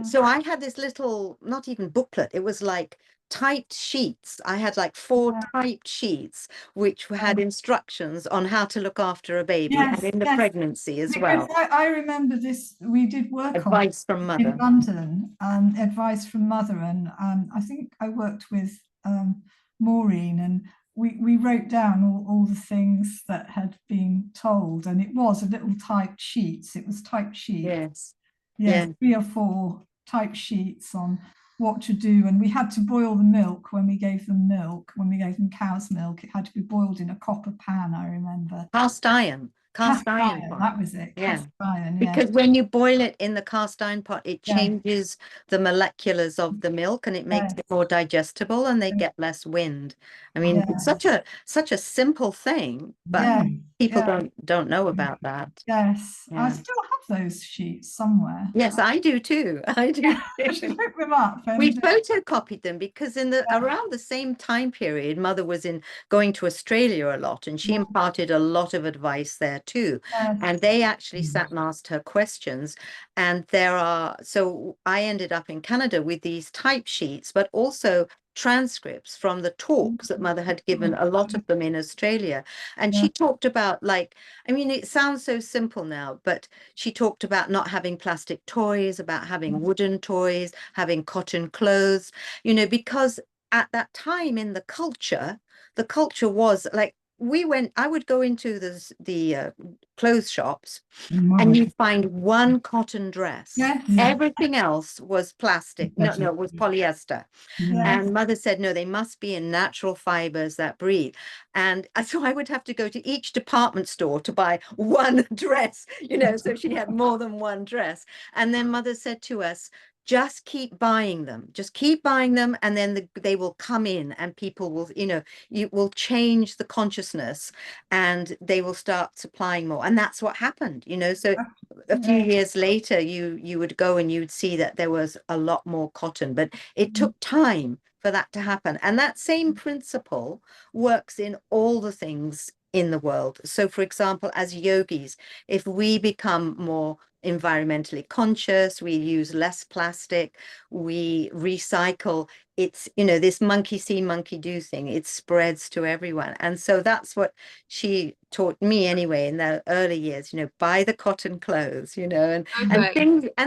so I had this little, not even booklet. It was like typed sheets. I had like 4 typed sheets which had instructions on how to look after a baby and in the pregnancy as well. I remember this. We did work advice on from Mother in London, advice from Mother, and I think I worked with Maureen, and we wrote down all the things that had been told, and it was a little typed sheets. It was typed sheets. Yes, 3 or 4 type sheets on what to do. And we had to boil the milk when we gave them milk. When we gave them cow's milk, it had to be boiled in a copper pan, I remember. Cast iron pot. That was it. Cast iron, because when you boil it in the cast iron pot, it changes the moleculars of the milk, and it makes it more digestible, and they get less wind. I mean, it's such a simple thing, but people don't know about that. Yes, I still have those sheets somewhere. Yes, I do too. I do. I should look them up. We photocopied them because around the same time period, Mother was going to Australia a lot, and she imparted a lot of advice there too. And they actually sat and asked her questions. And so I ended up in Canada with these type sheets, but also transcripts from the talks that Mother had given, a lot of them in Australia. And she talked about, like, I mean, it sounds so simple now, but she talked about not having plastic toys, about having wooden toys, having cotton clothes, because at that time in the culture was like, I would go into the clothes shops, and you find one cotton dress. Everything else was plastic. No, it was polyester. And Mother said, no, they must be in natural fibers that breathe. And so I would have to go to each department store to buy one dress, so she had more than one dress. And then Mother said to us, just keep buying them, and then they will come in, and people will, you will change the consciousness, and they will start supplying more. And that's what happened, so a few years later, you would go and you would see that there was a lot more cotton, but it took time for that to happen. And that same principle works in all the things in the world. So for example, as yogis, if we become more environmentally conscious, we use less plastic, we recycle, it's, this monkey see, monkey do thing, it spreads to everyone. And so that's what she taught me anyway in the early years, buy the cotton clothes, and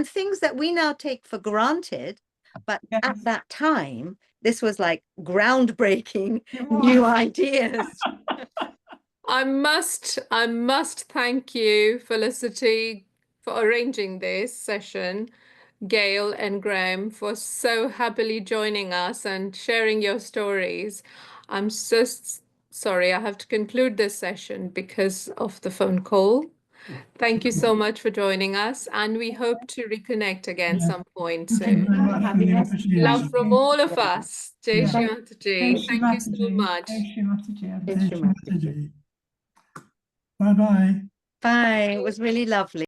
things that we now take for granted. But at that time, this was like groundbreaking new ideas. I must thank you, Felicity, for arranging this session, Gail and Graham, for so happily joining us and sharing your stories. I'm so sorry, I have to conclude this session because of the phone call. Thank you so much for joining us, and we hope to reconnect again Yeah. some point Thank you soon. very much for the opportunity. Love from all of us. Jai Yeah. Shri Mataji. Thank you so much. Shri Mataji. Jai Shri Mataji. Bye-bye. Bye. It was really lovely.